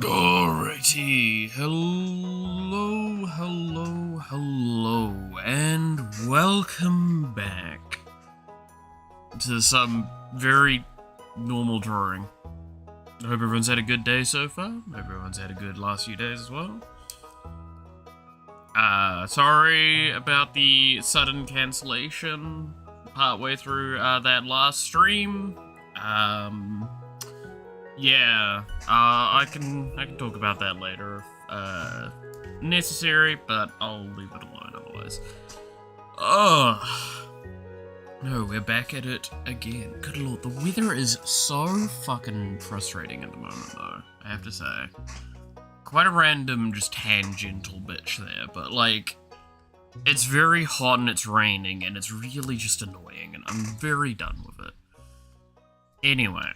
Alrighty, hello, and welcome back to some very normal drawing. I hope everyone's had a good day so far. Hope everyone's had a good last few days as well. Sorry about the sudden cancellation partway through that last stream. Yeah, I can talk about that later if necessary, but I'll leave it alone otherwise. No, we're back at it again. Good lord, the weather is so fucking frustrating at the moment though, I have to say. Quite a random, just tangential bitch there, but like, it's very hot and it's raining and it's really just annoying and I'm very done with it. Anyway.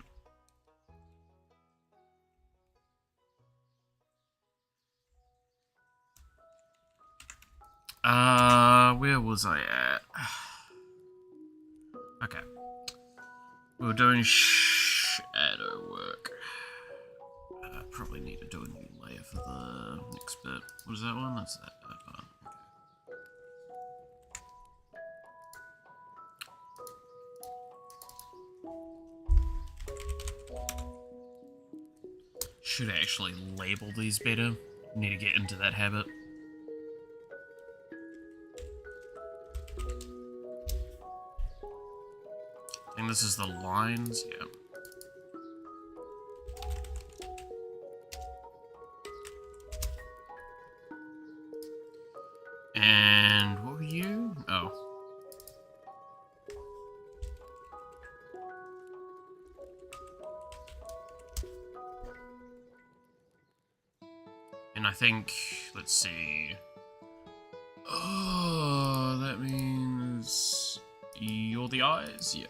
Where was I at? Okay. We were doing shadow work. Probably need to do a new layer for the next bit. What is that one? That's that one. Should actually label these better. Need to get into that habit. I think this is the lines, yeah. And what were you? Oh. And I think, let's see. Oh, that means you're the eyes? Yeah.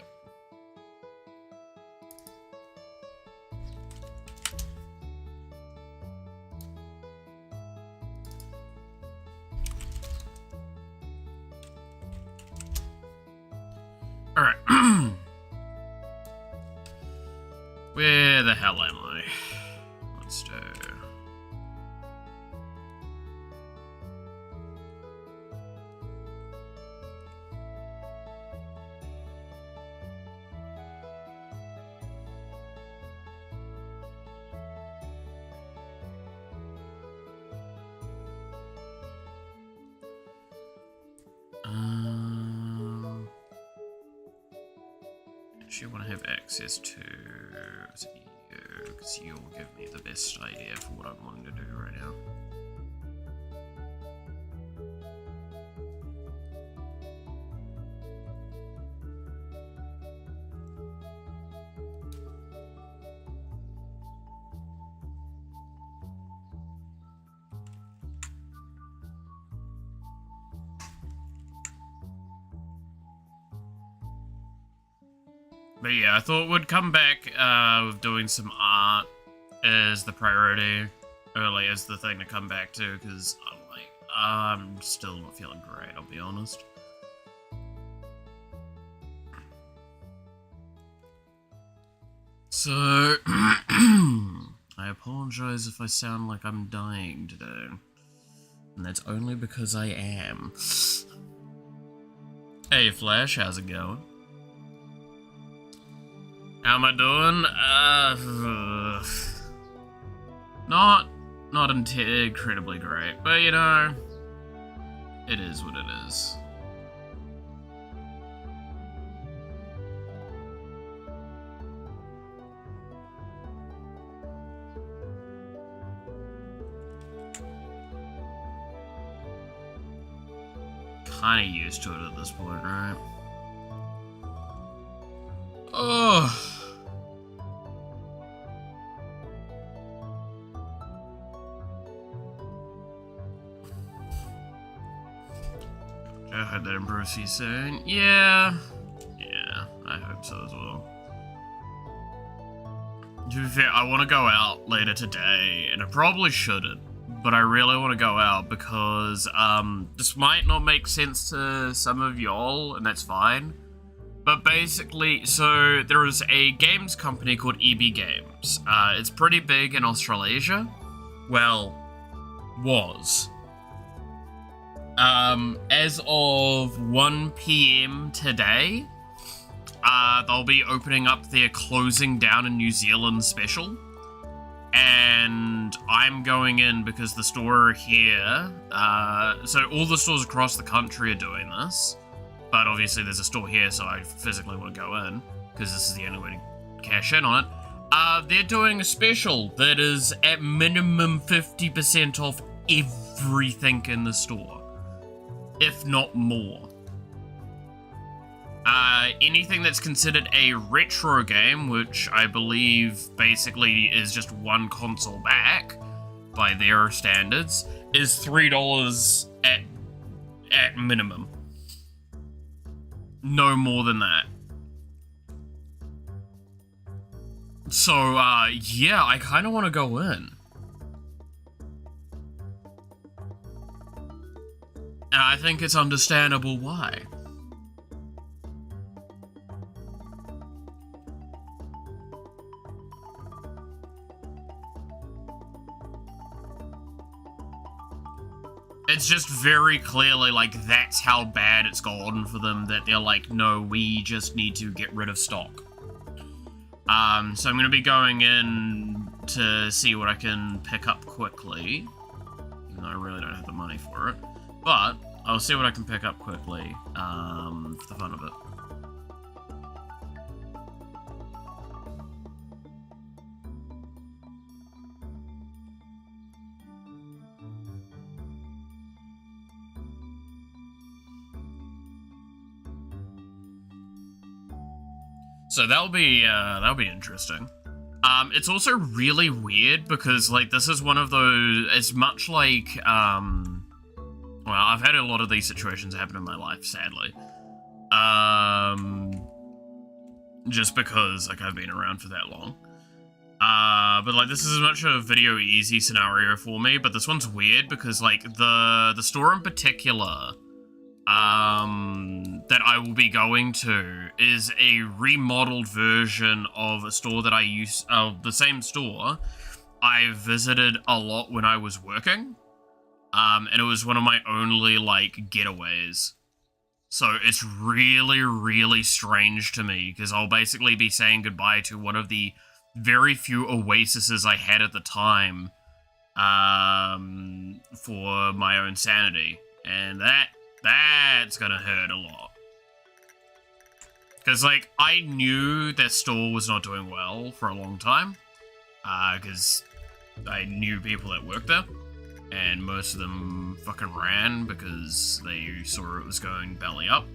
Alright. Where the hell am I? Let's do... actually want to have access to you, because you'll give me the best idea for what I'm wanting to do right now. But yeah, I thought we'd come back with doing some art as the priority, or like as the thing to come back to, because I'm still not feeling great, I'll be honest. So, I apologize if I sound like I'm dying today, and that's only because I am. Hey Flash, how's it going? How am I doing? Not incredibly great, but you know, it is what it is. Kinda used to it at this point, right? Oh. I hope that improves you soon. Yeah, I hope so as well. To be fair, I want to go out later today, and I probably shouldn't, but I really want to go out because this might not make sense to some of y'all, and that's fine. But basically, so there is a games company called EB Games. It's pretty big in Australasia. Well, was. As of 1 PM today, they'll be opening up their closing down in New Zealand special. And I'm going in because the store here, so all the stores across the country are doing this. But obviously there's a store here, so I physically want to go in, because this is the only way to cash in on it. They're doing a special that is at minimum 50% off everything in the store. If not more. Anything that's considered a retro game, which I believe basically is just one console back, by their standards, is $3 at minimum. No more than that. So, yeah, I kind of want to go in. And I think it's understandable why. It's just very clearly, like, that's how bad it's gotten for them, that they're like, no, we just need to get rid of stock. So I'm going to be going in to see what I can pick up quickly, even though I really don't have the money for it. But I'll see what I can pick up quickly, for the fun of it. So that'll be interesting. It's also really weird because, like, this is one of those, it's much like, well, I've had a lot of these situations happen in my life, sadly. Just because, like, I've been around for that long. But, like, this is as much a video easy scenario for me, but this one's weird because, like, the store in particular, that I will be going to is a remodeled version of a store that I use, the same store I visited a lot when I was working, and it was one of my only, like, getaways. So it's really, really strange to me, because I'll basically be saying goodbye to one of the very few oases I had at the time, for my own sanity, and that's gonna hurt a lot. Because, like, I knew that store was not doing well for a long time, because I knew people that worked there, and most of them fucking ran because they saw it was going belly up.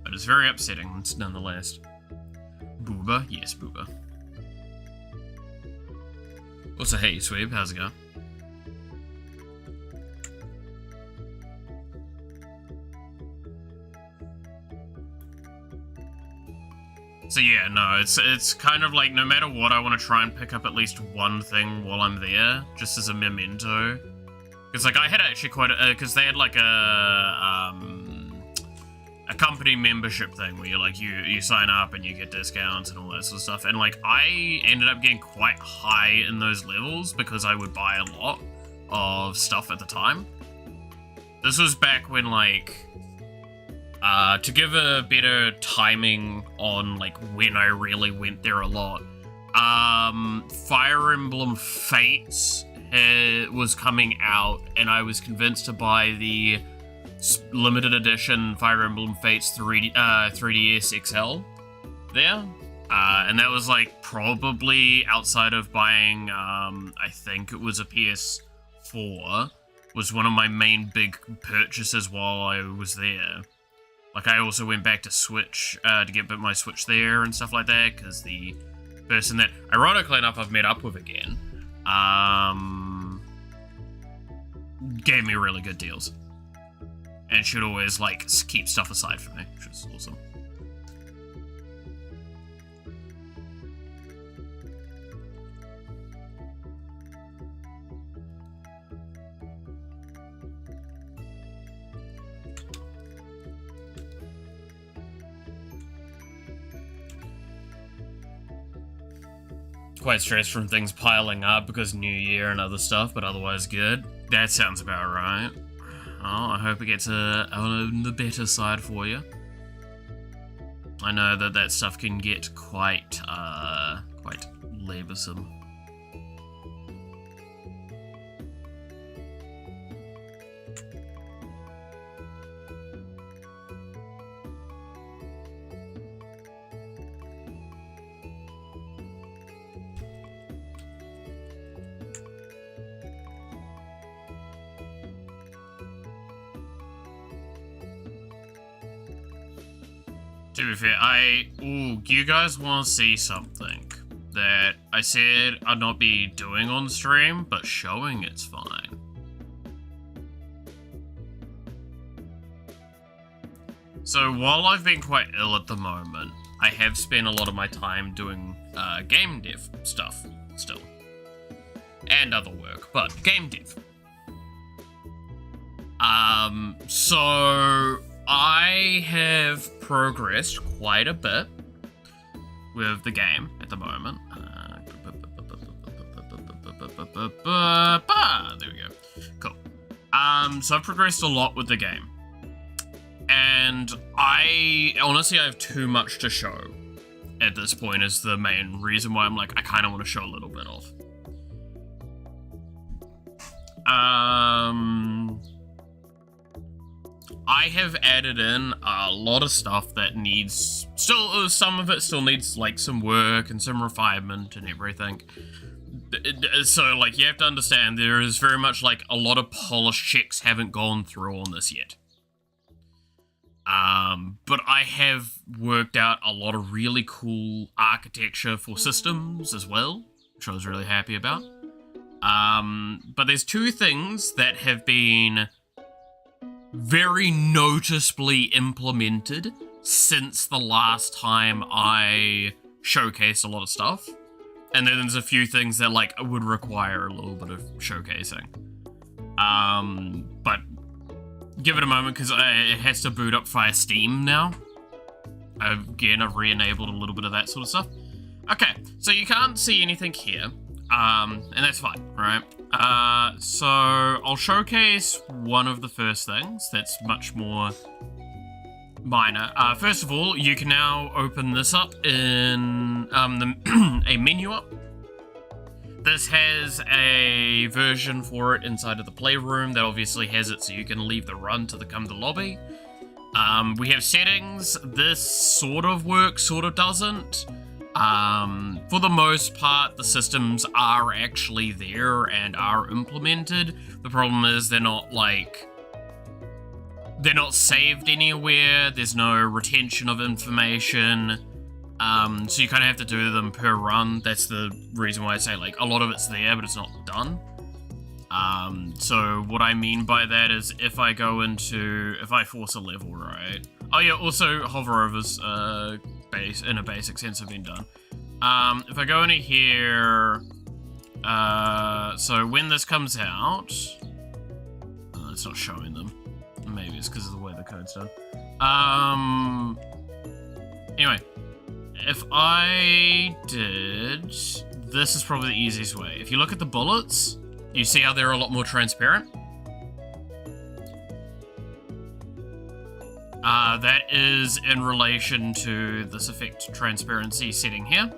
But it's very upsetting, nonetheless. Booba? Yes, Booba. Also, hey, Sweeb, how's it going? So yeah, no, it's kind of like, no matter what, I want to try and pick up at least one thing while I'm there, just as a memento. Because, like, I had actually quite a, because they had, like, a company membership thing where you're, like, you sign up and you get discounts and all that sort of stuff. And, like, I ended up getting quite high in those levels because I would buy a lot of stuff at the time. This was back when, like, to give a better timing on, like, when I really went there a lot, Fire Emblem Fates was coming out, and I was convinced to buy the limited edition Fire Emblem Fates 3DS XL there. And that was, like, probably outside of buying, I think it was a PS4, was one of my main big purchases while I was there. Like, I also went back to Switch, to get my Switch there and stuff like that, because the person that, ironically enough, I've met up with again, gave me really good deals. And should always, like, keep stuff aside for me, which is awesome. quite stressed from things piling up because New Year and other stuff, but otherwise good. That sounds about right. Oh, I hope it gets on the better side for you. I know that stuff can get quite laborsome. To be fair, you guys want to see something that I said I'd not be doing on stream, but showing it's fine. So while I've been quite ill at the moment, I have spent a lot of my time doing game dev stuff still. And other work, but game dev. So I have progressed quite a bit with the game at the moment. There we go. Cool. So I've progressed a lot with the game. And I have too much to show at this point is the main reason why I'm like, I kind of want to show a little bit of. I have added in a lot of stuff that needs, some of it still needs like some work and some refinement and everything. So like you have to understand there is very much like a lot of polish checks haven't gone through on this yet. But I have worked out a lot of really cool architecture for systems as well, which I was really happy about. But there's two things that have been very noticeably implemented since the last time I showcased a lot of stuff. And then there's a few things that like would require a little bit of showcasing. But give it a moment because it has to boot up via Steam now. Again, I've re-enabled a little bit of that sort of stuff. Okay, so you can't see anything here. And that's fine, right? So I'll showcase one of the first things that's much more minor. First of all, you can now open this up in a menu up. This has a version for it inside of the playroom that obviously has it so you can leave the run to come to the lobby. We have settings. This sort of works, sort of doesn't. For the most part, the systems are actually there and are implemented. The problem is they're not saved anywhere. There's no retention of information. So you kind of have to do them per run. That's the reason why I say like a lot of it's there, but it's not done. So what I mean by that is if I force a level, right? Oh yeah, also hover overs, in a basic sense have been done. If I go into here, so when this comes out, it's not showing them. Maybe it's because of the way the code's done. Anyway, if I did, this is probably the easiest way. If you look at the bullets, you see how they're a lot more transparent? That is in relation to this effect transparency setting here.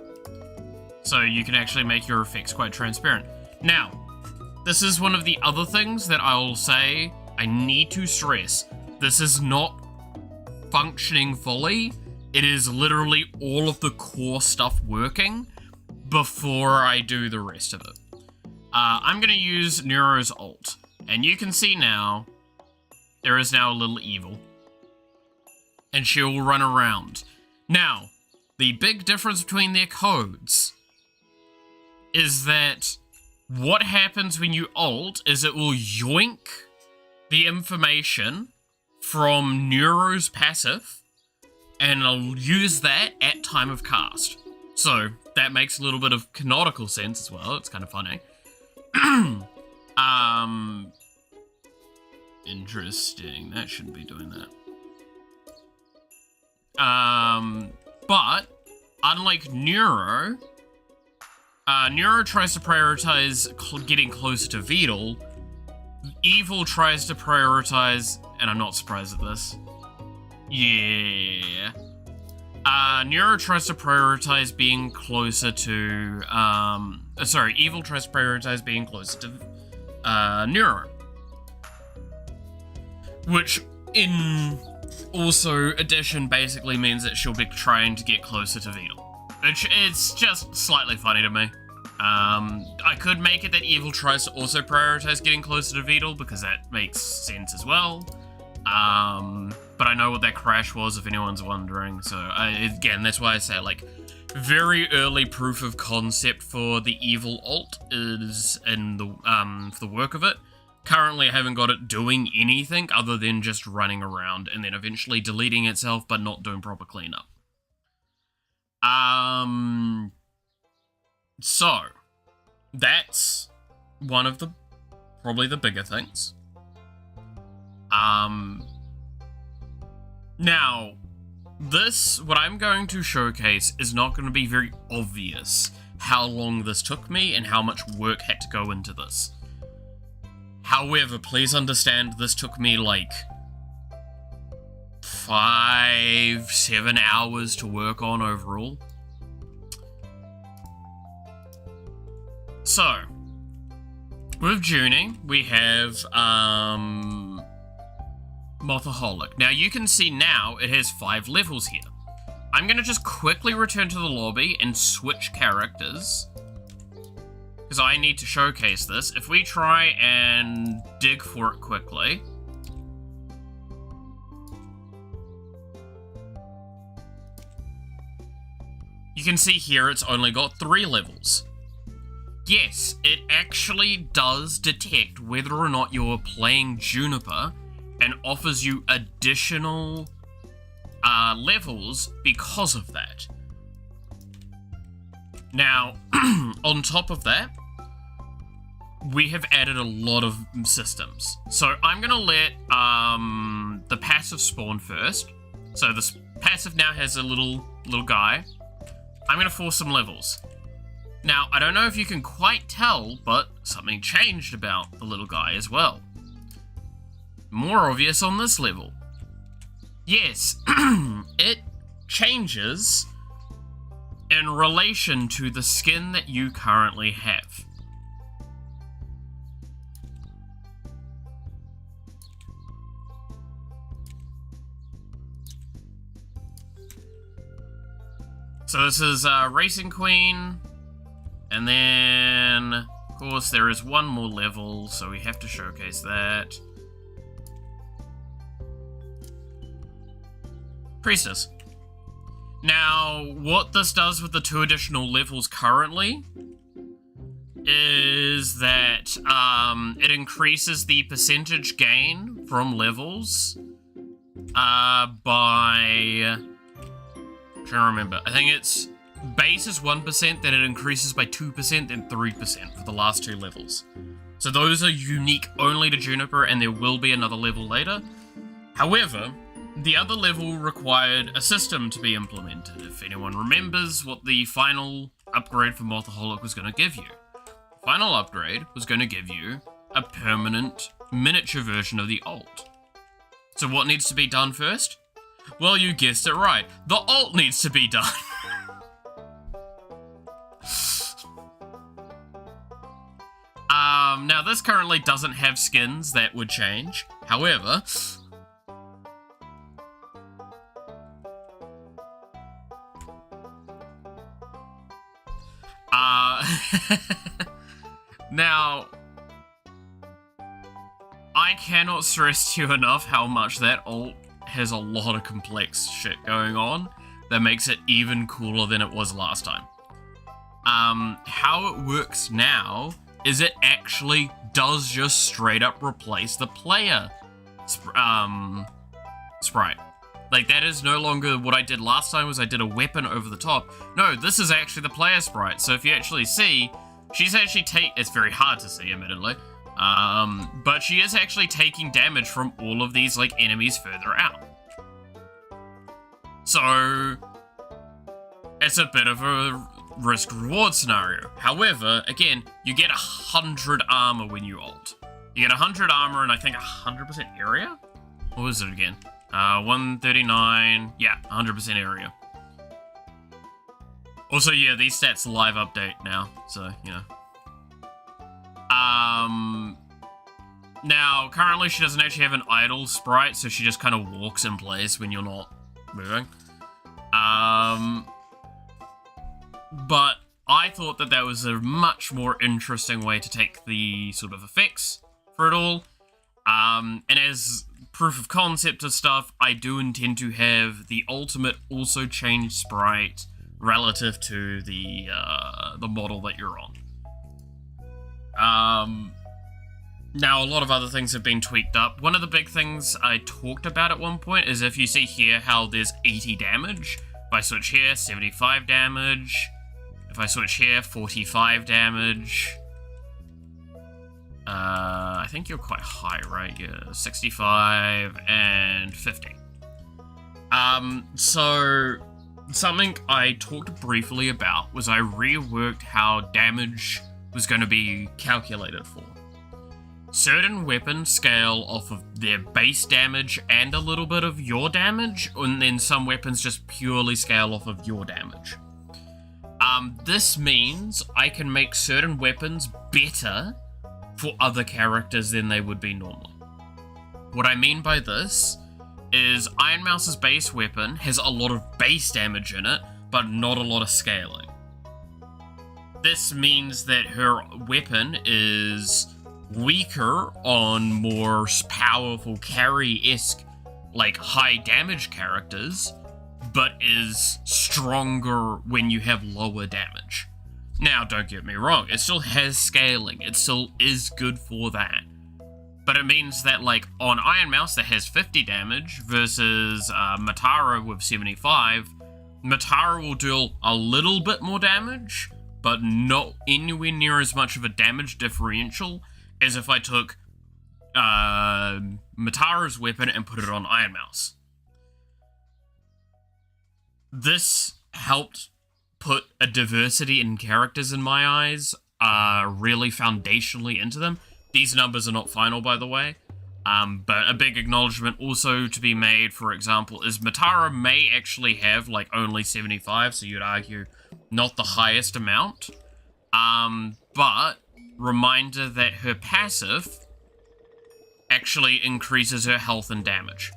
So you can actually make your effects quite transparent. Now, this is one of the other things that I'll say I need to stress. This is not functioning fully. It is literally all of the core stuff working before I do the rest of it. I'm going to use Neuro's ult. And you can see now, there is now a little evil. And she will run around. Now, the big difference between their codes is that what happens when you ult is it will yoink the information from Neuro's passive and I'll use that at time of cast. So that makes a little bit of canonical sense as well. It's kind of funny. Interesting. That shouldn't be doing that. But unlike Neuro, Neuro tries to prioritize getting closer to Vedal. Evil tries to prioritize, and I'm not surprised at this. Yeah. Neuro tries to prioritize being closer to, Evil tries to prioritize being closer to, Neuro. Which, in also addition, basically means that she'll be trying to get closer to Vedal. Which is just slightly funny to me. I could make it that Evil tries to also prioritize getting closer to Vedal, because that makes sense as well. But I know what that crash was, if anyone's wondering, so again, that's why I say, like, very early proof of concept for the Evil ult is in the, for the work of it. Currently, I haven't got it doing anything other than just running around, and then eventually deleting itself, but not doing proper cleanup. So, that's one of the, probably the bigger things. Now, what I'm going to showcase is not going to be very obvious how long this took me and how much work had to go into this. However, please understand this took me like 5-7 hours to work on overall. So, with Junie, we have, Mothaholic. Now, you can see now it has 5 levels here. I'm going to just quickly return to the lobby and switch characters, because I need to showcase this. If we try and dig for it quickly, you can see here it's only got 3 levels. Yes, it actually does detect whether or not you're playing Juniper and offers you additional levels because of that. Now, on top of that, we have added a lot of systems. So I'm going to let the passive spawn first. So this passive now has a little guy. I'm going to force some levels. Now, I don't know if you can quite tell, but something changed about the little guy as well. More obvious on this level. Yes, it changes in relation to the skin that you currently have. So this is Racing Queen, and then, of course, there is one more level, so we have to showcase that. Priestess. Now, what this does with the 2 additional levels currently is that it increases the percentage gain from levels by... I'm trying to remember. I think it's base is 1%, then it increases by 2%, then 3% for the last 2 levels. So those are unique only to Juniper, and there will be another level later. However, the other level required a system to be implemented. If anyone remembers what the final upgrade for Mothaholic was going to give you. The final upgrade was going to give you a permanent miniature version of the ult. So what needs to be done first? Well, you guessed it right. The ult needs to be done. Now this currently doesn't have skins that would change. However, now, I cannot stress to you enough how much that ult has a lot of complex shit going on that makes it even cooler than it was last time. How it works now is it actually does just straight up replace the player sprite. Like, that is no longer what I did last time, was I did a weapon over the top. No, this is actually the player sprite. So if you actually see, she's actually it's very hard to see, admittedly. But she is actually taking damage from all of these, like, enemies further out. So, it's a bit of a risk reward scenario. However, again, you get 100 armor when you ult. You get 100 armor and I think 100% area? What was it again? 139, yeah, 100% area. Also, yeah, these stats live update now, so, you know. Now, currently she doesn't actually have an idle sprite, so she just kind of walks in place when you're not moving. But I thought that that was a much more interesting way to take the sort of effects for it all. And as proof of concept of stuff, I do intend to have the ultimate also change sprite relative to the model that you're on. Now, a lot of other things have been tweaked up. One of the big things I talked about at one point is if you see here how there's 80 damage. If I switch here, 75 damage. If I switch here, 45 damage. I think you're quite high, right? Yeah, 65 and 50. So something I talked briefly about was I reworked how damage was going to be calculated for. Certain weapons scale off of their base damage and a little bit of your damage, and then some weapons just purely scale off of your damage. This means I can make certain weapons better for other characters than they would be normally. What I mean by this is Iron Mouse's base weapon has a lot of base damage in it, but not a lot of scaling. This means that her weapon is weaker on more powerful carry-esque, like high damage characters, but is stronger when you have lower damage. Now, don't get me wrong, it still has scaling, it still is good for that. But it means that, like, on Iron Mouse that has 50 damage versus Matara with 75, Matara will deal a little bit more damage, but not anywhere near as much of a damage differential as if I took Matara's weapon and put it on Iron Mouse. This helped put a diversity in characters in my eyes, really foundationally into them. These numbers are not final, by the way, but a big acknowledgement also to be made, for example, is Matara may actually have, like, only 75, so you'd argue not the highest amount, but reminder that her passive actually increases her health and damage.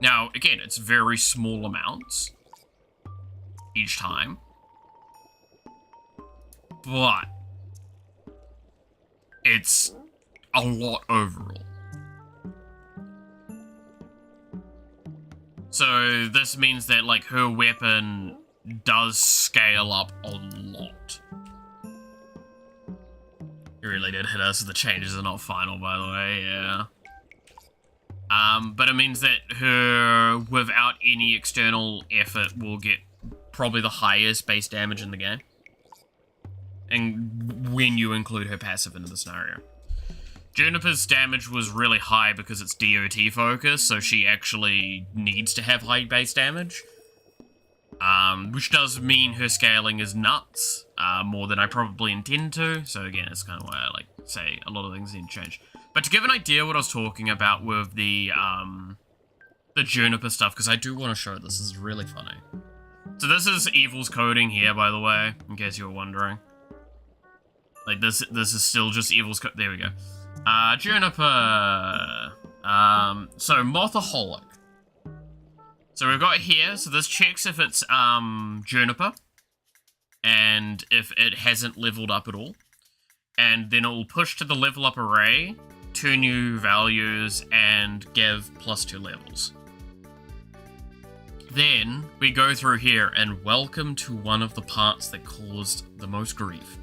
Now, again, it's very small amounts each time, but it's a lot overall. So this means that, like, her weapon does scale up a lot. It really did hit us. The changes are not final, by the way, yeah. But it means that her, without any external effort, will get probably the highest base damage in the game. And when you include her passive into the scenario. Juniper's damage was really high because it's DOT focused, so she actually needs to have high base damage. Which does mean her scaling is nuts, more than I probably intend to. So again, it's kind of why I like say a lot of things need to change. But to give an idea what I was talking about with the Juniper stuff, because I do want to show this is really funny. So this is Evil's coding here, by the way, in case you were wondering. Like this is still just Evil's code. There we go. Juniper. So Mothaholic. So we've got here, so this checks if it's Juniper, and if it hasn't leveled up at all. And then it will push to the level up array, 2 new values, and give +2 levels. Then we go through here, and welcome to one of the parts that caused the most grief.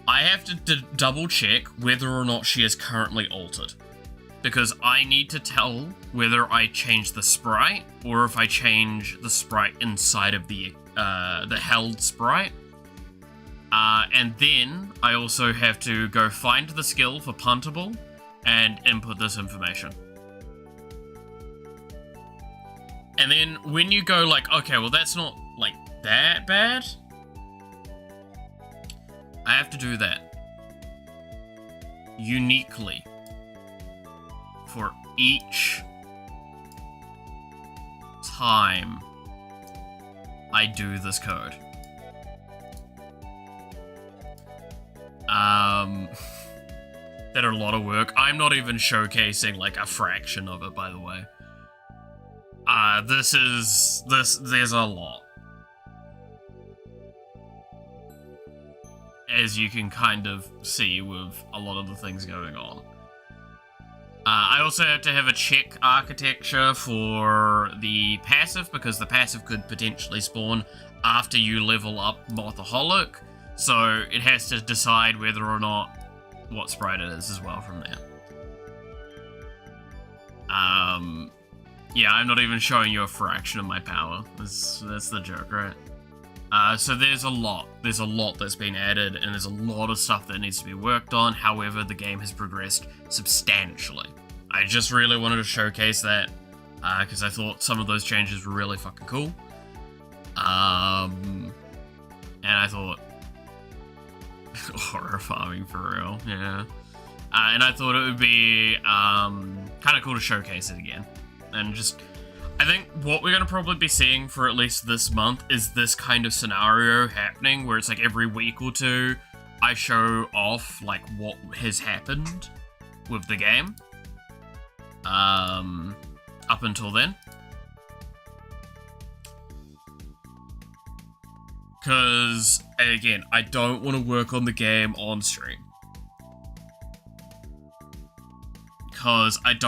I have to double check whether or not she is currently altered, because I need to tell whether I change the sprite or if I change the sprite inside of the held sprite. And then I also have to go find the skill for puntable and input this information. And then when you go like, okay, well that's not like that bad, I have to do that uniquely for each time I do this code. That are a lot of work. I'm not even showcasing like a fraction of it, by the way. There's a lot. As you can kind of see with a lot of the things going on. I also have to have a check architecture for the passive, because the passive could potentially spawn after you level up Mothaholic, so it has to decide whether or not what sprite it is as well from there. Yeah, I'm not even showing you a fraction of my power. That's the joke, right? So there's a lot that's been added, and there's a lot of stuff that needs to be worked on. However, the game has progressed substantially. I just really wanted to showcase that, because I thought some of those changes were really fucking cool. And I thought, horror farming for real, yeah. And I thought it would be kind of cool to showcase it again. And just, I think what we're going to probably be seeing for at least this month is this kind of scenario happening, where it's like every week or two, I show off like what has happened with the game. Up until then. Because, again, I don't want to work on the game on stream. Because I've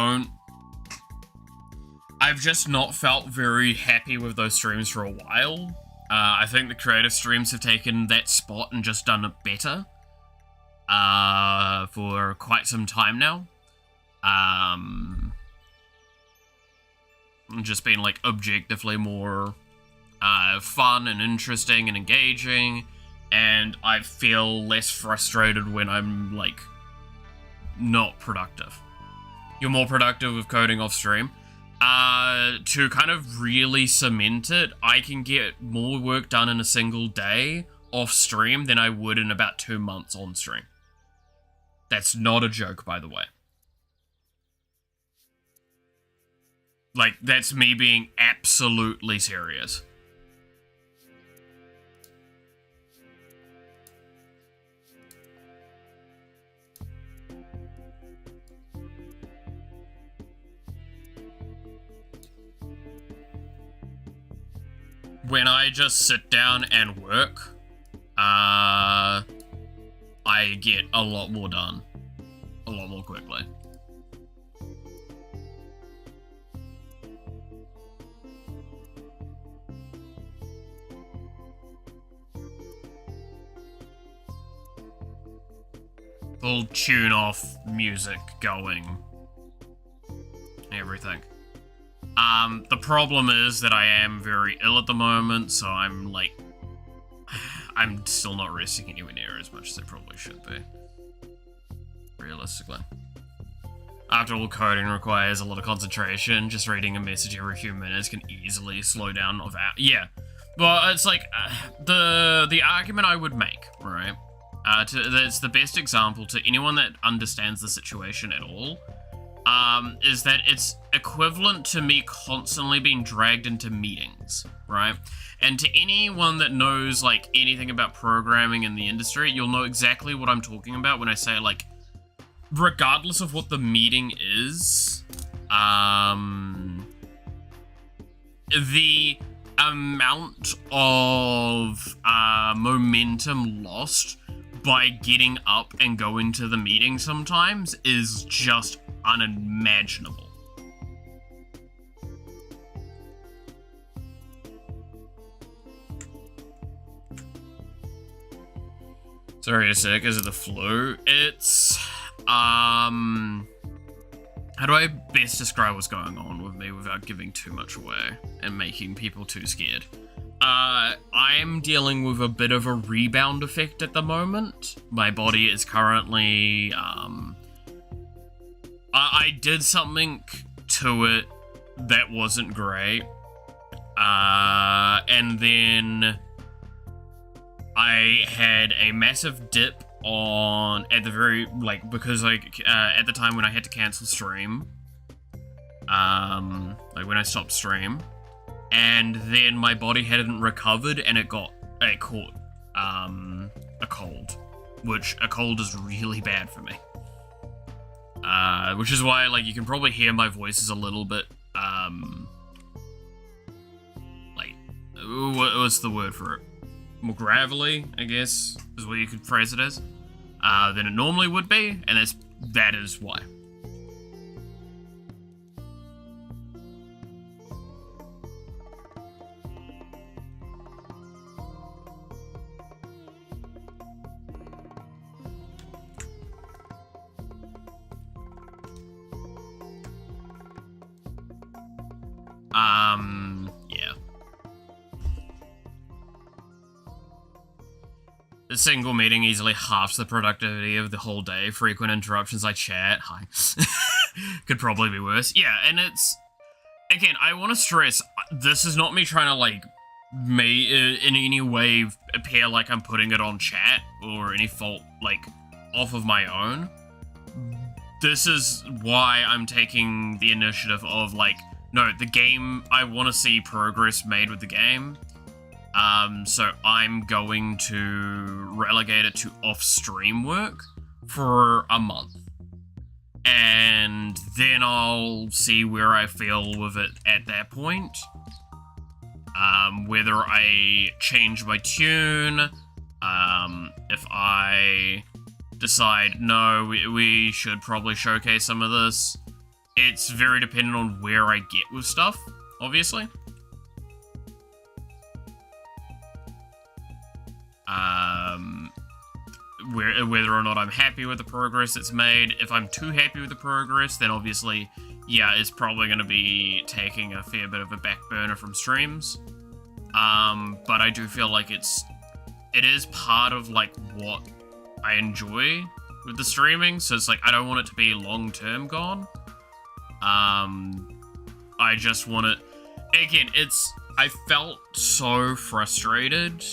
just not felt very happy with those streams for a while. I think the creative streams have taken that spot and just done it better. For quite some time now. Just being, like, objectively more fun and interesting and engaging, and I feel less frustrated when I'm, like, not productive. You're more productive with coding off stream. To kind of really cement it, I can get more work done in a single day off stream than I would in about 2 months on stream. That's not a joke, by the way. Like, that's me being absolutely serious. When I just sit down and work, I get a lot more done. A lot more quickly. Full tune off music going. Everything. The problem is that I am very ill at the moment, so I'm like, I'm still not resting anywhere near as much as I probably should be. Realistically. After all, coding requires a lot of concentration. Just reading a message every few minutes can easily slow down of out. Yeah. Well, it's like, the argument I would make, right? That's the best example to anyone that understands the situation at all, is that it's equivalent to me constantly being dragged into meetings, right? And to anyone that knows, like, anything about programming in the industry, you'll know exactly what I'm talking about when I say, like, regardless of what the meeting is, the amount of momentum lost by getting up and going to the meeting sometimes is just unimaginable. Sorry a sec, is it the flu? It's, how do I best describe what's going on with me without giving too much away and making people too scared? I'm dealing with a bit of a rebound effect at the moment. My body is currently, I did something to it that wasn't great. And then I had a massive dip on at the very because at the time when I had to cancel stream, like when I stopped stream, and then my body hadn't recovered and it caught a cold, which a cold is really bad for me. Which is why you can probably hear my voice is a little bit what's the word for it? More gravelly, I guess, is what you could phrase it as, than it normally would be, and that is why. Yeah. A single meeting easily halves the productivity of the whole day. Frequent interruptions like chat. Hi. Could probably be worse. Yeah, and it's... Again, I want to stress, this is not me trying to, in any way appear like I'm putting it on chat or any fault, off of my own. This is why I'm taking the initiative of, no, the game, I want to see progress made with the game. So I'm going to relegate it to off-stream work for a month. And then I'll see where I feel with it at that point. Whether I change my tune, if I decide, no, we should probably showcase some of this. It's very dependent on where I get with stuff, obviously. Whether or not I'm happy with the progress that's made. If I'm too happy with the progress, then obviously, yeah, it's probably going to be taking a fair bit of a back burner from streams. But I do feel like it is part of, what I enjoy with the streaming, so it's I don't want it to be long-term gone. I just want it... Again, I felt so frustrated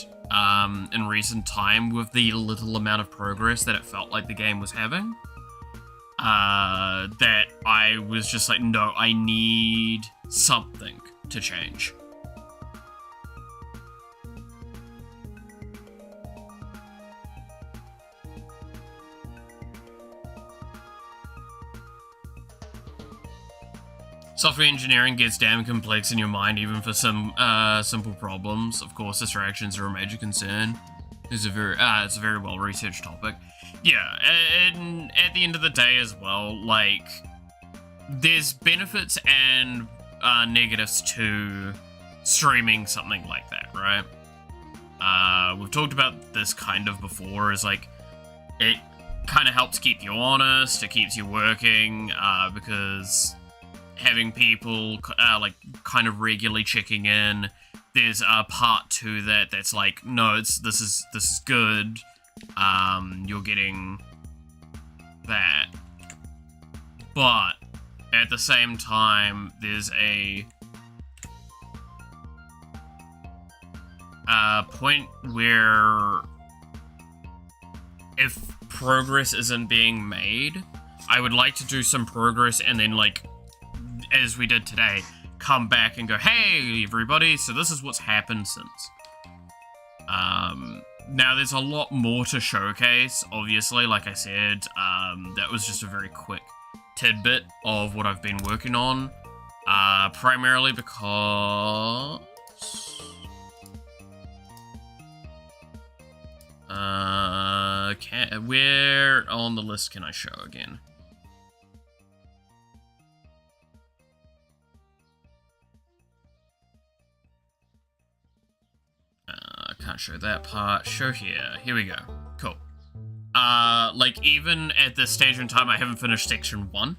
in recent time with the little amount of progress that it felt like the game was having, that I was just no, I need something to change. Software engineering gets damn complex in your mind, even for some simple problems. Of course, distractions are a major concern. It's a very well-researched topic. Yeah, and at the end of the day as well, there's benefits and negatives to streaming something like that, right? We've talked about this kind of before, is it kind of helps keep you honest, it keeps you working, because having people kind of regularly checking in, there's a part to that that's no, this is good. You're getting that, but at the same time, there's a point where if progress isn't being made, I would like to do some progress and then as we did today, come back and go, hey everybody, so this is what's happened since. Now there's a lot more to showcase, obviously, like I said, that was just a very quick tidbit of what I've been working on, primarily because... where on the list can I show again? Can't show that part. Show here. Here we go. Cool. Even at this stage in time, I haven't finished section 1.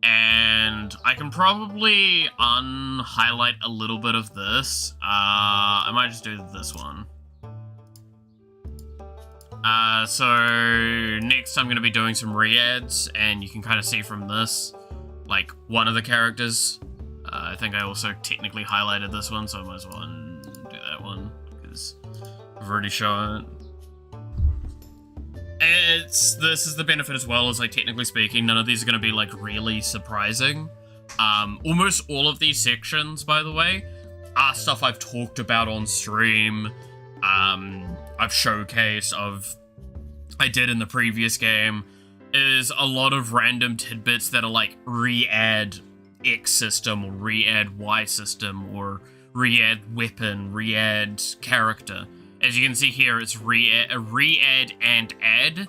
And I can probably unhighlight a little bit of this. I might just do this one. So next I'm going to be doing some re-ads, and you can kind of see from this, one of the characters. I think I also technically highlighted this one, so I might as well do that one, because I've already shown it. This is the benefit as well, as like technically speaking, none of these are going to be like really surprising. Almost all of these sections, by the way, are stuff I've talked about on stream. I've showcased, I did in the previous game. Is a lot of random tidbits that are like re-add X system or re-add Y system or re-add weapon, re-add character. As you can see here, it's re-add and add.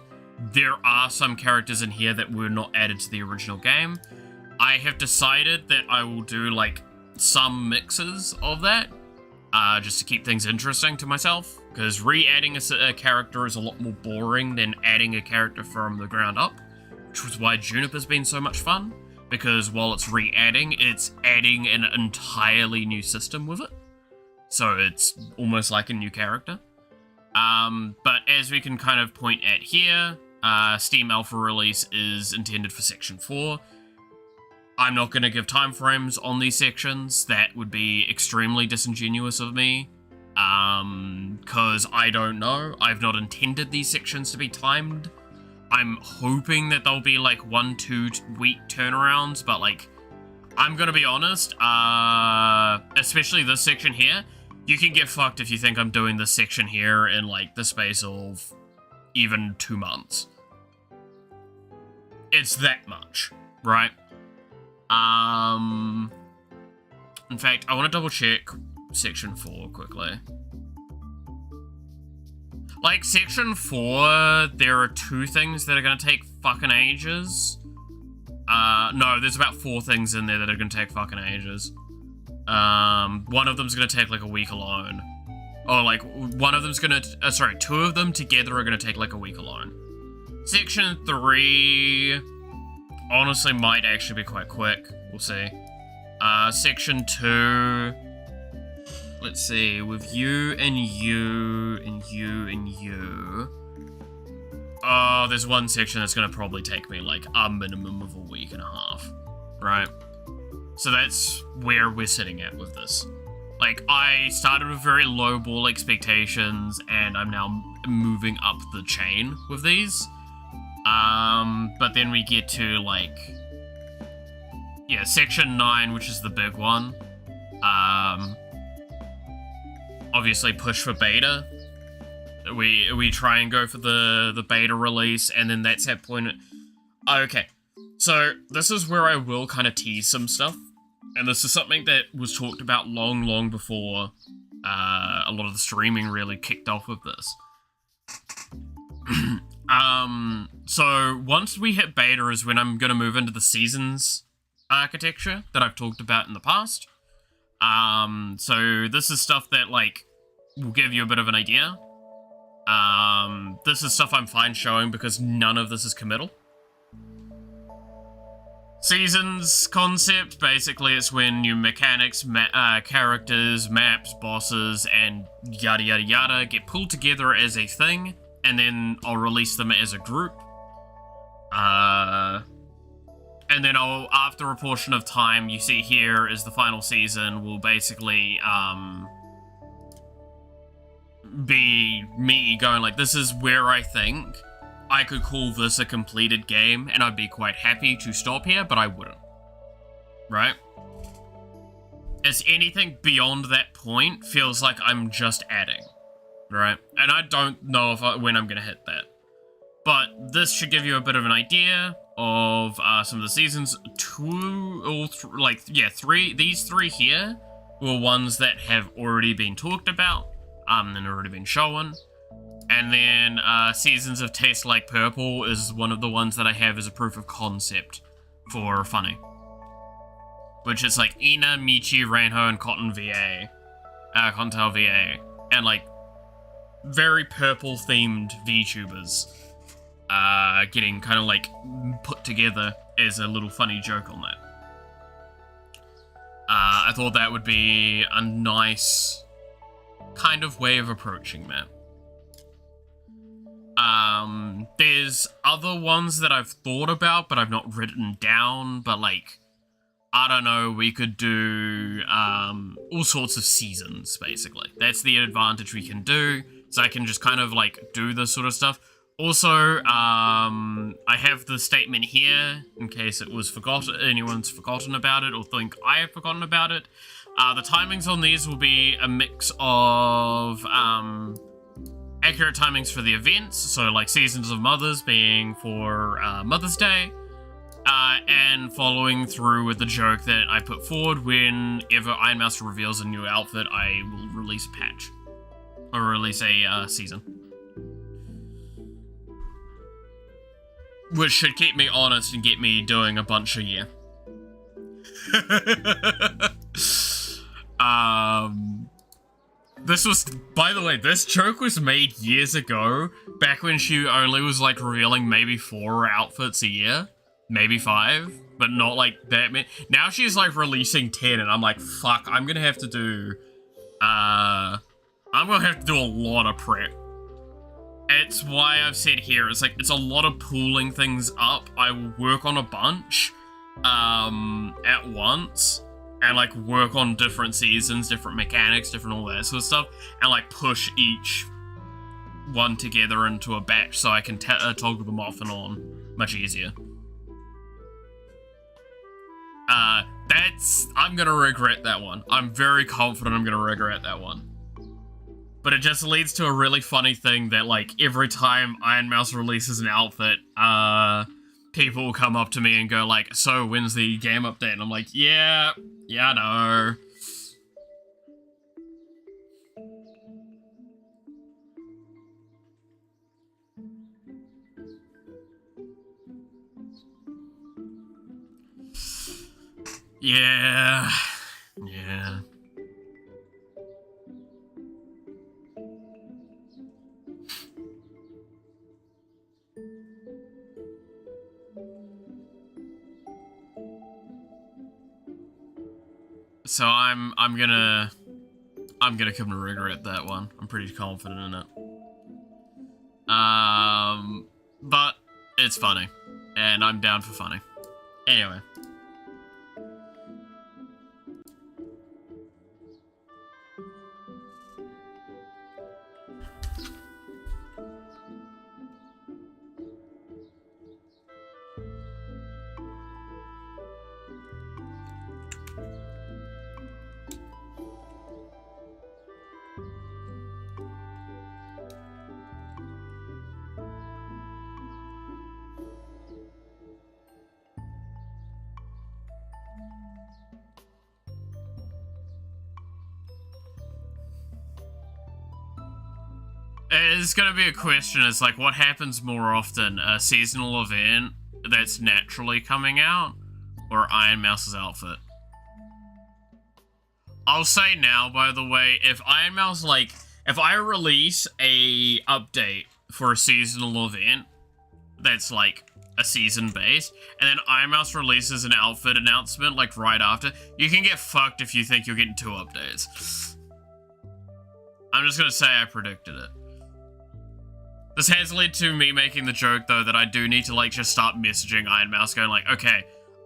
There are some characters in here that were not added to the original game. I have decided that I will do like some mixes of that, just to keep things interesting to myself, because re-adding a character is a lot more boring than adding a character from the ground up, which was why Juniper's been so much fun, because while it's re-adding, it's adding an entirely new system with it, so it's almost like a new character. But as we can kind of point at here, Steam Alpha release is intended for Section 4. I'm not going to give timeframes on these sections. That would be extremely disingenuous of me, because I don't know. I've not intended these sections to be timed. I'm hoping that they'll be like 1-2 week turnarounds, but like, I'm going to be honest, especially this section here, you can get fucked if you think I'm doing this section here in like the space of even 2 months. It's that much, right? In fact, I want to double check Section 4 quickly. Like, Section 4, there are 2 things that are going to take fucking ages. No, there's about 4 things in there that are going to take fucking ages. One of them's going to take like a week alone. Or like, one of them's going to, sorry, 2 of them together are going to take like a week alone. Section 3... honestly might actually be quite quick. We'll see. Section 2... let's see, with you and you and you and you... oh, there's one section that's going to probably take me like a minimum of a week and a half. Right? So that's where we're sitting at with this. Like, I started with very low ball expectations, and I'm now moving up the chain with these. But then we get to, like, yeah, Section 9, which is the big one. Obviously push for beta. We try and go for the beta release, and then that's that point. Okay, so this is where I will kind of tease some stuff. And this is something that was talked about long before a lot of the streaming really kicked off with this. So once we hit beta is when I'm going to move into the seasons architecture that I've talked about in the past. So this is stuff that, like, will give you a bit of an idea. This is stuff I'm fine showing because none of this is committal. Seasons concept, basically it's when new mechanics, characters, maps, bosses, and yada yada yada get pulled together as a thing, and then I'll release them as a group. And then after a portion of time, you see here is the final season, will basically, be me going like, this is where I think I could call this a completed game, and I'd be quite happy to stop here, but I wouldn't. Right? As anything beyond that point feels like I'm just adding. Right? And I don't know when I'm going to hit that. But this should give you a bit of an idea of some of the seasons. These 3 here were ones that have already been talked about, and already been shown. And then Seasons of Taste Like Purple is one of the ones that I have as a proof of concept for Funny. Which is like Ina, Michi, Reinho, and Cottontail VA. And like, very purple themed VTubers getting kind of like put together as a little funny joke on that. I thought that would be a nice kind of way of approaching that. There's other ones that I've thought about, but I've not written down, but like, I don't know, we could do, all sorts of seasons, basically. That's the advantage we can do. so I can just kind of like do this sort of stuff. Also, I have the statement here in case it was forgotten, anyone's forgotten about it or think I have forgotten about it. The timings on these will be a mix of accurate timings for the events, so like Seasons of Mothers being for Mother's Day, and following through with the joke that I put forward whenever Ironmouse reveals a new outfit, I will release a patch. Or release a season. Which should keep me honest and get me doing a bunch a year. This was, by the way, this joke was made years ago, back when she only was like revealing maybe 4 outfits a year, maybe 5, but not like that many. Now she's like releasing 10 and I'm like, fuck, I'm gonna have to do a lot of prep. It's why I've said here, it's like, it's a lot of pooling things up. I will work on a bunch at once and like work on different seasons, different mechanics, different all that sort of stuff, and like push each one together into a batch so I can toggle them off and on much easier. I'm gonna regret that one. I'm very confident I'm gonna regret that one. But it just leads to a really funny thing that, like, every time Ironmouse releases an outfit, people will come up to me and go, like, so, when's the game update? And I'm like, yeah, I know. Yeah. So I'm gonna come to regret that one. I'm pretty confident in it. But it's funny, and I'm down for funny. Anyway. It's gonna be a question, it's like, what happens more often? A seasonal event that's naturally coming out, or Ironmouse's outfit? I'll say now, by the way, if Ironmouse, like, if I release a update for a seasonal event that's, like, a season based, and then Ironmouse releases an outfit announcement, like, right after, you can get fucked if you think you're getting 2 updates. I'm just gonna say I predicted it. This has led to me making the joke, though, that I do need to, like, just start messaging Ironmouse, going like, okay,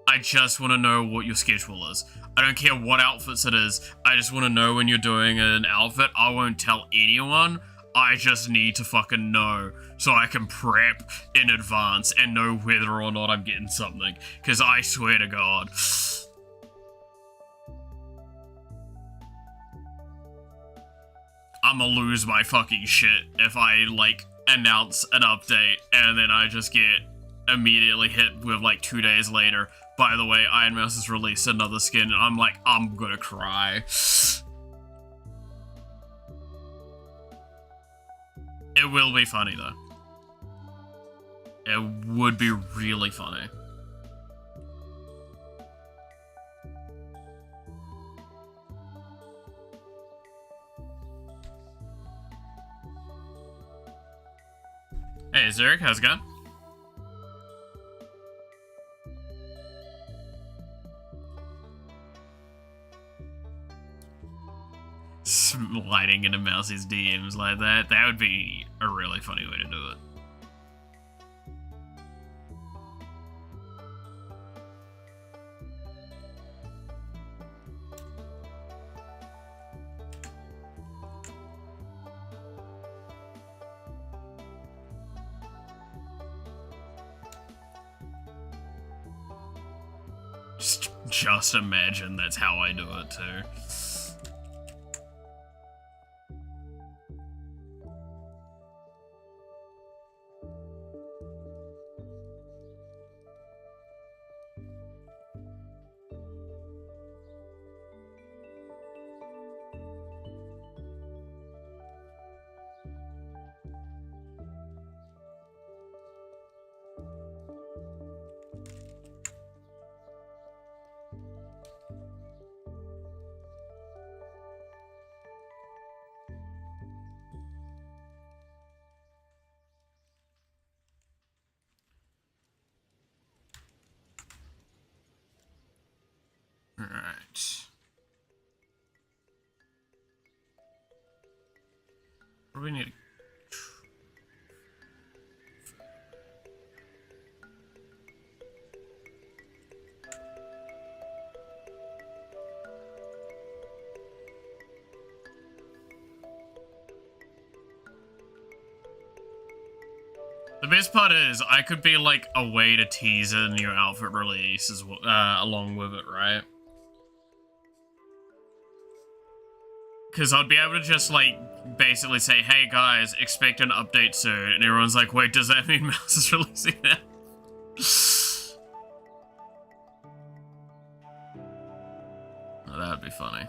I just want to know what your schedule is. I don't care what outfits it is. I just want to know when you're doing an outfit. I won't tell anyone. I just need to fucking know so I can prep in advance and know whether or not I'm getting something. Because I swear to God. I'ma lose my fucking shit if I, like, announce an update and then I just get immediately hit with, like, 2 days later, by the way, Ironmouse has released another skin, and I'm like, I'm gonna cry. It will be funny, though. It would be really funny. Hey, Zurich, how's it going? Sliding into Mousie's DMs like that, that would be a really funny way to do it. Just imagine that's how I do it too. Alright. What do we need? The best part is, I could be like a way to tease a new outfit release as well, along with it, right? Because I'd be able to just like basically say, "Hey guys, expect an update soon," and everyone's like, "Wait, does that mean Mouse is releasing that?" Oh, that'd be funny.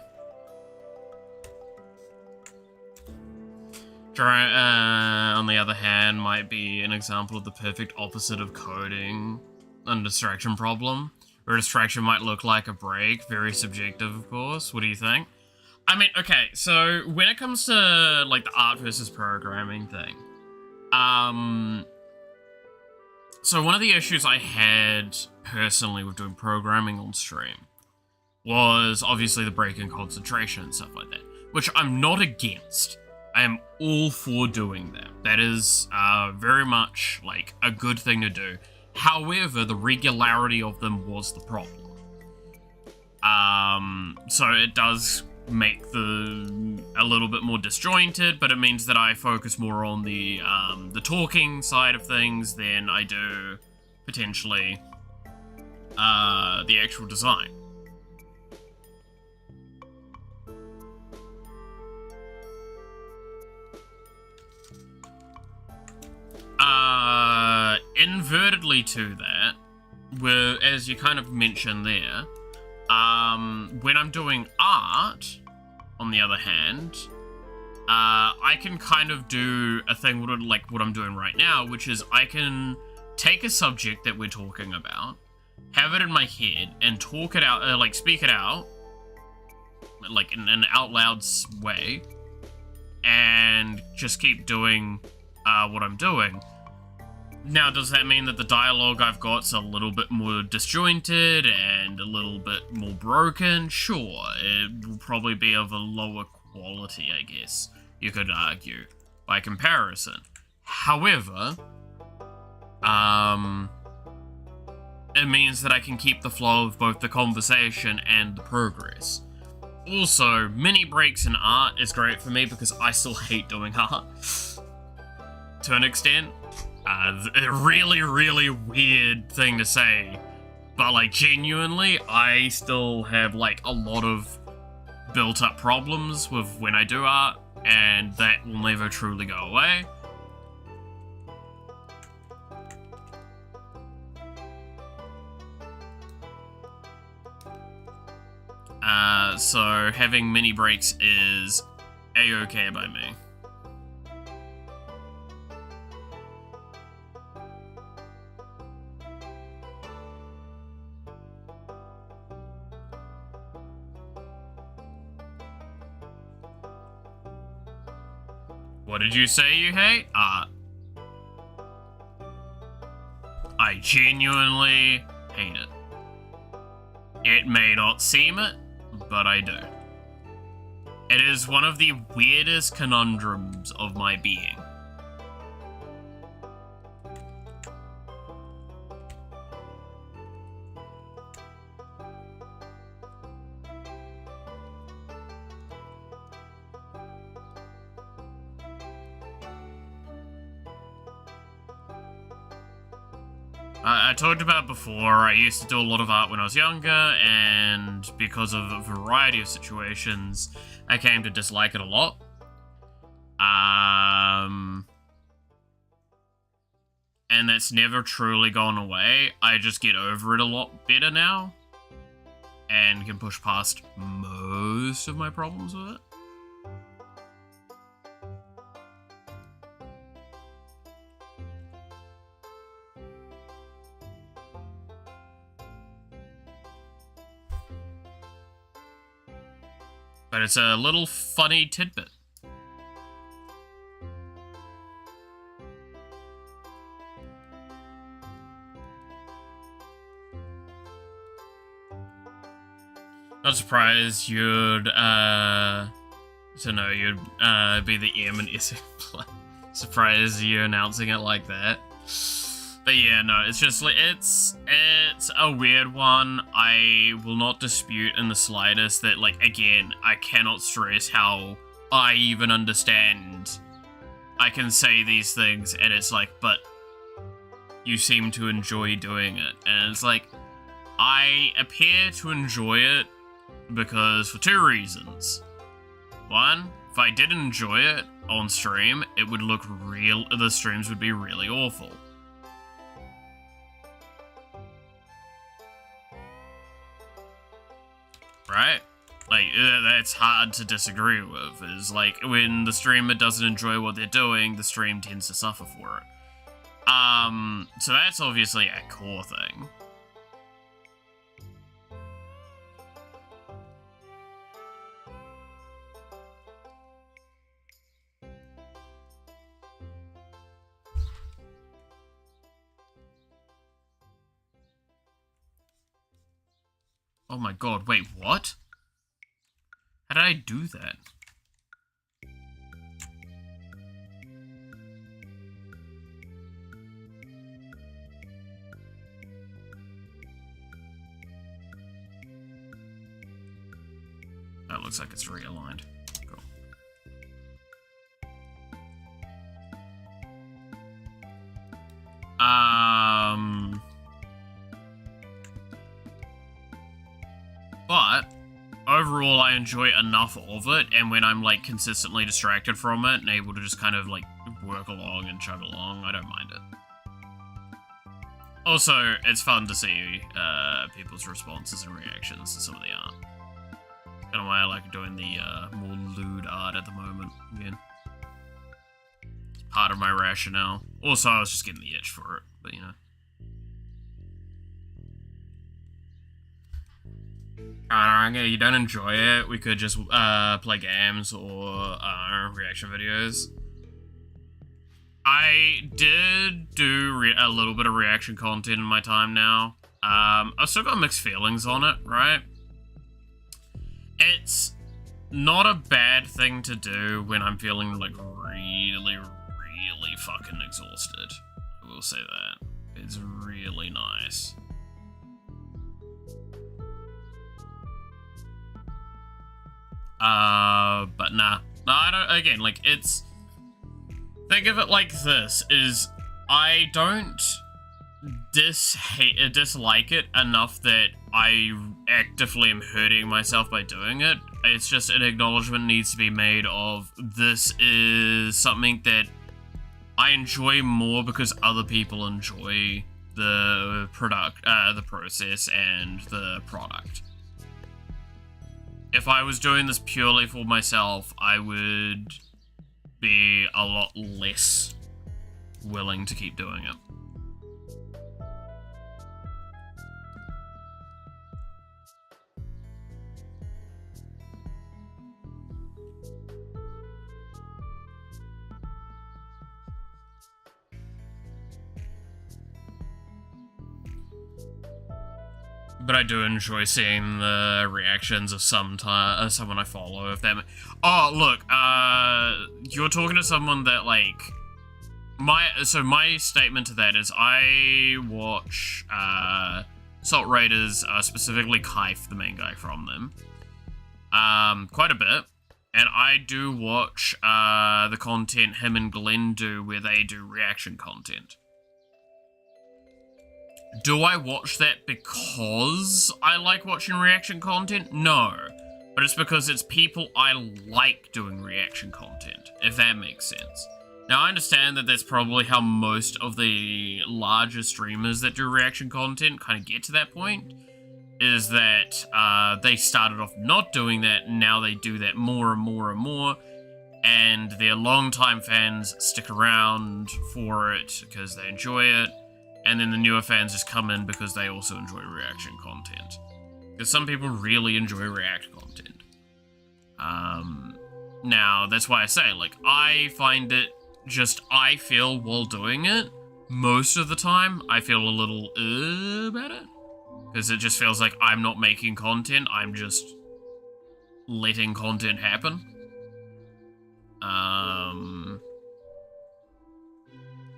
On the other hand, might be an example of the perfect opposite of coding and distraction problem, where a distraction might look like a break. Very subjective, of course. What do you think? I mean, okay, so when it comes to like the art versus programming thing, so one of the issues I had personally with doing programming on stream was obviously the break in concentration and stuff like that, which I'm not against. I am all for doing that. That is very much like a good thing to do. However, the regularity of them was the problem. So it does make a little bit more disjointed, but it means that I focus more on the talking side of things than I do potentially the actual design. Invertedly to that, where, as you kind of mentioned there, when I'm doing art, on the other hand, I can kind of do a thing like what I'm doing right now, which is I can take a subject that we're talking about, have it in my head, and talk it out, like speak it out, like in an out loud way, and just keep doing what I'm doing. Now, does that mean that the dialogue I've got's a little bit more disjointed and a little bit more broken? Sure, it will probably be of a lower quality, I guess, you could argue, by comparison. However, it means that I can keep the flow of both the conversation and the progress. Also, mini breaks in art is great for me because I still hate doing art. To an extent. A really, really weird thing to say, but like genuinely, I still have like a lot of built-up problems with when I do art, and that will never truly go away. So having mini breaks is a-okay by me. What did you say you hate? Art. I genuinely hate it. It may not seem it, but I do. It is one of the weirdest conundrums of my being. I talked about before, I used to do a lot of art when I was younger, and because of a variety of situations, I came to dislike it a lot. And that's never truly gone away. I just get over it a lot better now, and can push past most of my problems with it. But it's a little funny tidbit. Not surprised you'd, be the M and S play. Surprised you're announcing it like that. But yeah, no, it's just like, it's a weird one. I will not dispute in the slightest that, like, again, I cannot stress how I even understand. I can say these things and it's like, but you seem to enjoy doing it. And it's like, I appear to enjoy it because for two reasons. One, if I didn't enjoy it on stream, it would look the streams would be really awful. Right? Like, that's hard to disagree with, is like, when the streamer doesn't enjoy what they're doing, the stream tends to suffer for it. So that's obviously a core thing. Oh my god, wait, what? How did I do that? That looks like it's realigned. Cool. But overall, I enjoy enough of it, and when I'm like consistently distracted from it and able to just kind of like work along and chug along, I don't mind it. Also, it's fun to see people's responses and reactions to some of the art. Kind of why I like doing the more lewd art at the moment again. It's part of my rationale. Also, I was just getting the itch for it, but you know. You don't enjoy it, we could just play games or reaction videos. I did do a little bit of reaction content in my time now. I've still got mixed feelings on it, right? It's not a bad thing to do when I'm feeling like really fucking exhausted. I will say that. It's really nice. But nah. No, I don't, again, like, it's... Think of it like this, is I don't dislike it enough that I actively am hurting myself by doing it. It's just an acknowledgement needs to be made of this is something that I enjoy more because other people enjoy the process and the product. If I was doing this purely for myself, I would be a lot less willing to keep doing it. But I do enjoy seeing the reactions of someone I follow. If that, oh look, you're talking to someone that like my statement to that is I watch Salt Raiders, specifically Kaif, the main guy from them, quite a bit, and I do watch the content him and Glenn do where they do reaction content. Do I watch that because I like watching reaction content? No. But it's because it's people I like doing reaction content, if that makes sense. Now, I understand that that's probably how most of the larger streamers that do reaction content kind of get to that point, is that they started off not doing that, and now they do that more and more and more, and their longtime fans stick around for it because they enjoy it, and then the newer fans just come in because they also enjoy reaction content. Because some people really enjoy react content. Now, that's why I say, like, I find it just, I feel while doing it, most of the time, I feel a little about it. Because it just feels like I'm not making content, I'm just letting content happen.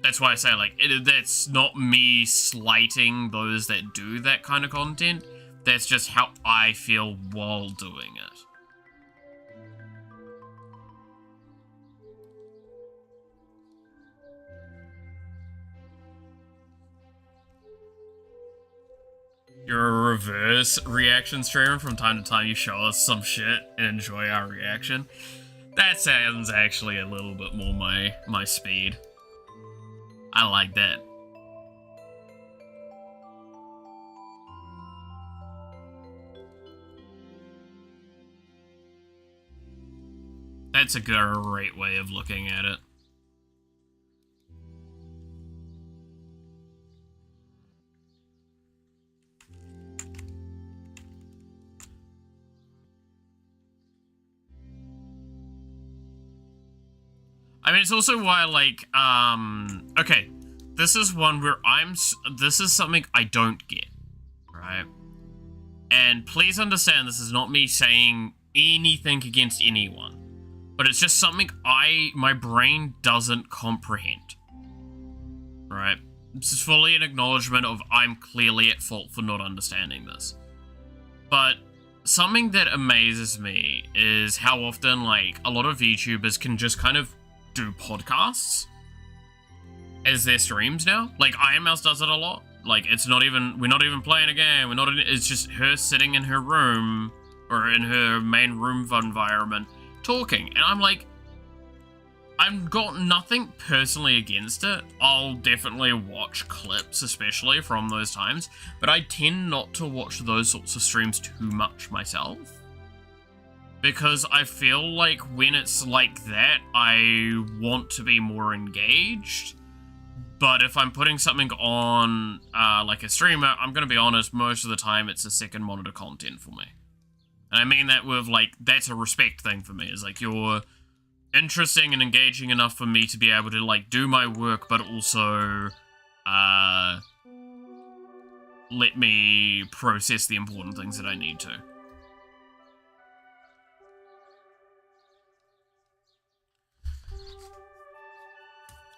That's why I say, like, that's not me slighting those that do that kind of content. That's just how I feel while doing it. You're a reverse reaction streamer. From time to time you show us some shit and enjoy our reaction. That sounds actually a little bit more my speed. I like that. That's a great way of looking at it. I mean, it's also why, like, okay, this is one where this is something I don't get, right? And please understand, this is not me saying anything against anyone, but it's just something my brain doesn't comprehend, right? This is fully an acknowledgement of I'm clearly at fault for not understanding this. But something that amazes me is how often, like, a lot of VTubers can just kind of do podcasts as their streams now. Like, Iron Mouse does it a lot. Like, it's not even, we're not even playing a game, it's just her sitting in her room, or in her main room environment, talking. And I'm like, I've got nothing personally against it. I'll definitely watch clips, especially from those times, but I tend not to watch those sorts of streams too much myself. Because I feel like when it's like that, I want to be more engaged. But if I'm putting something on, like a streamer, I'm gonna be honest, most of the time it's a second monitor content for me. And I mean that with, like, that's a respect thing for me. It's like, you're interesting and engaging enough for me to be able to, like, do my work, but also, let me process the important things that I need to.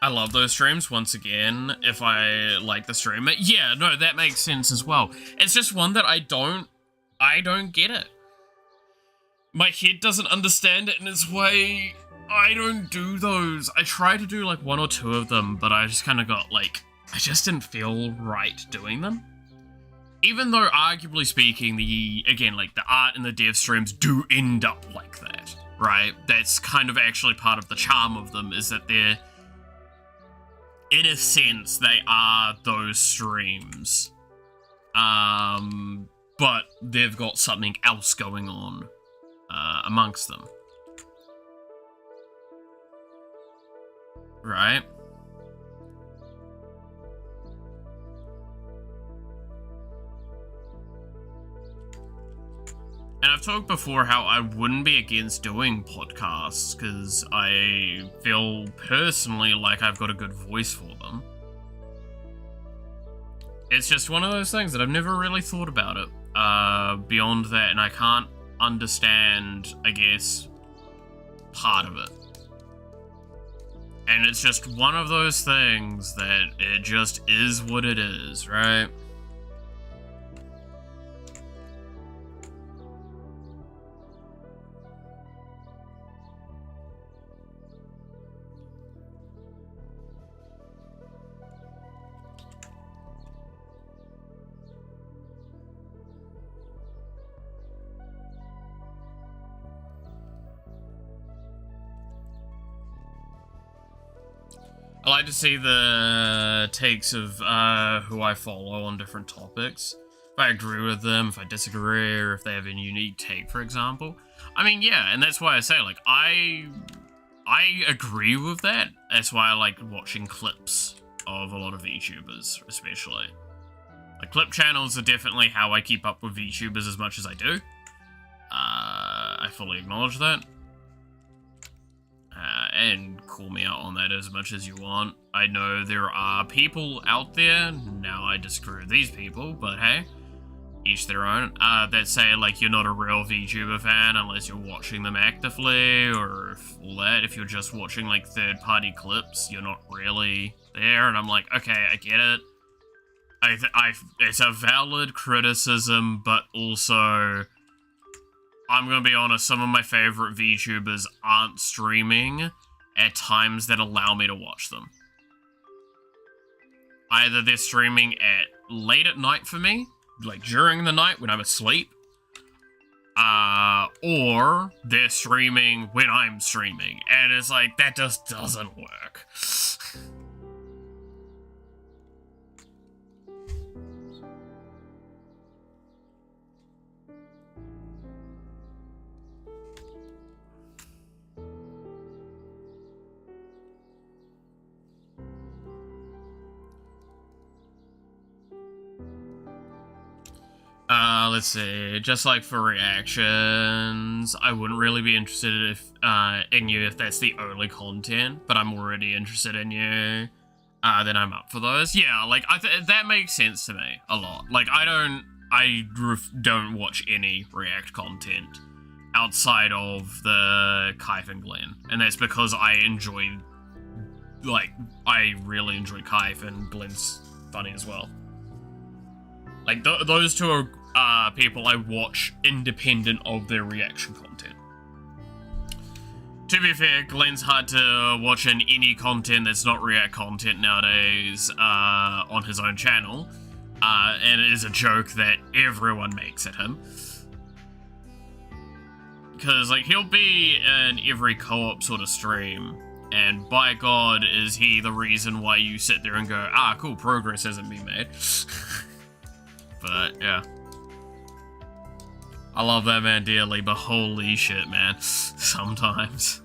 I love those streams, once again, if I like the streamer. Yeah, no, that makes sense as well. It's just one that I don't get it. My head doesn't understand it in its way. I don't do those. I try to do like one or two of them, but I just kind of got like, I just didn't feel right doing them. Even though, arguably speaking, the art and the dev streams do end up like that, right? That's kind of actually part of the charm of them, is that they're, in a sense, they are those streams. But they've got something else going on amongst them. Right? And I've talked before how I wouldn't be against doing podcasts, because I feel personally like I've got a good voice for them. It's just one of those things that I've never really thought about it beyond that, and I can't understand, I guess, part of it. And it's just one of those things that it just is what it is, right? I like to see the takes of who I follow on different topics. If I agree with them, if I disagree, or if they have a unique take, for example. I mean, yeah, and that's why I say, like, I agree with that. That's why I like watching clips of a lot of VTubers, especially. Like, clip channels are definitely how I keep up with VTubers as much as I do. I fully acknowledge that. And call me out on that as much as you want. I know there are people out there, now I disagree with these people, but hey, each their own, that say, like, you're not a real VTuber fan unless you're watching them actively, or all that. If you're just watching, like, third-party clips, you're not really there, and I'm like, okay, I get it. It's a valid criticism, but also, I'm gonna be honest, some of my favorite VTubers aren't streaming at times that allow me to watch them. Either they're streaming at late at night for me, like during the night when I'm asleep, or they're streaming when I'm streaming, and it's like, that just doesn't work. Let's see, just like for reactions, I wouldn't really be interested in you if that's the only content, but I'm already interested in you, then I'm up for those. Yeah, like, that makes sense to me a lot. Like, I don't watch any React content outside of the Kaif and Glenn, and that's because I really enjoy Kaif, and Glenn's funny as well. Like, those two are people I watch independent of their reaction content. To be fair, Glenn's hard to watch in any content that's not React content nowadays on his own channel, and it is a joke that everyone makes at him. Because, like, he'll be in every co-op sort of stream, and by God is he the reason why you sit there and go, ah, cool, progress hasn't been made. But, yeah. I love that man dearly, but holy shit, man. Sometimes.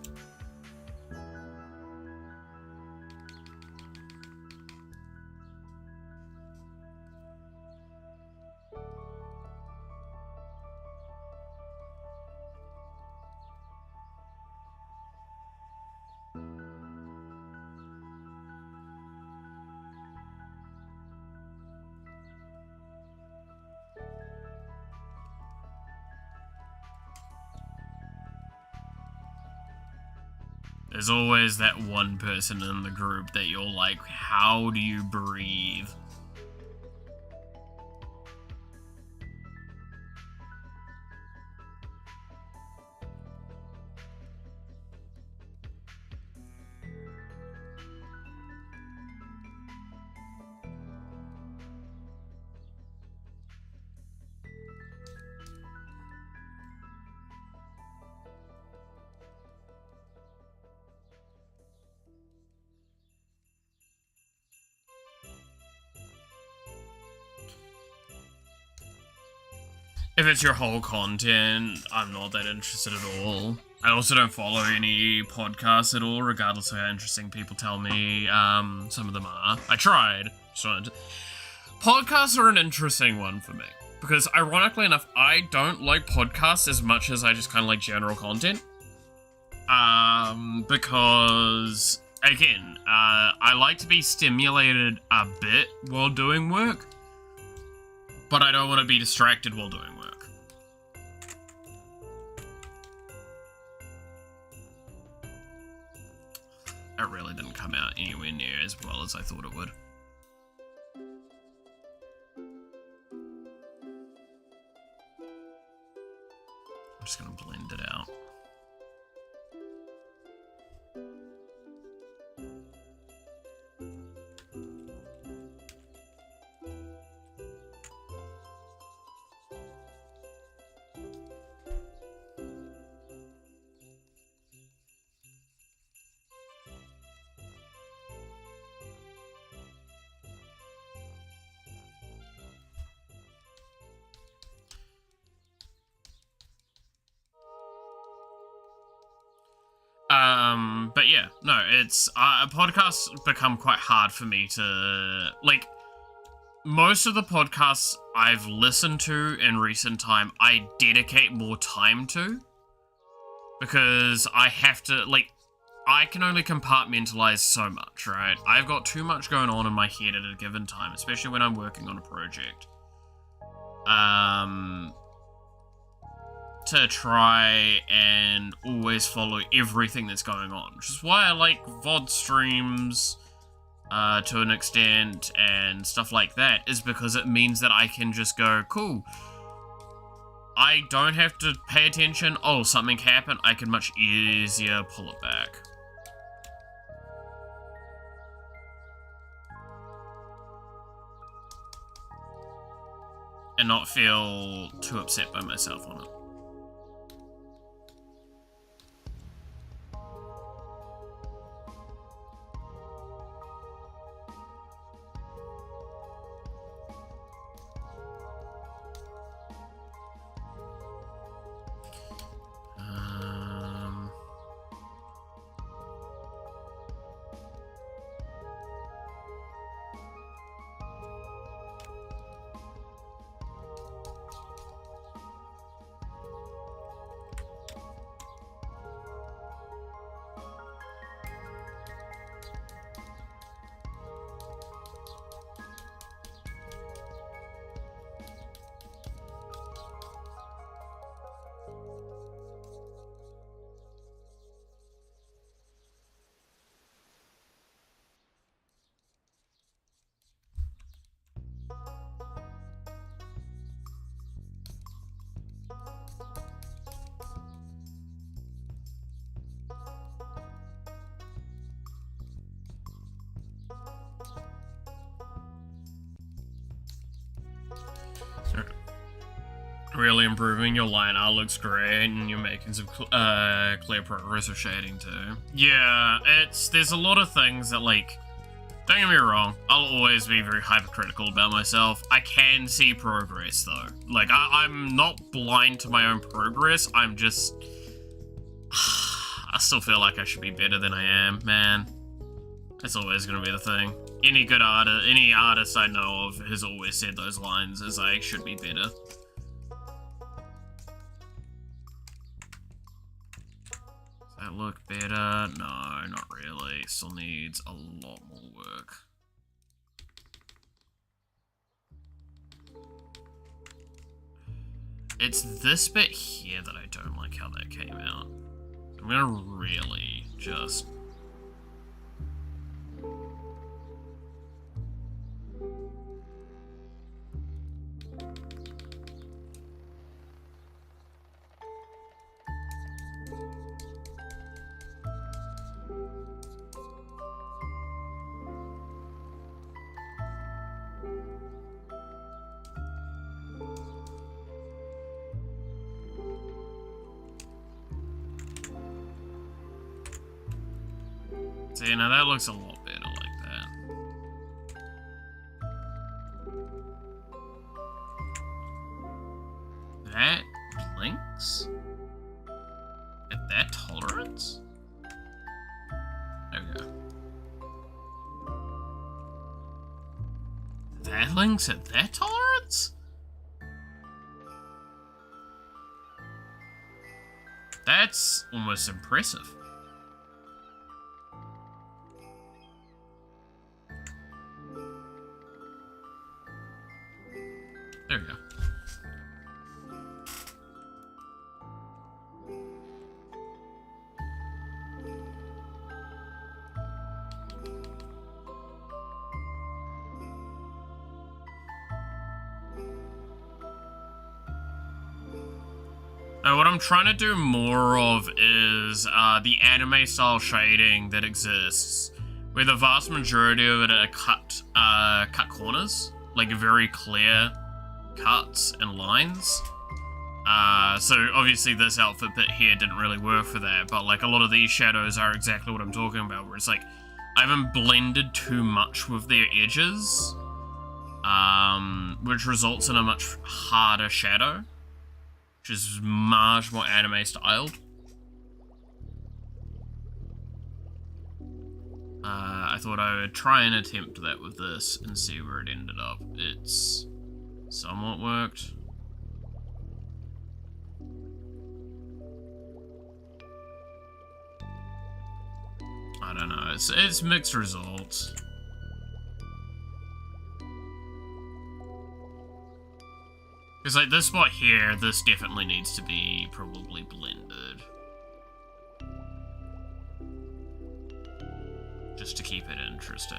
There's always that one person in the group that you're like, how do you breathe? If it's your whole content, I'm not that interested at all. I also don't follow any podcasts at all, regardless of how interesting people tell me some of them are. I tried. Podcasts are an interesting one for me. Because, ironically enough, I don't like podcasts as much as I just kind of like general content. Because, again, I like to be stimulated a bit while doing work. But I don't want to be distracted while doing work. It really didn't come out anywhere near as well as I thought it would. I'm just gonna blend it out. But yeah, no, it's podcasts become quite hard for me to like. Most of the podcasts I've listened to in recent time, I dedicate more time to because I have to like. I can only compartmentalize so much, right? I've got too much going on in my head at a given time, especially when I'm working on a project. To try and always follow everything that's going on, which is why I like VOD streams to an extent and stuff like that, is because it means that I can just go, cool, I don't have to pay attention, oh, something happened, I can much easier pull it back. And not feel too upset by myself on it. Really improving. Your line art looks great, and you're making some clear progress with shading too. Yeah, there's a lot of things that, like, don't get me wrong, I'll always be very hypercritical about myself. I can see progress though. Like, I'm not blind to my own progress, I'm just... I still feel like I should be better than I am, man. That's always gonna be the thing. Any good artist, any artist I know of has always said those lines, is I should be better. That look better? No, not really. Still needs a lot more work. It's this bit here that I don't like how that came out. I'm gonna really just... See, now that looks a lot better like that. That blinks? At that tolerance? There we go. That blinks at that tolerance? That's almost impressive. There we go. Now, what I'm trying to do more of is the anime style shading that exists, where the vast majority of it are cut corners, like very clear cuts and lines. So obviously this outfit bit here didn't really work for that, but like a lot of these shadows are exactly what I'm talking about, where it's like I haven't blended too much with their edges, which results in a much harder shadow, which is much more anime styled. thought I would try and attempt that with this and see where it ended up. It's somewhat worked. I don't know, it's mixed results. Because like this spot here, this definitely needs to be probably blended. Just to keep it interesting.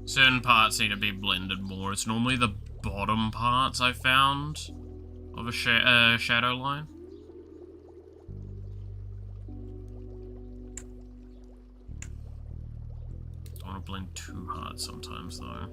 Certain parts need to be blended more. It's normally the bottom parts I found of a shadow line. Don't want to blend too hard sometimes though.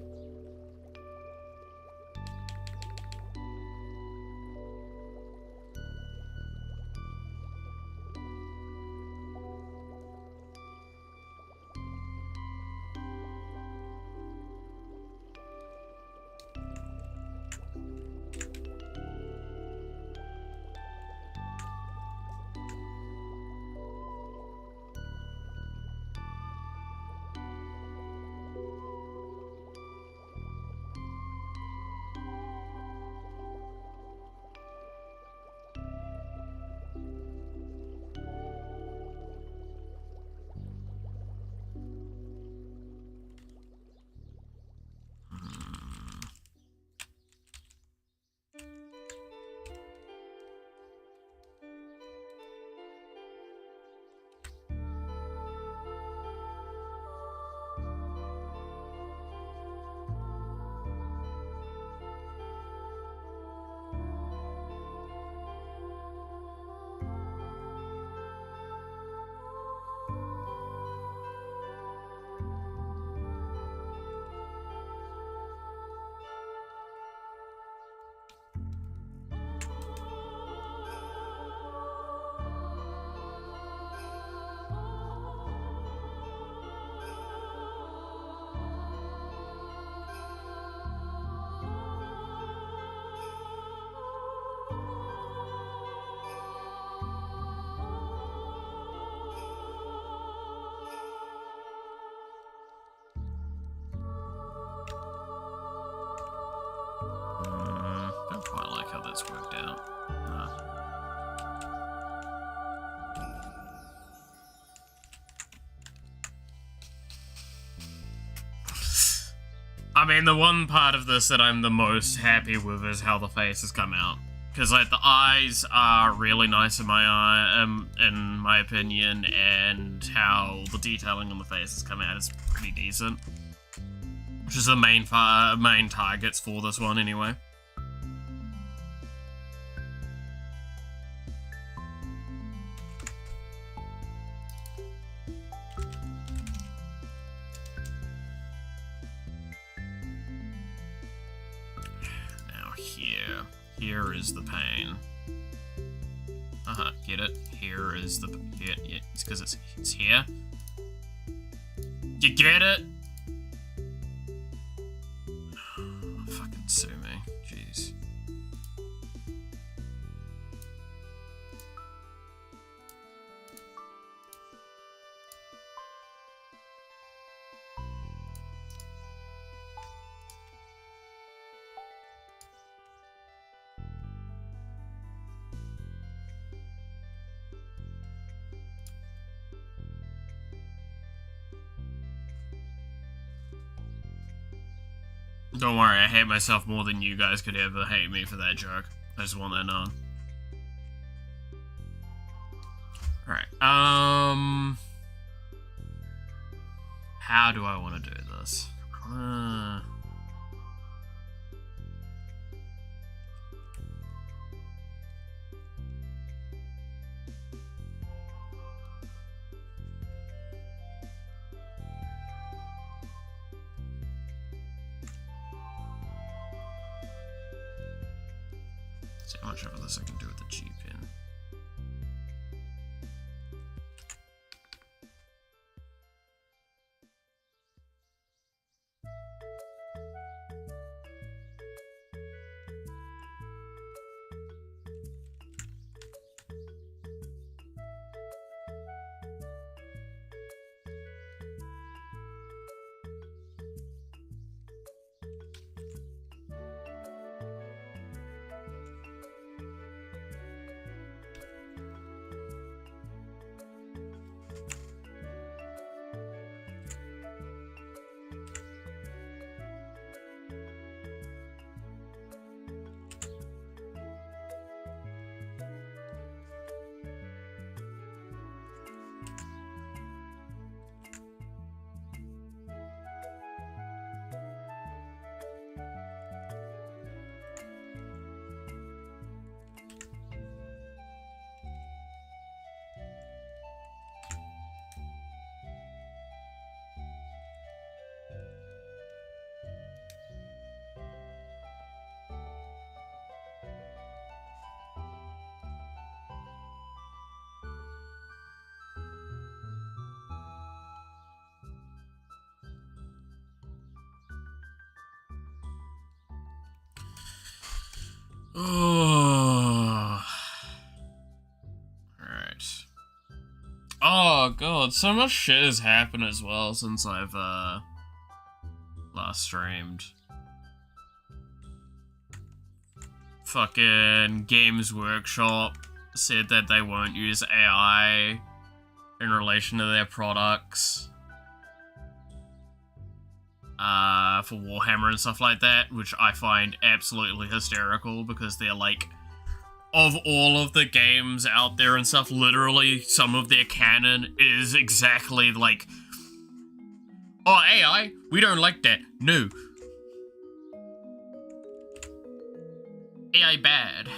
Don't quite like how that's worked out. I mean, the one part of this that I'm the most happy with is how the faces come out. Because, like, the eyes are really nice in my opinion, and how the detailing on the faces come out is pretty decent. Which is the main targets for this one, anyway. Here is the pain. Get it? Here is the... Yeah, it's because it's here. You get it? Fucking sue me. Jeez. Don't worry, I hate myself more than you guys could ever hate me for that joke. I just want that known. Alright, how do I want to do this? See how much of this I can do with the G pin. Oh. Alright. Oh god, so much shit has happened as well since I've last streamed. Fucking Games Workshop said that they won't use AI in relation to their products for Warhammer and stuff like that, which I find absolutely hysterical because they're like, of all of the games out there and stuff, literally some of their canon is exactly like, oh, AI, we don't like that. No. AI bad.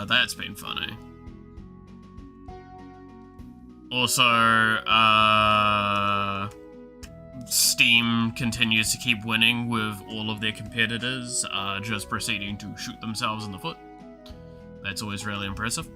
That's been funny. Also, Steam continues to keep winning with all of their competitors just proceeding to shoot themselves in the foot. That's always really impressive.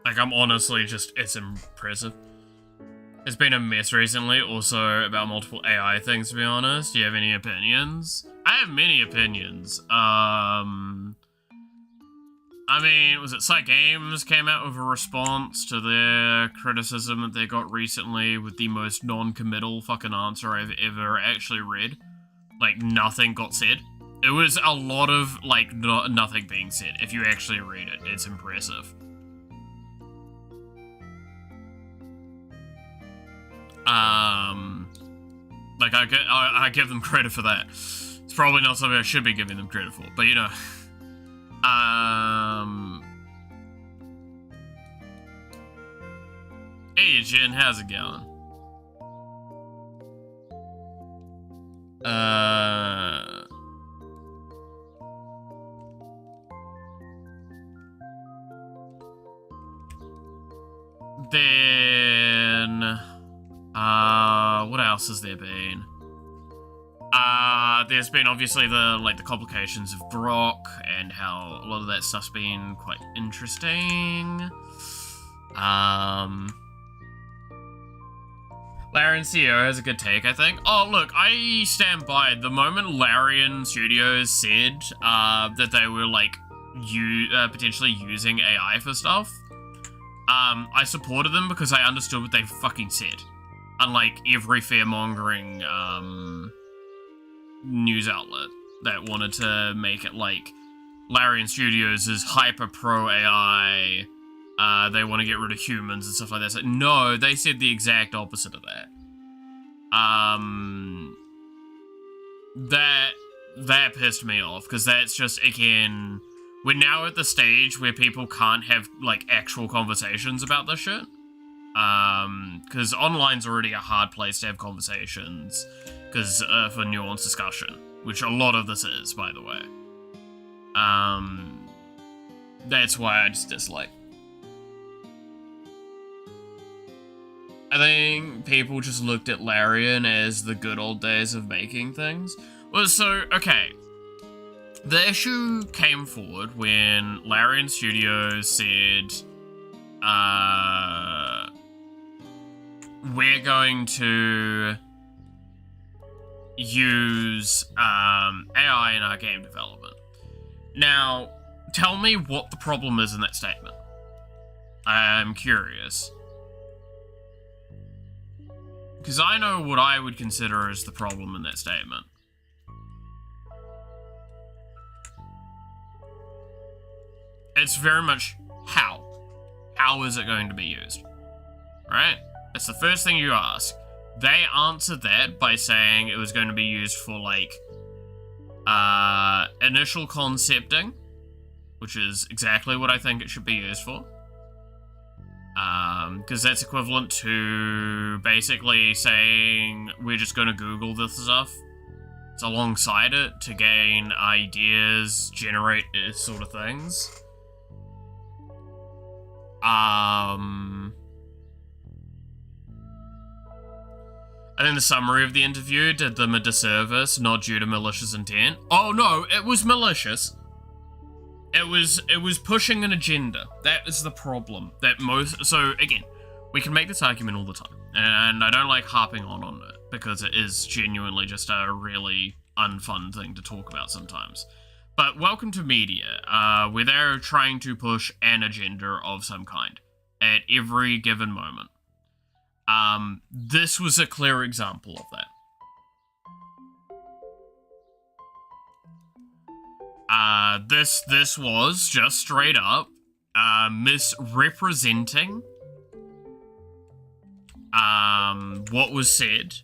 Like, I'm honestly just, it's impressive. It's been a mess recently, also about multiple AI things, to be honest. Do you have any opinions? I have many opinions. I mean, was it Psych Games came out with a response to their criticism that they got recently with the most non-committal fucking answer I've ever actually read? Like, nothing got said. It was a lot of, like, nothing being said. If you actually read it, it's impressive. Like, I give them credit for that. It's probably not something I should be giving them credit for, but you know. Hey, Jen, how's it going? Then... what else has there been? There's been obviously the complications of Brock and how a lot of that stuff's been quite interesting. Larian CEO has a good take, I think. Oh, look, I stand by. The moment Larian Studios said, that they were, like, potentially using AI for stuff, I supported them because I understood what they fucking said. Unlike every fear-mongering, news outlet that wanted to make it like Larian Studios is hyper-pro AI, they want to get rid of humans and stuff like that. So, no, they said the exact opposite of that. That pissed me off, because that's just, again, we're now at the stage where people can't have, like, actual conversations about this shit. Because online's already a hard place to have conversations, because, for nuanced discussion, which a lot of this is, by the way. That's why I just dislike. I think people just looked at Larian as the good old days of making things. Well, so, okay. The issue came forward when Larian Studios said, we're going to use AI in our game development. Now, tell me what the problem is in that statement. I'm curious. Because I know what I would consider as the problem in that statement. It's very much how. How is it going to be used? Right? That's the first thing you ask. They answered that by saying it was going to be used for, like, initial concepting, which is exactly what I think it should be used for. Because that's equivalent to basically saying we're just going to Google this stuff. It's alongside it to gain ideas, generate sort of things. I think the summary of the interview did them a disservice, not due to malicious intent. Oh no, it was malicious. It was pushing an agenda. That is the problem. So again, we can make this argument all the time, and I don't like harping on it because it is genuinely just a really unfun thing to talk about sometimes. But welcome to media, where they're trying to push an agenda of some kind at every given moment. This was a clear example of that. This was just straight up, misrepresenting, what was said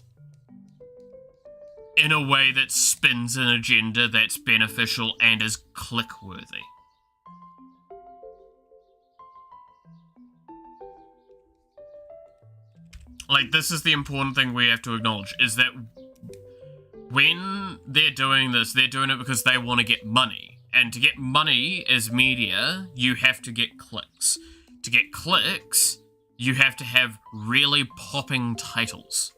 in a way that spins an agenda that's beneficial and is click-worthy. Like, this is the important thing we have to acknowledge, is that when they're doing this, they're doing it because they want to get money. And to get money as media, you have to get clicks. To get clicks, you have to have really popping titles.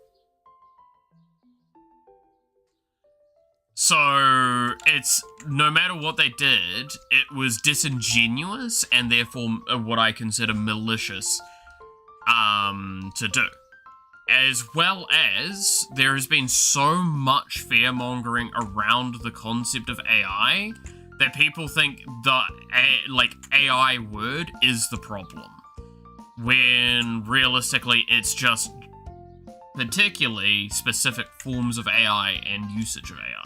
So, it's, no matter what they did, it was disingenuous and therefore what I consider malicious, to do. As well as, there has been so much fear-mongering around the concept of AI that people think the, AI word is the problem. When, realistically, it's just particularly specific forms of AI and usage of AI.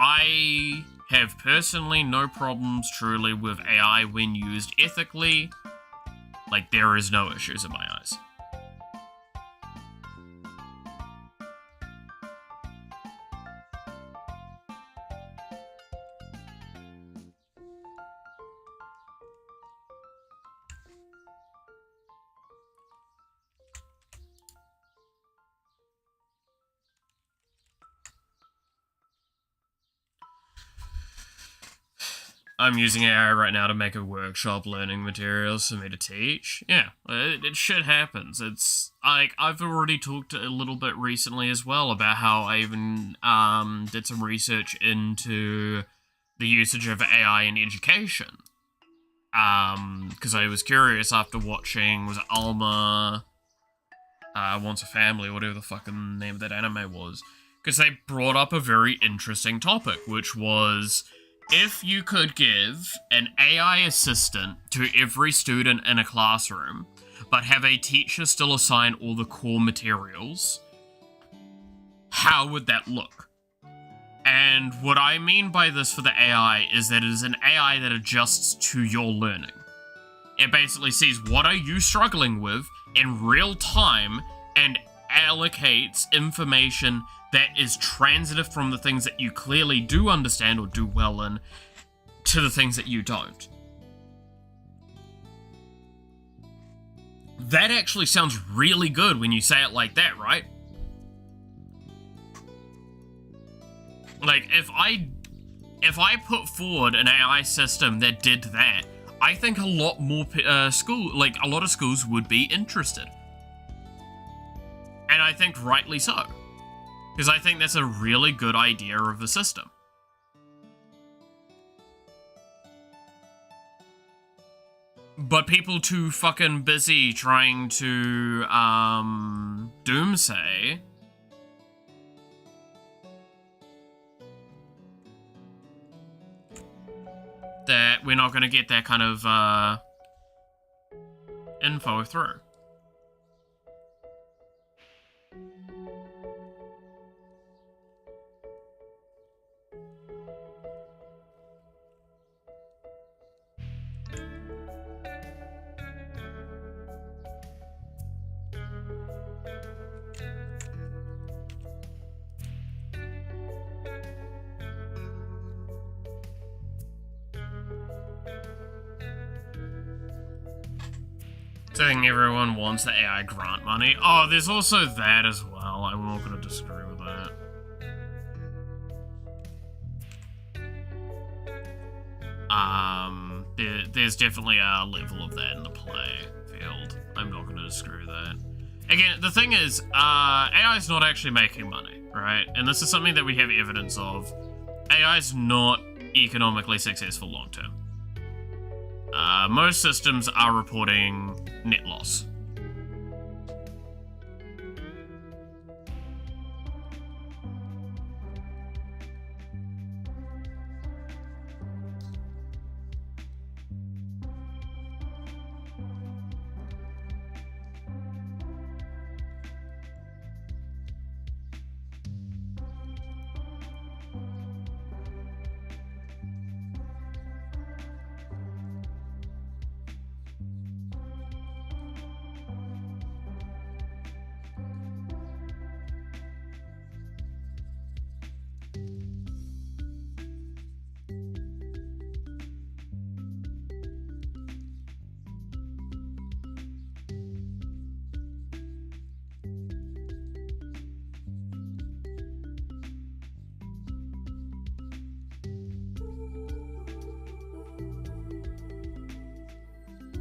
I have personally no problems truly with AI when used ethically. Like, there is no issues in my eyes. I'm using AI right now to make a workshop learning materials for me to teach. Yeah, it shit happens. It's, like, I've already talked a little bit recently as well about how I even, did some research into the usage of AI in education. Because I was curious after watching, was it Alma, Wants a Family, whatever the fucking name of that anime was. Because they brought up a very interesting topic, which was, if you could give an AI assistant to every student in a classroom, but have a teacher still assign all the core materials, how would that look? And what I mean by this for the AI is that it is an AI that adjusts to your learning. It basically sees what are you struggling with in real time and allocates information that is transitive from the things that you clearly do understand or do well in to the things that you don't. That actually sounds really good when you say it like that, right? Like, if I put forward an AI system that did that, I think a lot more a lot of schools would be interested. And I think rightly so. Because I think that's a really good idea of the system. But people too fucking busy trying to, doomsay that we're not going to get that kind of, info through. Saying everyone wants the AI grant money. Oh, there's also that as well. I'm not going to disagree with that. There's definitely a level of that in the play field. I'm not going to disagree with that. Again, the thing is, AI is not actually making money, right? And this is something that we have evidence of. AI is not economically successful long term. Most systems are reporting net loss.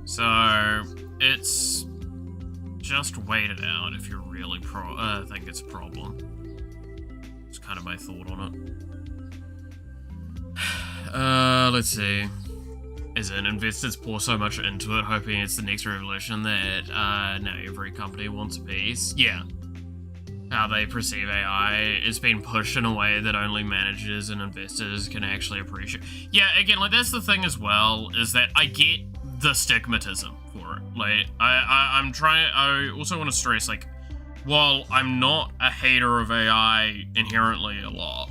So, it's just wait it out if you're really think it's a problem. It's kind of my thought on it. Let's see. Is it investors pour so much into it, hoping it's the next revolution that now every company wants a piece? Yeah. How they perceive AI is being pushed in a way that only managers and investors can actually appreciate. Yeah, again, like, that's the thing as well, is that I get the stigmatism for it. Like, I also want to stress, like, while I'm not a hater of AI inherently a lot,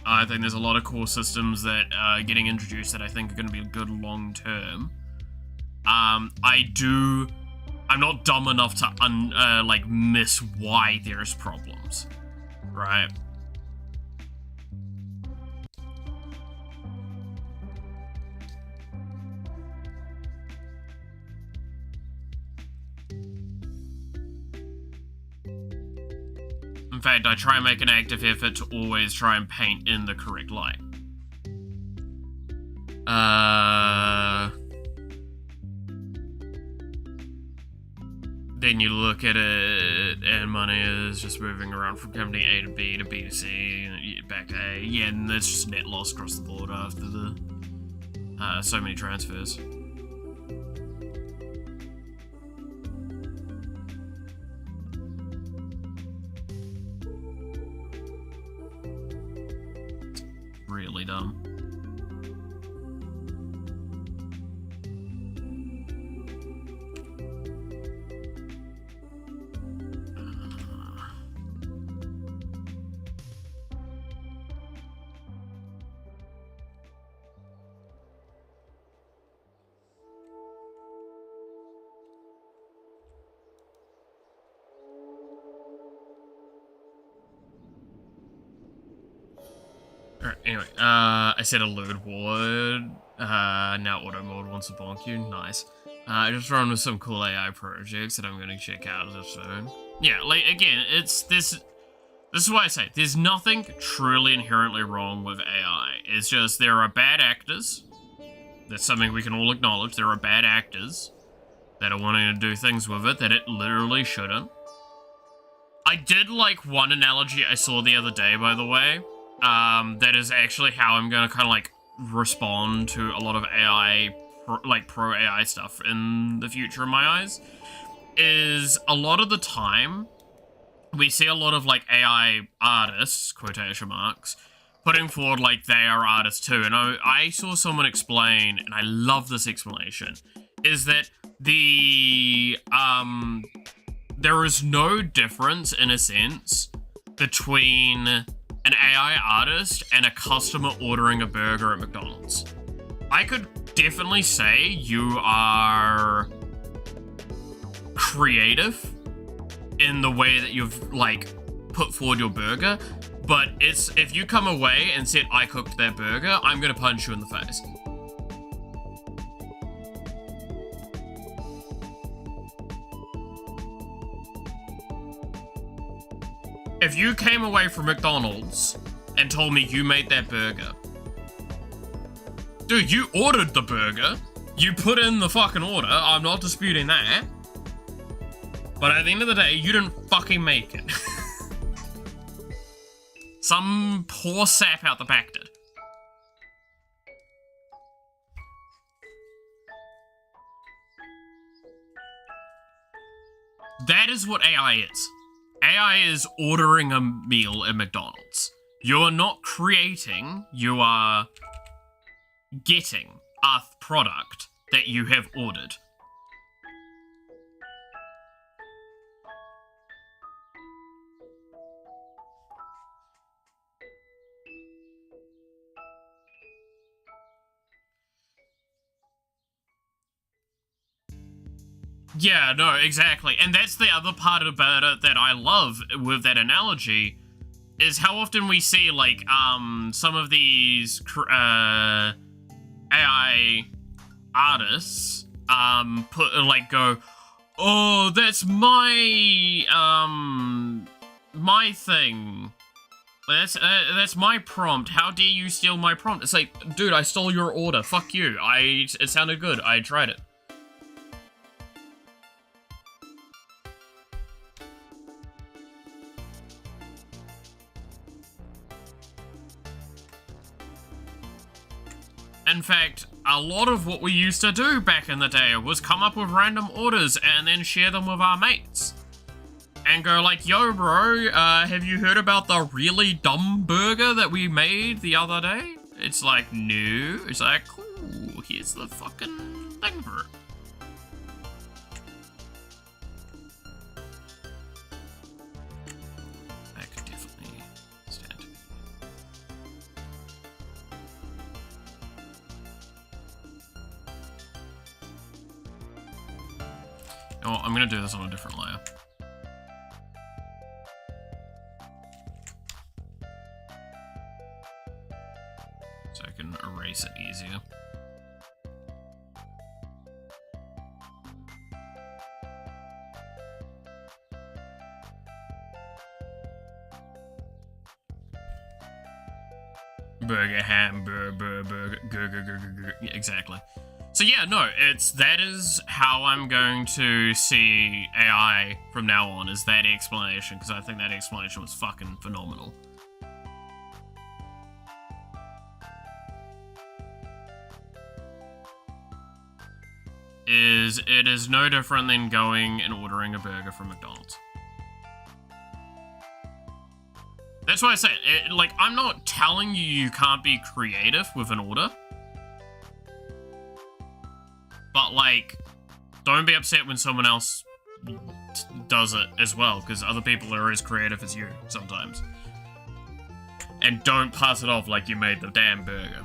I think there's a lot of cool systems that are getting introduced that I think are going to be good long term. I'm not dumb enough to miss why there's problems, right? In fact, I try and make an active effort to always try and paint in the correct light. Then you look at it, and money is just moving around from company A to B to B to C, back to A. Yeah, and there's just net loss across the board after the so many transfers. Really dumb. Alright, anyway, I said a lewd word. Now auto mode wants to bonk you. Nice. I just run with some cool AI projects that I'm gonna check out soon. Yeah, like, again, it's this is why I say there's nothing truly inherently wrong with AI. It's just there are bad actors. That's something we can all acknowledge. There are bad actors that are wanting to do things with it that it literally shouldn't. I did like one analogy I saw the other day, by the way. That is actually how I'm gonna kind of like respond to a lot of AI, pro AI stuff in the future in my eyes, is a lot of the time we see a lot of like AI artists, quotation marks, putting forward like they are artists too. And I saw someone explain, and I love this explanation, is that there is no difference in a sense between an AI artist and a customer ordering a burger at McDonald's. I could definitely say you are creative in the way that you've like put forward your burger, but it's if you come away and said I cooked that burger, I'm gonna punch you in the face. If you came away from McDonald's and told me you made that burger, dude, you ordered the burger. You put in the fucking order. I'm not disputing that. But at the end of the day, you didn't fucking make it. Some poor sap out the back did. That is what AI is. AI is ordering a meal at McDonald's. You're not creating, you are getting a product that you have ordered. Yeah, no, exactly. And that's the other part about it that I love with that analogy, is how often we see, like, some of these AI artists, go, oh, that's my, my thing. That's my prompt. How dare you steal my prompt? It's like, dude, I stole your order. Fuck you. It sounded good. I tried it. In fact, a lot of what we used to do back in the day was come up with random orders and then share them with our mates. And go like, yo bro, have you heard about the really dumb burger that we made the other day? It's like, no. It's like, cool, here's the fucking thing for it. That could definitely stand. Oh, I'm gonna do this on a different layer. So I can erase it easier. Burger, hamburger, burger, yeah, exactly. So yeah, no, that is how I'm going to see AI from now on, is that explanation, because I think that explanation was fucking phenomenal. It is no different than going and ordering a burger from McDonald's. That's why I say, like, I'm not telling you can't be creative with an order. But, like, don't be upset when someone else does it as well, because other people are as creative as you sometimes. And don't pass it off like you made the damn burger.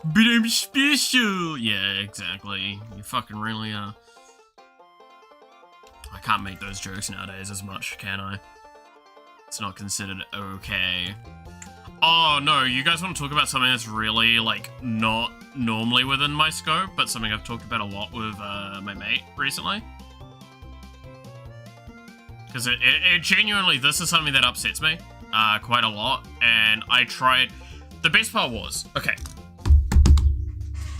But I'm special! Yeah, exactly. You fucking really are. I can't make those jokes nowadays as much, can I? It's not considered okay. Oh, no, you guys want to talk about something that's really, like, not normally within my scope, but something I've talked about a lot with my mate recently? Because it genuinely, this is something that upsets me quite a lot, and I tried... The best part was, okay,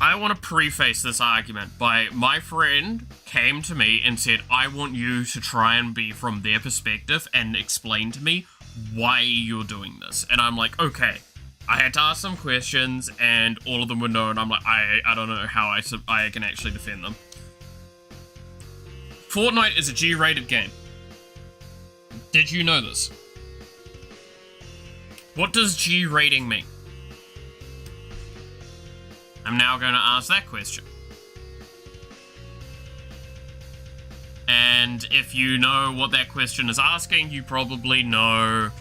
I want to preface this argument by my friend came to me and said, I want you to try and be from their perspective and explain to me why you're doing this. And I'm like, okay. I had to ask some questions and all of them were no, and I'm like, I don't know how I can actually defend them. Fortnite is a G-rated game. Did you know this? What does G rating mean? I'm now going to ask that question. And if you know what that question is asking, you probably know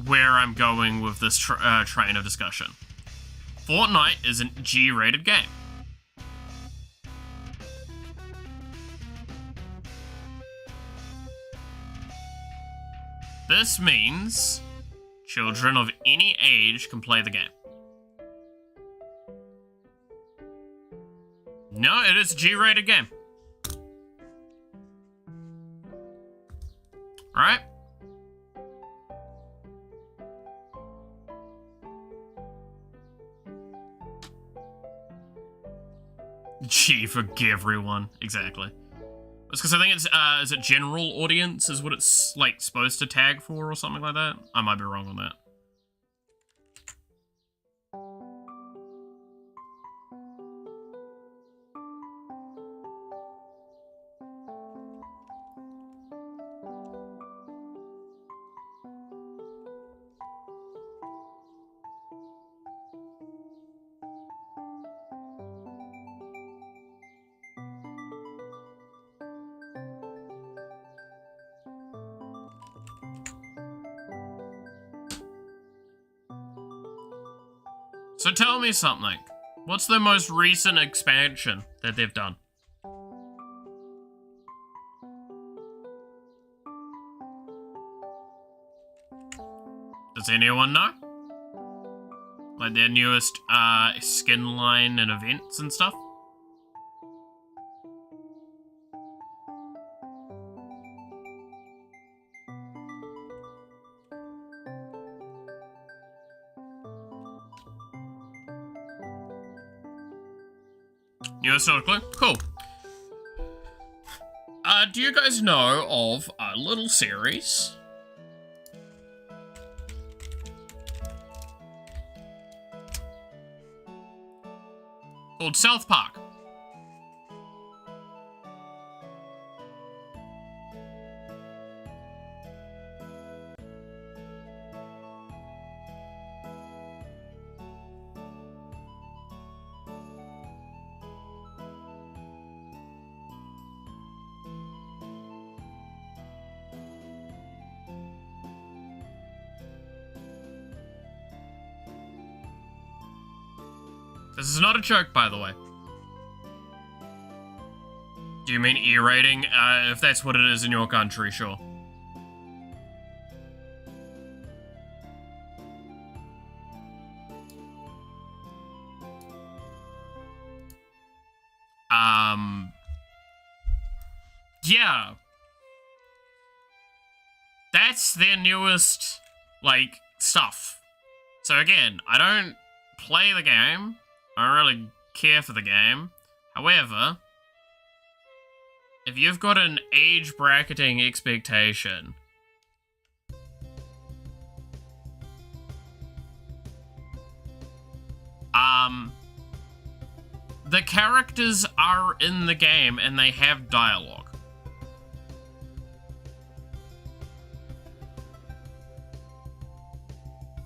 where I'm going with this train of discussion. Fortnite is a G-rated game. This means children of any age can play the game. No, it is a G-rated game. Alright? Gee, forgive everyone. Exactly. Because I think it's, is it general audience is what it's, like, supposed to tag for or something like that? I might be wrong on that. So tell me something. What's the most recent expansion that they've done? Does anyone know? Like their newest skin line and events and stuff? Newest article? Cool. Do you guys know of a little series called South Park? This is not a joke, by the way. Do you mean E-rating? If that's what it is in your country, sure. Yeah. That's their newest, like, stuff. So again, I don't play the game. I don't really care for the game. However, if you've got an age bracketing expectation, the characters are in the game and they have dialogue.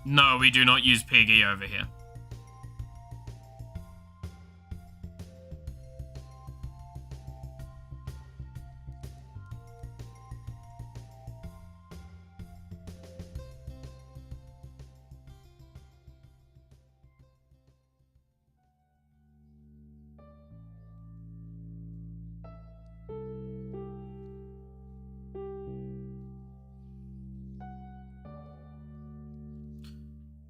No, we do not use Piggy over here.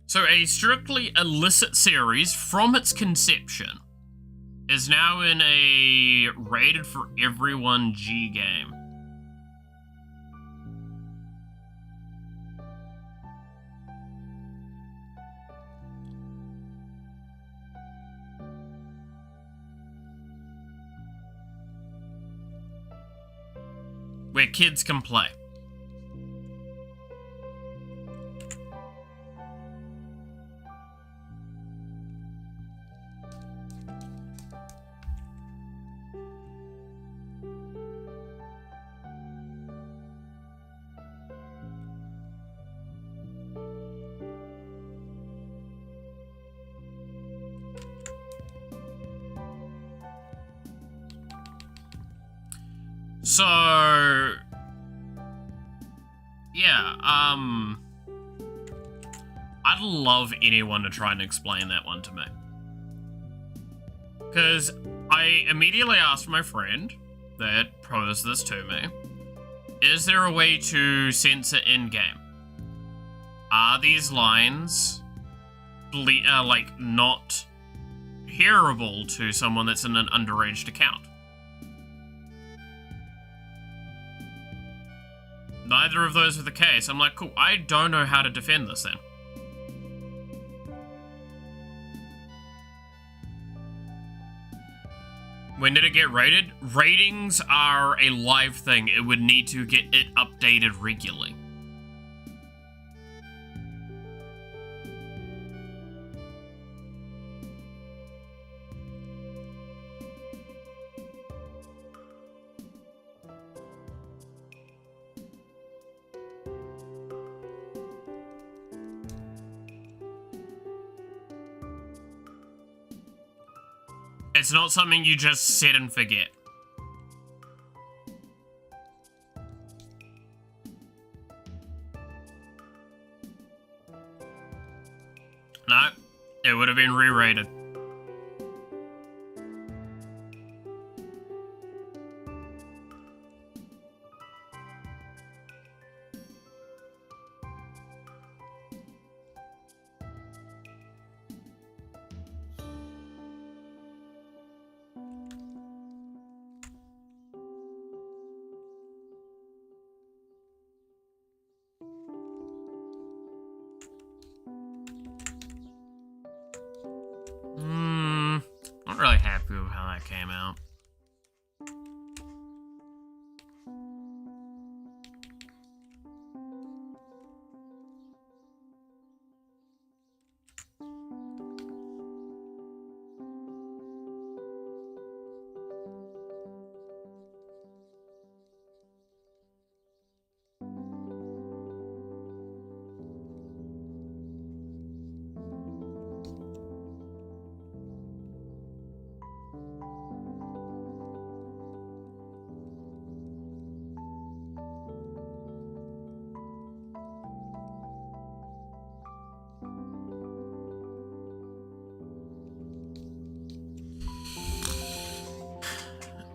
So a strictly illicit series from its conception is now in a rated for everyone G game. Where kids can play. So, yeah, I'd love anyone to try and explain that one to me. Because I immediately asked my friend that posed this to me, is there a way to censor in-game? Are these lines like not hearable to someone that's in an underaged account? Neither of those were the case. I'm like, cool, I don't know how to defend this then. When did it get rated? Ratings are a live thing. It would need to get it updated regularly. It's not something you just set and forget. No, it would have been re-rated. Not really happy with how that came out.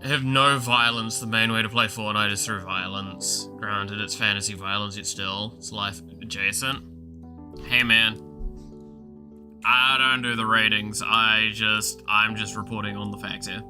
Have no violence. The main way to play Fortnite is through violence. Granted, it's fantasy violence, it's life adjacent. Hey man, I don't do the ratings. I'm just reporting on the facts here.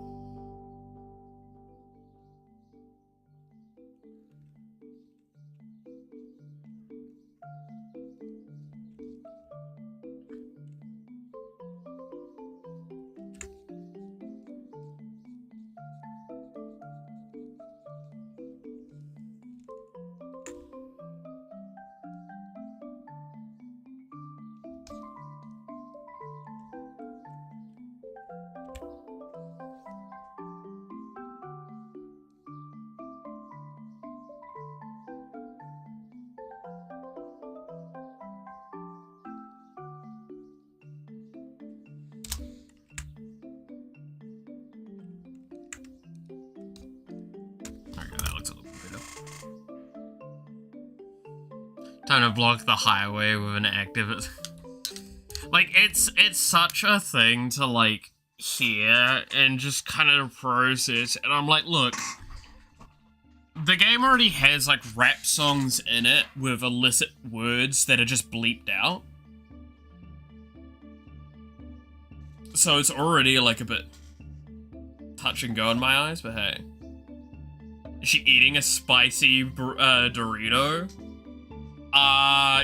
Time to block the highway with an activist. Like, it's such a thing to, like, hear and just kind of process. And I'm like, look, the game already has, like, rap songs in it with illicit words that are just bleeped out. So it's already, like, a bit touch and go in my eyes, but hey. Is she eating a spicy Dorito?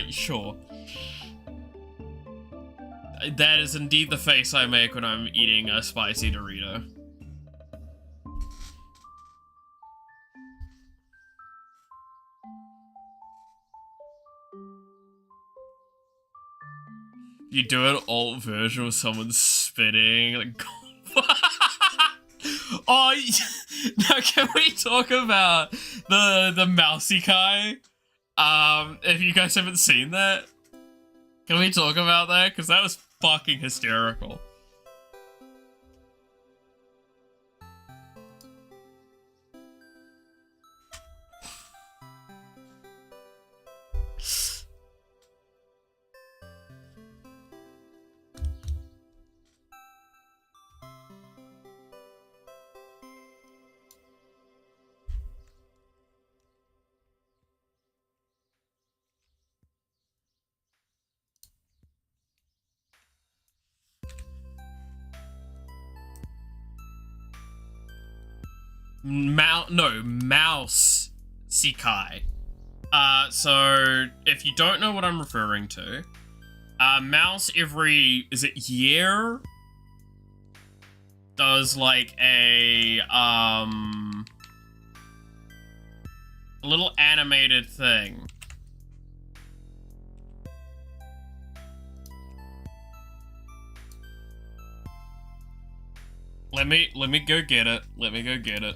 Sure. That is indeed the face I make when I'm eating a spicy Dorito. You do an alt version with someone spitting, like... Oh, now can we talk about the mousy Kai? If you guys haven't seen that, can we talk about that? Because that was fucking hysterical. Mouse Sekai. So if you don't know what I'm referring to, Mouse every, is it year? Does like a little animated thing. Let me go get it. Let me go get it.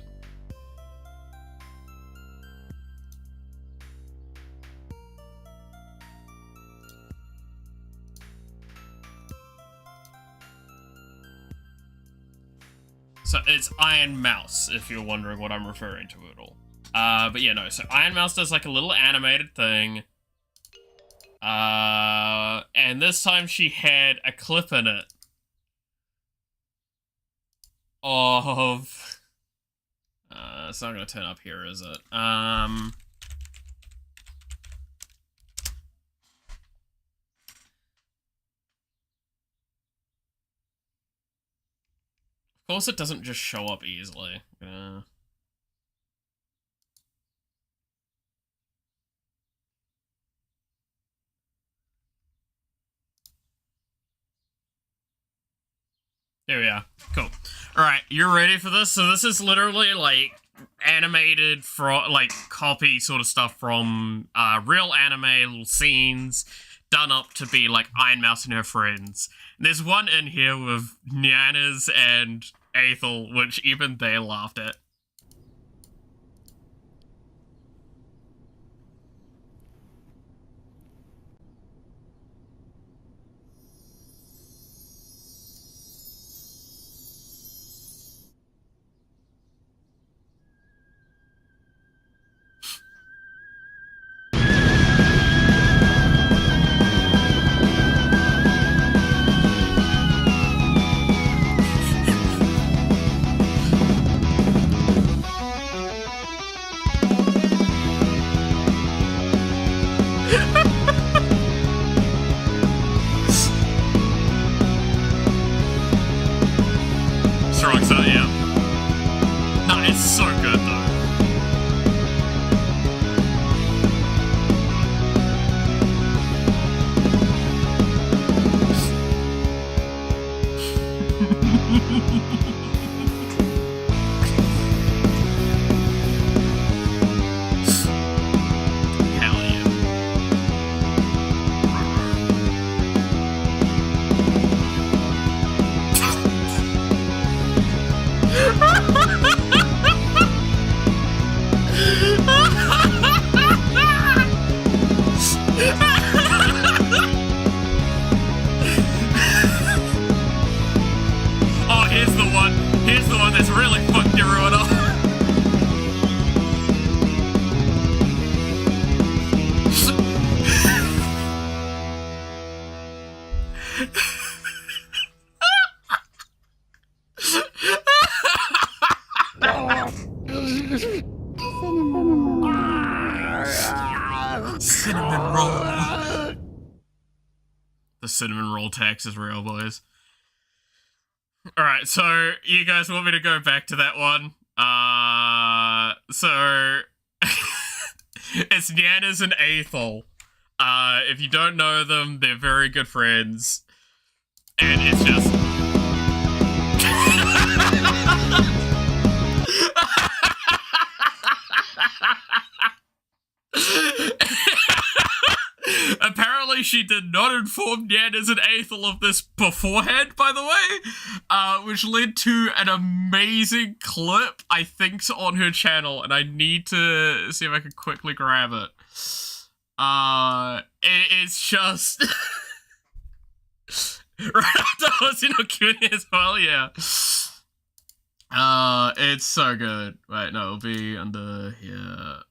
So it's Iron Mouse, if you're wondering what I'm referring to at all. But yeah, no, so Iron Mouse does like a little animated thing. And this time she had a clip in it of... it's not gonna turn up here, is it? Of course it doesn't just show up easily. There we are. Cool. Alright, you're ready for this? So this is literally, like, animated, like, copy sort of stuff from real anime, little scenes, done up to be, like, Iron Mouse and her friends. And there's one in here with Nyanas and Aethel, which even they laughed at. Cinnamon roll. The cinnamon roll tax is real, boys. Alright, so you guys want me to go back to that one? So it's Nyanas and Aethel. If you don't know them, they're very good friends. And it's just... Apparently she did not inform Nyanas and Aethel of this beforehand, by the way, which led to an amazing clip, I think, on her channel, and I need to see if I can quickly grab it. It's just... right after I was in a Q&A as well, yeah. It's so good. Wait, no, it'll be under here.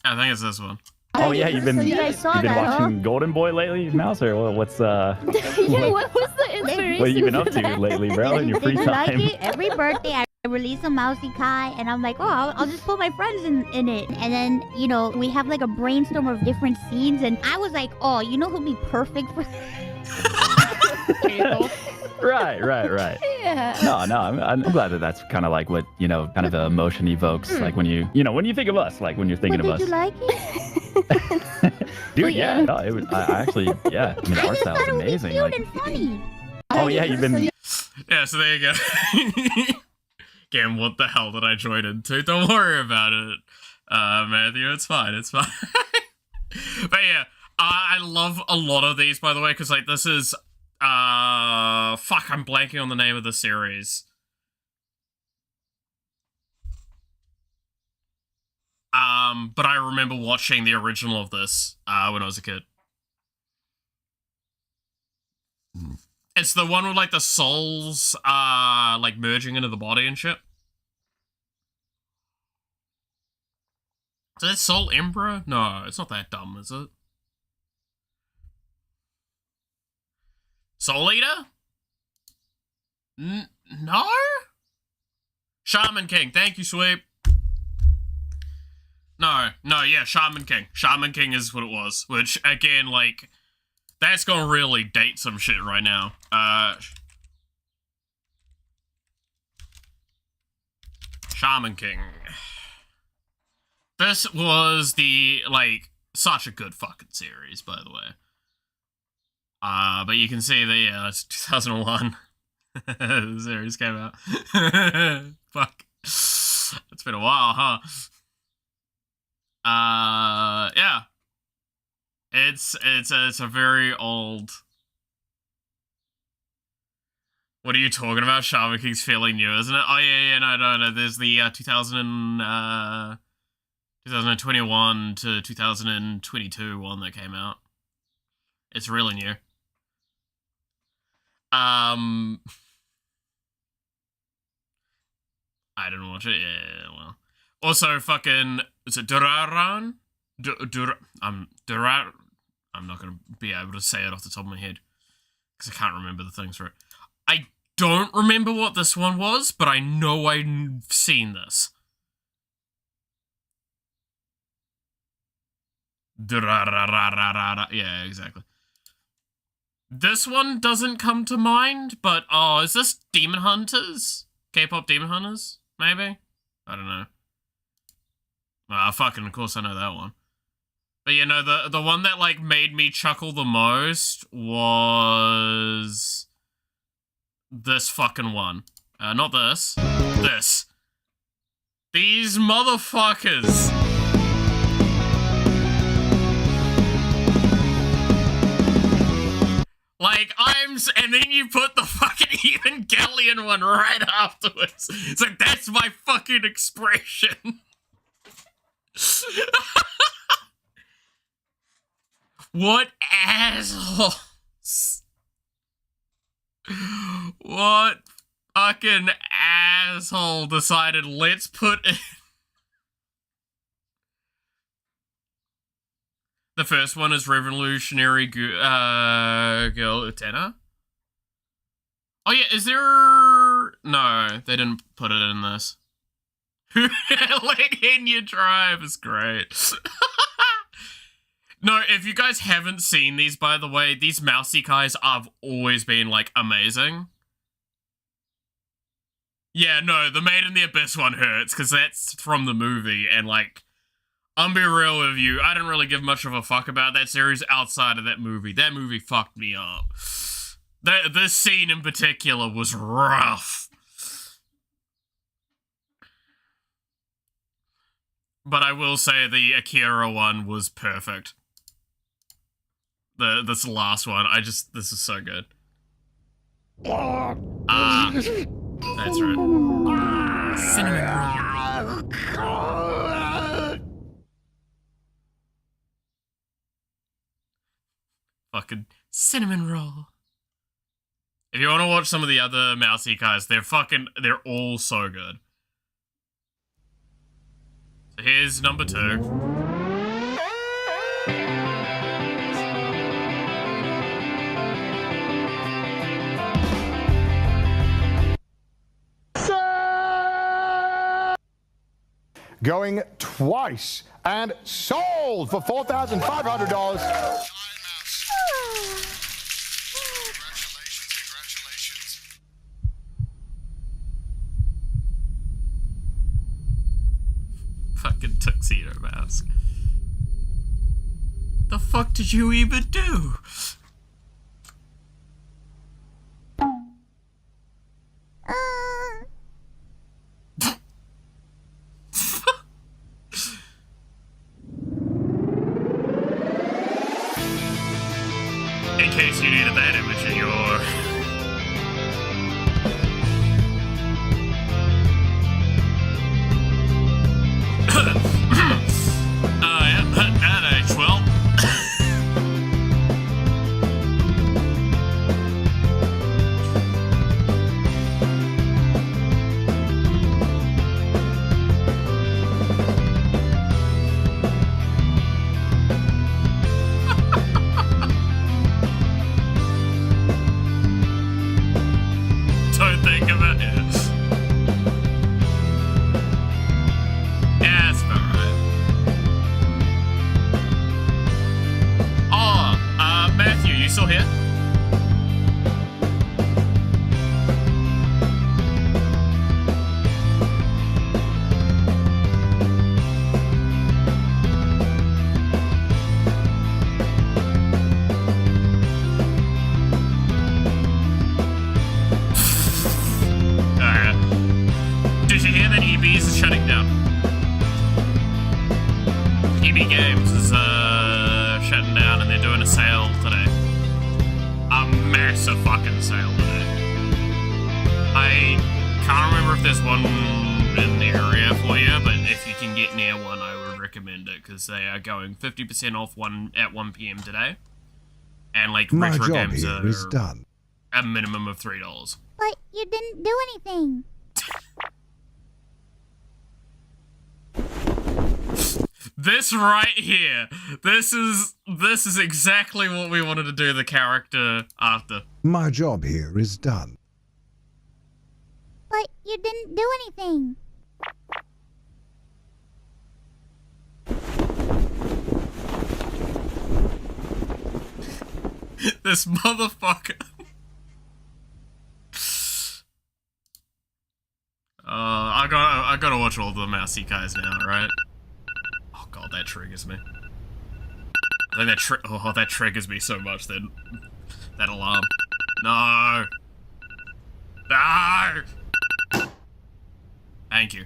I think it's this one. Oh yeah, you've been watching Golden Boy lately, Mouse, or what's Yeah, what was the inspiration? what have you been up to lately, bro, in your free Did you time? like it? Every birthday I release a Mousy Kai, and I'm like, oh, I'll just put my friends in it. And then, you know, we have like a brainstorm of different scenes, and I was like, oh, you know who'll be perfect for Right. Yeah. No, I'm glad that that's kind of like what, you know, kind of emotion evokes, like when you think of us, like when you're thinking But of did us. you like it? Dude, yeah, no, I actually, yeah, I mean, the art style is thought it would be amazing. cute Like, and funny. oh yeah, you've been, Yeah, so there you go. Again, what the hell did I join into? Don't worry about it, Matthew. It's fine. But yeah, I love a lot of these, by the way, because like this is fuck, I'm blanking on the name of the series. But I remember watching the original of this when I was a kid. It's the one with like the souls like merging into the body and shit. Is that Soul Emperor? No, it's not that dumb, is it? Soul Eater? No? Shaman King, thank you, Sweep. No, yeah, Shaman King. Shaman King is what it was, which, again, like, that's gonna really date some shit right now. Shaman King. This was like, such a good fucking series, by the way. But you can see that, yeah, it's 2001. The series came out. Fuck. It's been a while, huh? Yeah. It's a very old... What are you talking about? Shaman King's fairly new, isn't it? Oh, yeah, no. There's the 2021 to 2022 one that came out. It's really new. I didn't watch it. Yeah, well. Also, fucking, is it Duraran? I'm not gonna be able to say it off the top of my head because I can't remember the things for it. I don't remember what this one was, but I know I've seen this. Yeah, exactly. This one doesn't come to mind, but is this Demon Hunters? K-pop Demon Hunters? Maybe? I don't know. Fucking, of course I know that one. But you know, the one that like made me chuckle the most was this fucking one. Not this. This. These motherfuckers. Like, and then you put the fucking Evangelion one right afterwards. It's like, that's my fucking expression. What assholes. What fucking asshole decided, let's put it... The first one is Revolutionary Girl Utena. Oh yeah, is there... No, they didn't put it in this. Let Enya Drive is great. No, if you guys haven't seen these, by the way, these mousy guys have always been, like, amazing. Yeah, no, the Made in the Abyss one hurts, because that's from the movie, and, like, I'll be real with you, I didn't really give much of a fuck about that series outside of that movie. That movie fucked me up. This scene in particular was rough. But I will say the Akira one was perfect. This last one, this is so good. That's right. Cinnamon roll. Fucking cinnamon roll. If you want to watch some of the other mousy guys, they're all so good. So here's number 2. Going twice and sold for $4,500. Fucking tuxedo mask. The fuck did you even do? In case you needed that image in your... yeah, that age well. Don't think about it. Yeah, that's about right. Oh, Matthew, you still here? Did you hear that EB's is shutting down? EB Games is shutting down and they're doing a sale today. A massive fucking sale today. I can't remember if there's one in the area for you, but if you can get near one, I would recommend it because they are going 50% off at 1 PM today. And like My retro job games here is done. a minimum of $3. But you didn't do anything. This right here, this is exactly what we wanted to do the character after. My job here is done. But you didn't do anything. This motherfucker. I gotta watch all the mousy guys now, right? Oh god, that triggers me. I think that triggers me so much. That alarm. No. No. Thank you.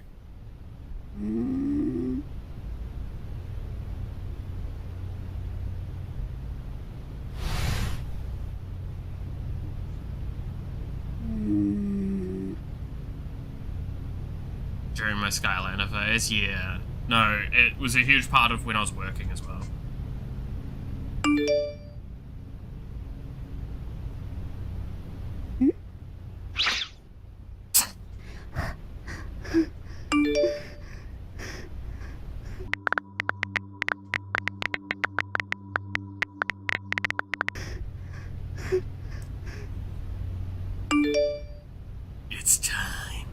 During my Skylander phase, yeah. No, it was a huge part of when I was working as well. It's time.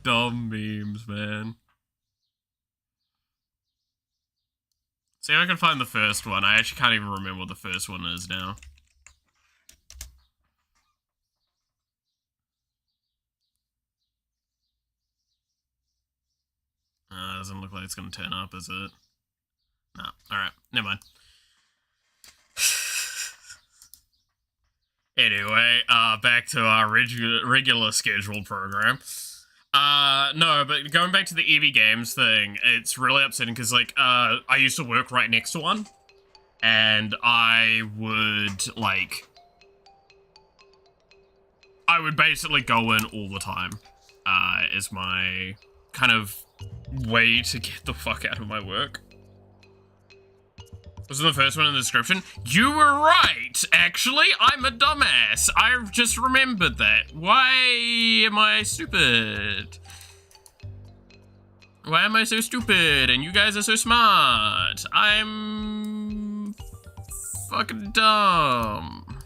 dumb memes, man. See if I can find the first one. I actually can't even remember what the first one is now. Doesn't look like it's gonna turn up, is it? No. Alright, never mind. Anyway, back to our regular scheduled program. No, but going back to the EV Games thing, it's really upsetting because, like, I used to work right next to one, and I would basically go in all the time, as my kind of way to get the fuck out of my work. Wasn't the first one in the description? You were right! Actually, I'm a dumbass. I've just remembered that. Why am I stupid? Why am I so stupid and you guys are so smart? I'm fucking dumb.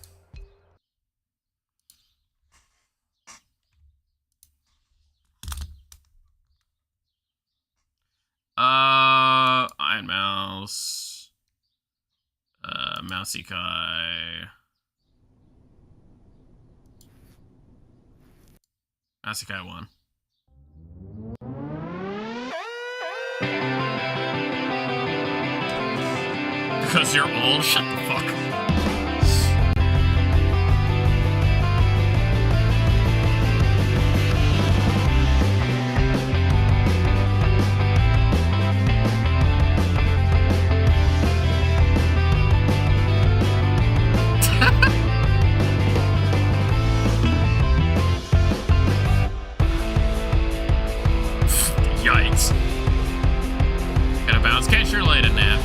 Iron Mouse. Mousy Kai. Mousy Kai won. Because you're old? Shut the fuck up. Yikes. Gotta bounce. Catch you later, Nav.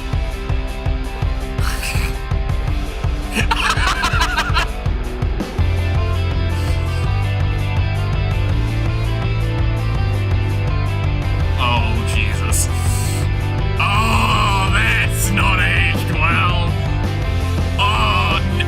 Oh, Jesus. Oh, that's not aged well. Oh, no.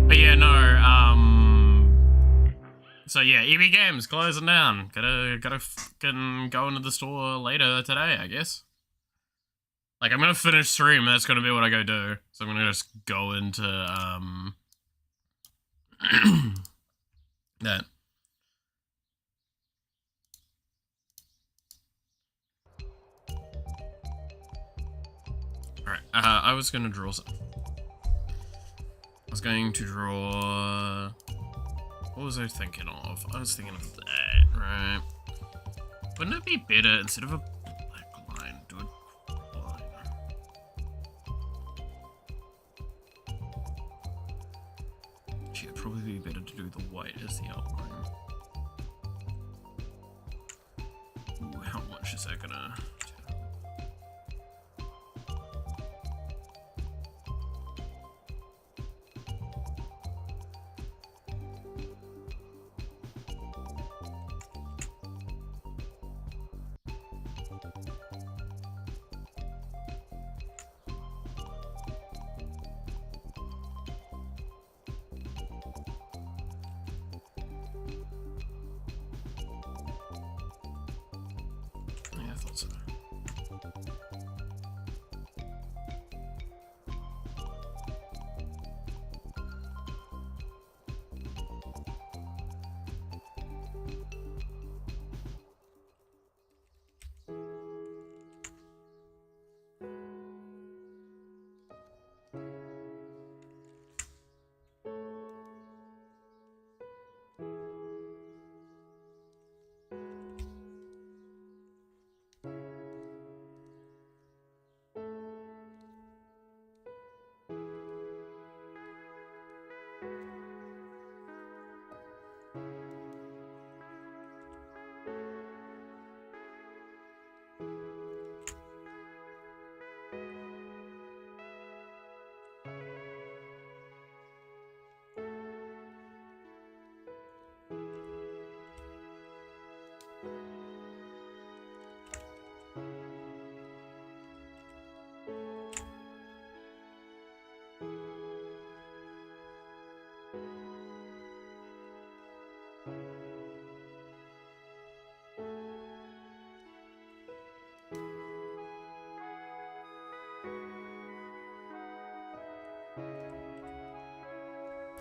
But yeah, no, so yeah, EV Games closing down. Gotta fucking go into the store later today, I guess. Like, I'm gonna finish stream, that's gonna be what I go do. So I'm gonna just go into, that. Alright, I was gonna draw some. I was going to draw... What was I thinking of? I was thinking of that, right? Wouldn't it be better, instead of a black line, do a line? Actually, it'd probably be better to do the white as the outline. Ooh, how much is that gonna... Yeah, I thought so.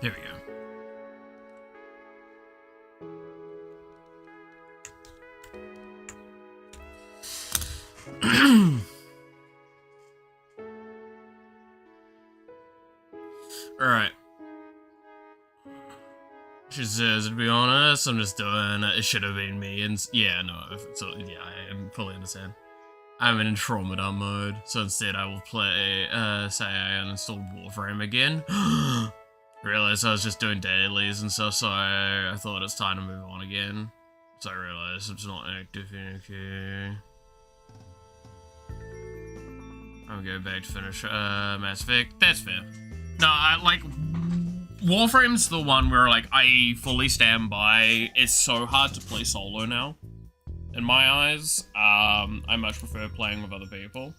Here we go. Alright. She says, to be honest, I'm just doing it. It should have been me. And yeah, no, so yeah, I fully understand. I'm in Andromeda mode, so instead I will play, say I uninstalled Warframe again. Realized I was just doing dailies and stuff, so I thought it's time to move on again. So I realized it's not active. Okay. I'll go back to finish Mass Effect. That's fair. No, I like Warframe's the one where like I fully stand by. It's so hard to play solo now. In my eyes, I much prefer playing with other people.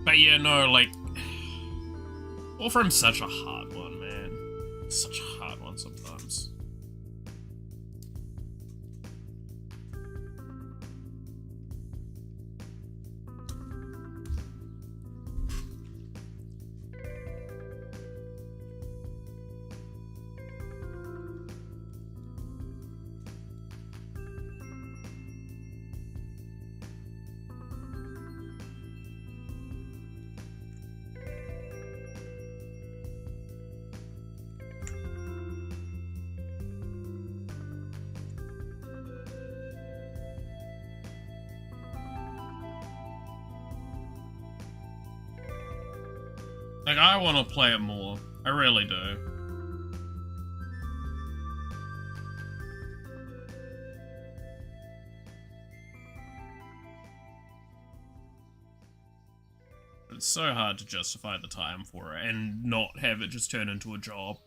But yeah, no, like, Warframe's such a hard one, man. It's such a hard one sometimes. Like, I want to play it more. I really do. It's so hard to justify the time for it and not have it just turn into a job.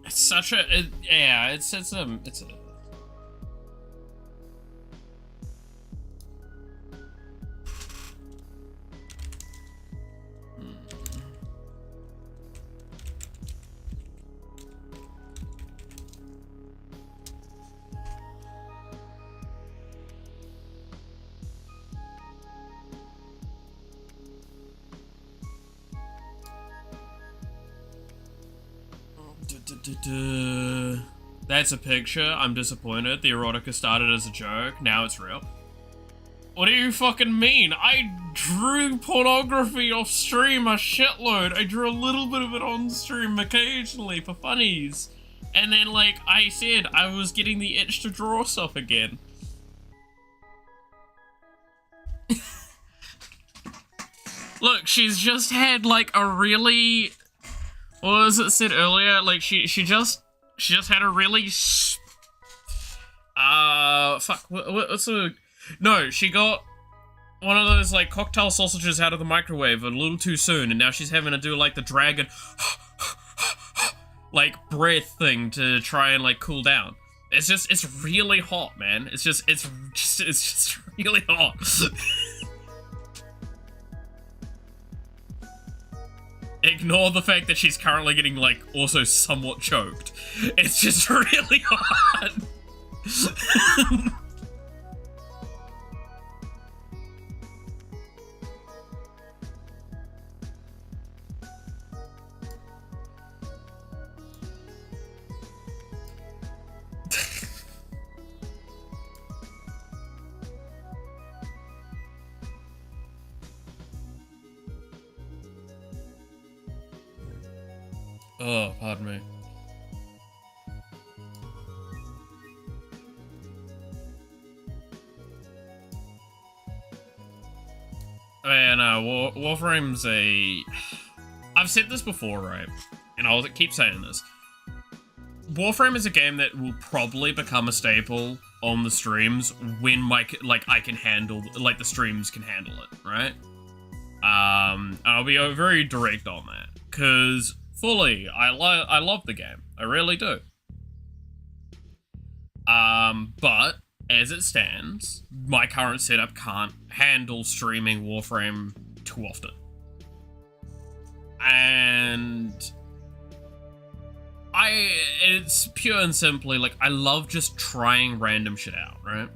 It's such a, yeah, it's a. That's a picture. I'm disappointed. The erotica started as a joke. Now it's real. What do you fucking mean? I drew pornography off stream a shitload. I drew a little bit of it on stream occasionally for funnies. And then, like I said, I was getting the itch to draw stuff again. Look, she's just had like a really... What was it said earlier? Like she just had a really fuck, what's the... No, she got one of those like cocktail sausages out of the microwave a little too soon, and now she's having to do like the dragon like breath thing to try and like cool down. It's really hot, man. It's just really hot. Ignore the fact that she's currently getting, like, also somewhat choked. It's just really hard. Oh, pardon me. Man, Warframe's a... I've said this before, right? And I'll keep saying this. Warframe is a game that will probably become a staple on the streams when I can handle, like, the streams can handle it, right? I'll be very direct on that, because fully, I love the game. I really do. But as it stands, my current setup can't handle streaming Warframe too often. And it's pure and simply, like, I love just trying random shit out, right?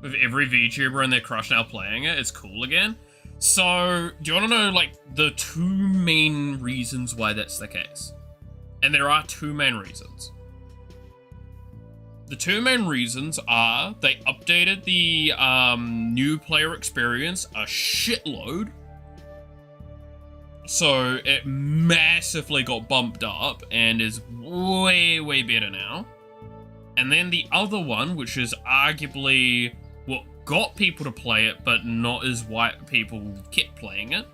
With every VTuber and their crush now playing it, it's cool again. So, do you want to know, like, the two main reasons why that's the case? And there are two main reasons. The two main reasons are they updated the new player experience a shitload. So it massively got bumped up and is way, way better now. And then the other one, which is arguably what got people to play it, but not as why people kept playing it.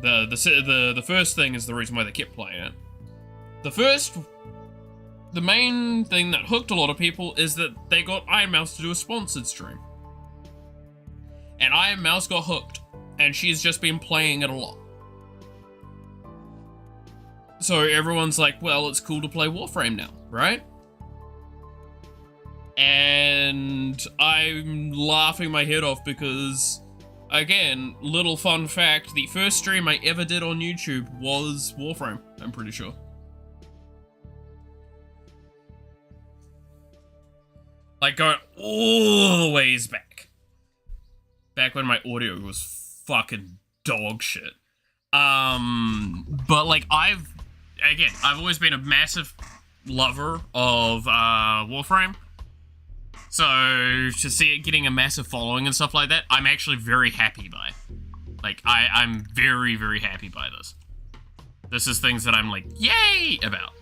The first thing is the reason why they kept playing it. The main thing that hooked a lot of people is that they got Iron Mouse to do a sponsored stream. And Iron Mouse got hooked, and she's just been playing it a lot. So everyone's like, well, it's cool to play Warframe now, right? And I'm laughing my head off because, again, little fun fact, the first stream I ever did on YouTube was Warframe, I'm pretty sure. Like, going all the ways back. Back when my audio was fucking dog shit. But, like, I've always been a massive lover of, Warframe. So, to see it getting a massive following and stuff like that, I'm actually very happy by. Like, I'm very, very happy by this. This is things that I'm like, yay, about.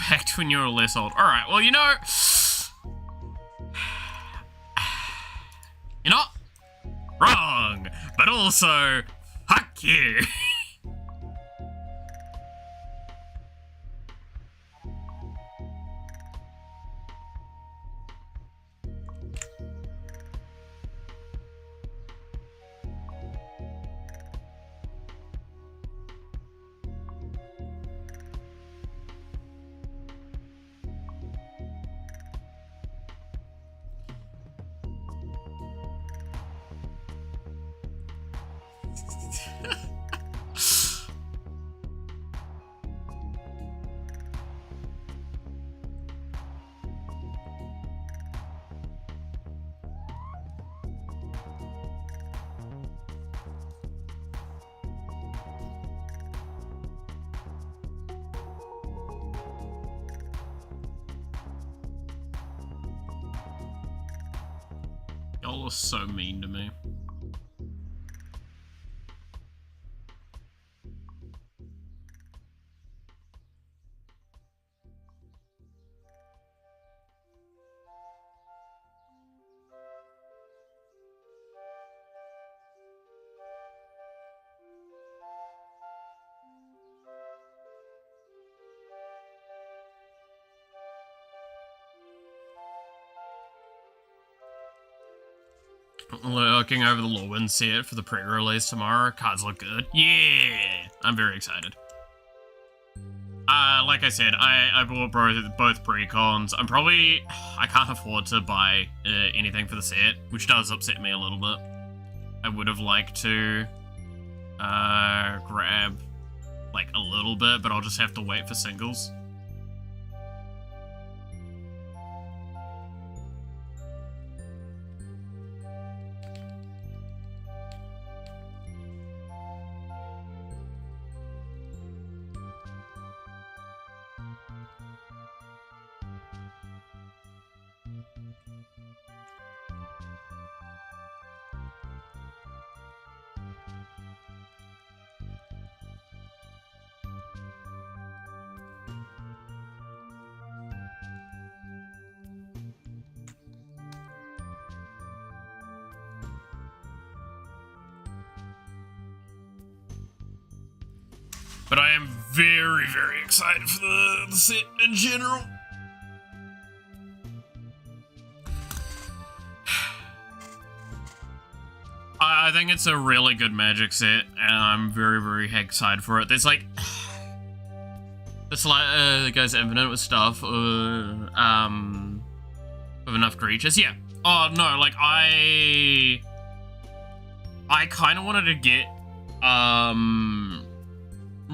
Back to when you were less old. Alright, well, you know... You're not wrong, but also, fuck you. Y'all are so mean to me. Looking over the Lorwyn set for the pre-release tomorrow. Cards look good. Yeah! I'm very excited. Like I said, I bought both pre-cons. I can't afford to buy anything for the set, which does upset me a little bit. I would have liked to grab, like, a little bit, but I'll just have to wait for singles. But I am very, very excited for the set in general. I think it's a really good Magic set, and I'm very, very excited for it. There's like... It's like, it goes infinite with stuff, with enough creatures. Yeah. Oh, no, like, I kind of wanted to get,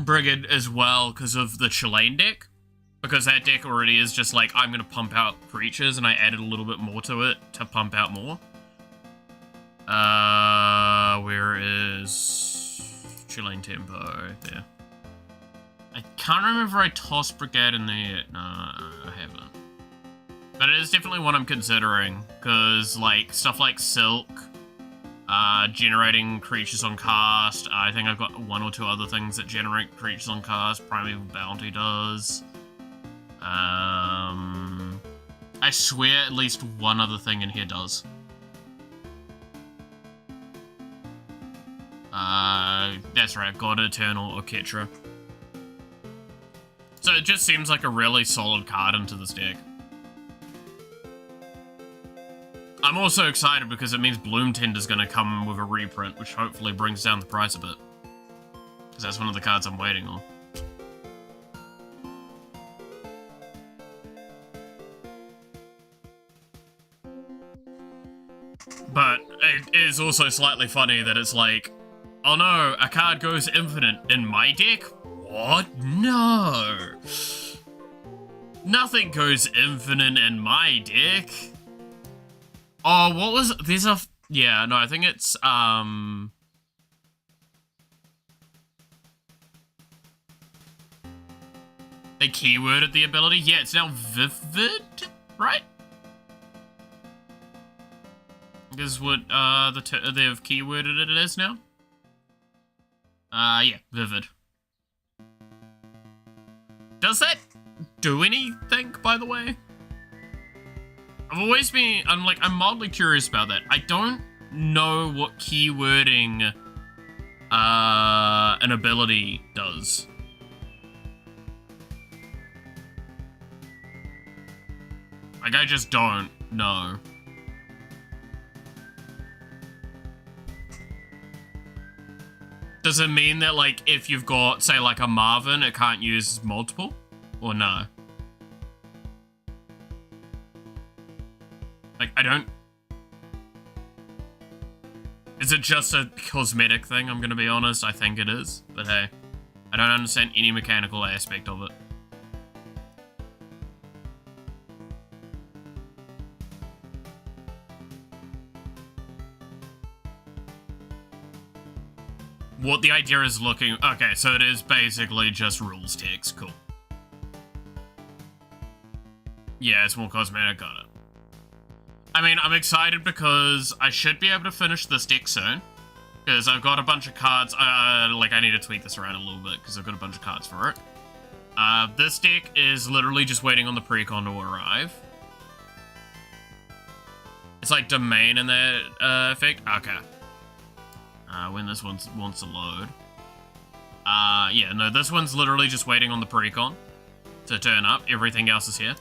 Brigade as well because of the Chilean deck. Because that deck already is just like, I'm going to pump out creatures, and I added a little bit more to it to pump out more. Where is Chilean Tempo? There. I can't remember if I tossed Brigade in there yet. No, I haven't. But it is definitely one I'm considering, because, like, stuff like Silk, generating creatures on cast. I think I've got one or two other things that generate creatures on cast. Primeval Bounty does. I swear at least one other thing in here does. That's right, God Eternal or Ketra. So it just seems like a really solid card into this deck. I'm also excited because it means Bloom Tender's gonna come with a reprint, which hopefully brings down the price a bit. Because that's one of the cards I'm waiting on. But it is also slightly funny that it's like, oh no, a card goes infinite in my deck? What? No! Nothing goes infinite in my deck. Oh, what was... There's a... Yeah, no, I think it's, They keyworded the ability? Yeah, it's now Vivid, right? Is what, they've keyworded it as now? Yeah, Vivid. Does that do anything, by the way? I've always been, I'm mildly curious about that. I don't know what keywording, an ability does. Like, I just don't know. Does it mean that, like, if you've got, say, like, a Marvin, it can't use multiple? Or no? Like, I don't... Is it just a cosmetic thing, I'm gonna be honest? I think it is. But hey, I don't understand any mechanical aspect of it. What the idea is looking... Okay, so it is basically just rules text. Cool. Yeah, it's more cosmetic, got it. I mean, I'm excited because I should be able to finish this deck soon. Because I've got a bunch of cards... I need to tweak this around a little bit because I've got a bunch of cards for it. This deck is literally just waiting on the precon to arrive. It's like domain in that effect. Okay. When this one wants to load. Yeah, no, this one's literally just waiting on the precon to turn up. Everything else is here.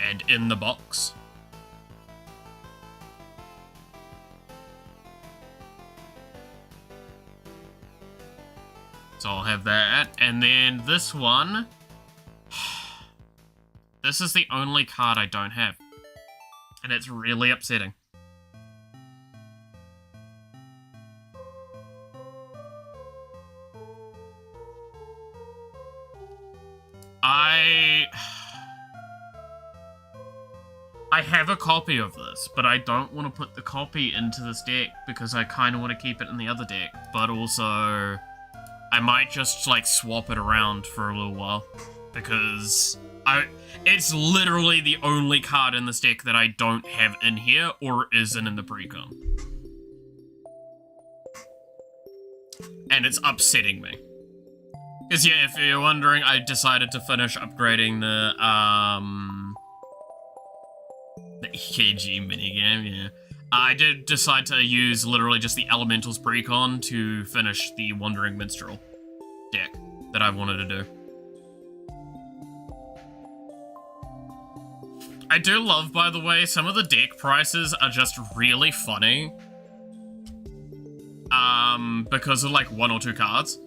And in the box. So I'll have that. And then this one. This is the only card I don't have. And it's really upsetting. I have a copy of this, but I don't want to put the copy into this deck because I kind of want to keep it in the other deck. But also, I might just, like, swap it around for a little while because it's literally the only card in this deck that I don't have in here or isn't in the precon. And it's upsetting me. Because, yeah, if you're wondering, I decided to finish upgrading the EKG minigame, yeah. I did decide to use literally just the Elementals precon to finish the Wandering Minstrel deck that I wanted to do. I do love, by the way, some of the deck prices are just really funny. Because of like 1 or 2 cards.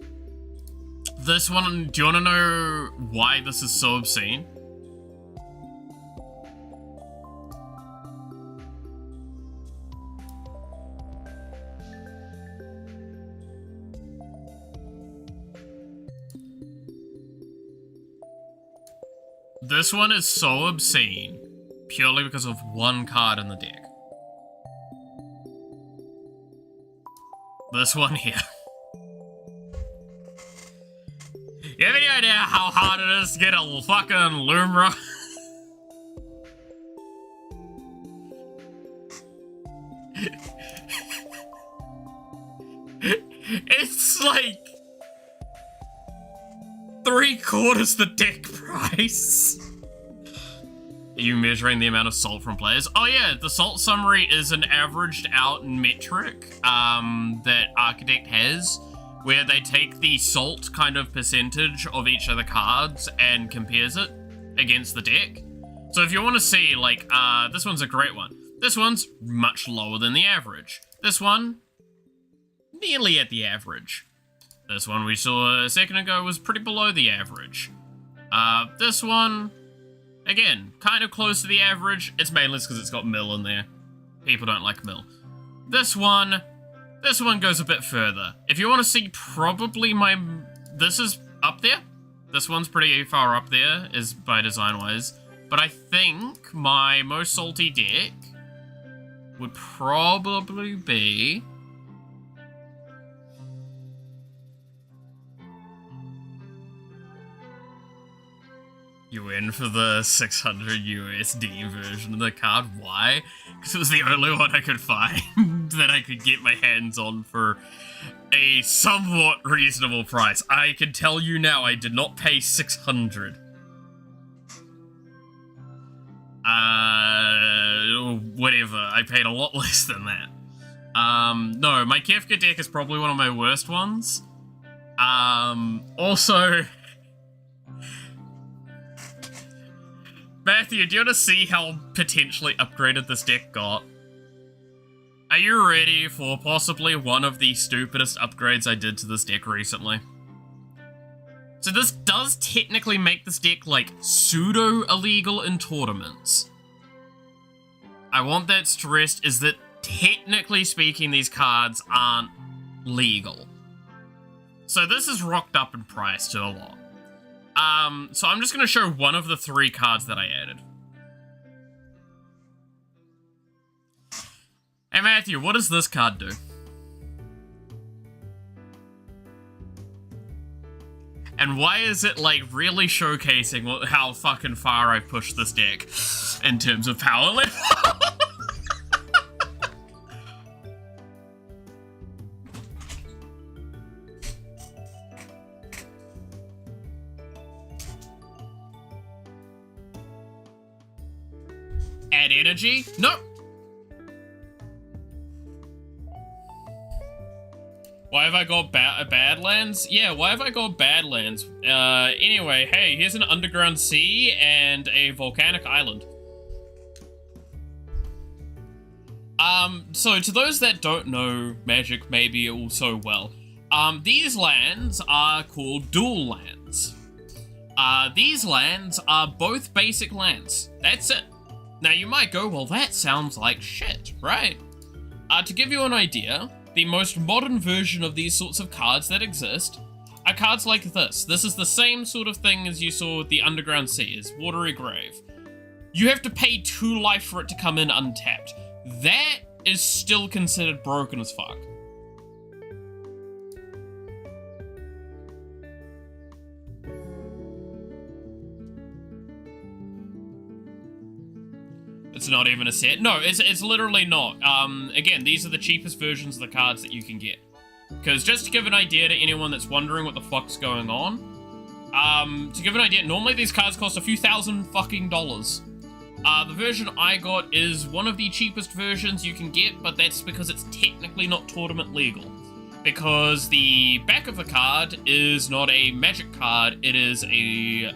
This one, do you want to know why this is so obscene? This one is so obscene purely because of 1 card in the deck. This one here. You have any idea how hard it is to get a fucking Lumra? It's like 3/4 the deck price. Are you measuring the amount of salt from players? Oh yeah, the salt summary is an averaged out metric that Architect has, where they take the salt kind of percentage of each of the cards and compares it against the deck. So if you want to see, like, this one's a great one. This one's much lower than the average. This one, nearly at the average. This one we saw a second ago was pretty below the average. This one, again, kind of close to the average. It's mainly because it's got mill in there. People don't like mill. This one goes a bit further. If you want to see probably this is up there. This one's pretty far up there, is by design-wise. But I think my most salty deck would probably be... You in for the 600 USD version of the card. Why? Because it was the only one I could find that I could get my hands on for a somewhat reasonable price. I can tell you now, I did not pay 600. Whatever. I paid a lot less than that. No, my Kefka deck is probably one of my worst ones. Also... Matthew, do you want to see how potentially upgraded this deck got? Are you ready for possibly one of the stupidest upgrades I did to this deck recently? So this does technically make this deck, like, pseudo-illegal in tournaments. I want that stressed, is that technically speaking, these cards aren't legal. So this is rocked up in price to a lot. So I'm just going to show one of the 3 cards that I added. Hey Matthew, what does this card do? And why is it, like, really showcasing how fucking far I've pushed this deck in terms of power level? Add energy? No. Why have I got Badlands? Yeah, why have I got Badlands? Anyway, hey, here's an underground sea and a volcanic island. So to those that don't know Magic maybe all so well, these lands are called dual lands. These lands are both basic lands. That's it. Now you might go, well that sounds like shit, right? To give you an idea, the most modern version of these sorts of cards that exist are cards like this. This is the same sort of thing as you saw with the Underground Sea, is Watery Grave. You have to pay 2 life for it to come in untapped. That is still considered broken as fuck. It's not even a set. No, it's literally not. Again, these are the cheapest versions of the cards that you can get. Because just to give an idea to anyone that's wondering what the fuck's going on, to give an idea, normally these cards cost a few thousand fucking dollars. The version I got is one of the cheapest versions you can get, but that's because it's technically not tournament legal. Because the back of the card is not a magic card, it is a,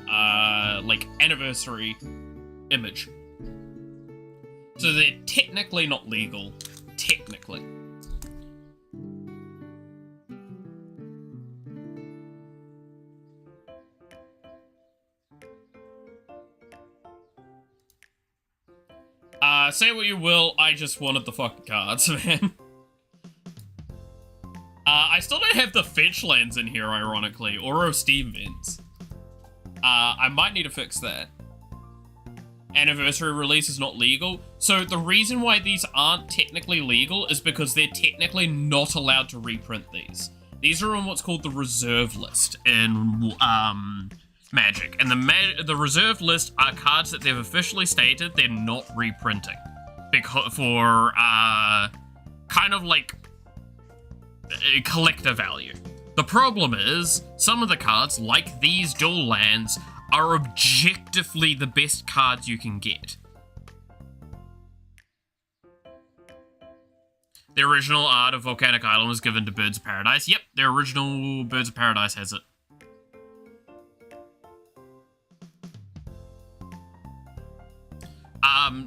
like, anniversary image. So they're technically not legal. Technically. Say what you will, I just wanted the fucking cards, man. I still don't have the fetch lands in here, ironically, or Steam vents. I might need to fix that. Anniversary release is not legal. So the reason why these aren't technically legal is because they're technically not allowed to reprint these. These are on what's called the reserve list in, Magic. And the reserve list are cards that they've officially stated they're not reprinting. Because for, kind of like, collector value. The problem is, some of the cards, like these dual lands, are objectively the best cards you can get. The original art of Volcanic Island was given to Birds of Paradise. Yep, the original Birds of Paradise has it.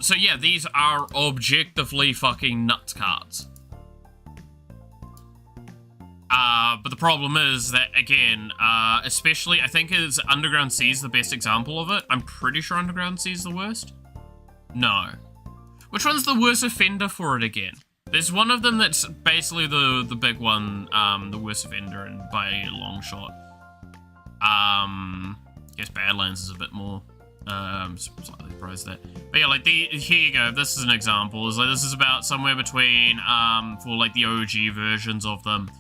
So yeah, these are objectively fucking nuts cards. But the problem is that, again, especially, I think is Underground Sea is the best example of it. I'm pretty sure Underground Sea is the worst. No. Which one's the worst offender for it again? There's one of them that's basically the big one, the worst offender, and by a long shot. I guess Badlands is a bit more. I'm slightly surprised that. But yeah, like, here you go. This is an example. It's like, this is about somewhere between, for like the OG versions of them,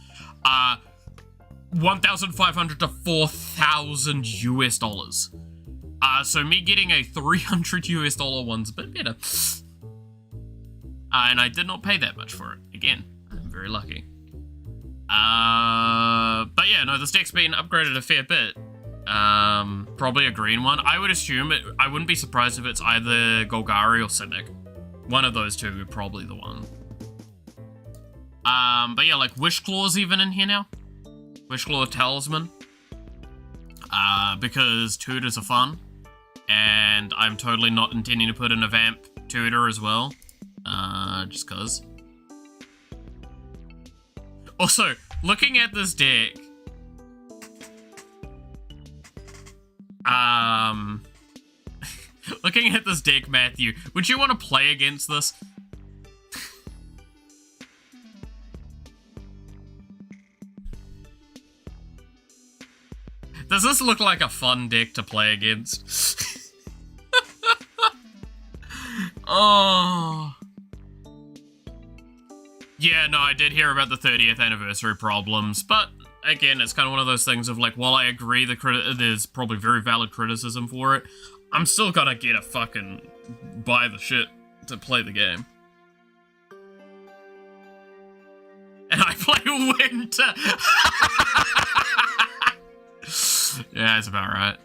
1,500 to 4,000 US dollars. So me getting a 300 US dollar one's a bit better. And I did not pay that much for it. Again, I'm very lucky. But yeah, no, this deck's been upgraded a fair bit. Probably a green one. I would assume it, I wouldn't be surprised if it's either Golgari or Simic. One of those two, probably the one. But yeah, like Wish Claw's even in here now. Wish Claw Talisman. Because tutors are fun. And I'm totally not intending to put in a Vamp tutor as well. Just cause. Also, looking at this deck, looking at this deck, Matthew, would you want to play against this? Does this look like a fun deck to play against? Oh. Yeah, no, I did hear about the 30th anniversary problems, but again, it's kind of one of those things of like, while I agree there's probably very valid criticism for it, I'm still gonna get a fucking buy the shit to play the game. And I play Winter! Yeah, that's about right.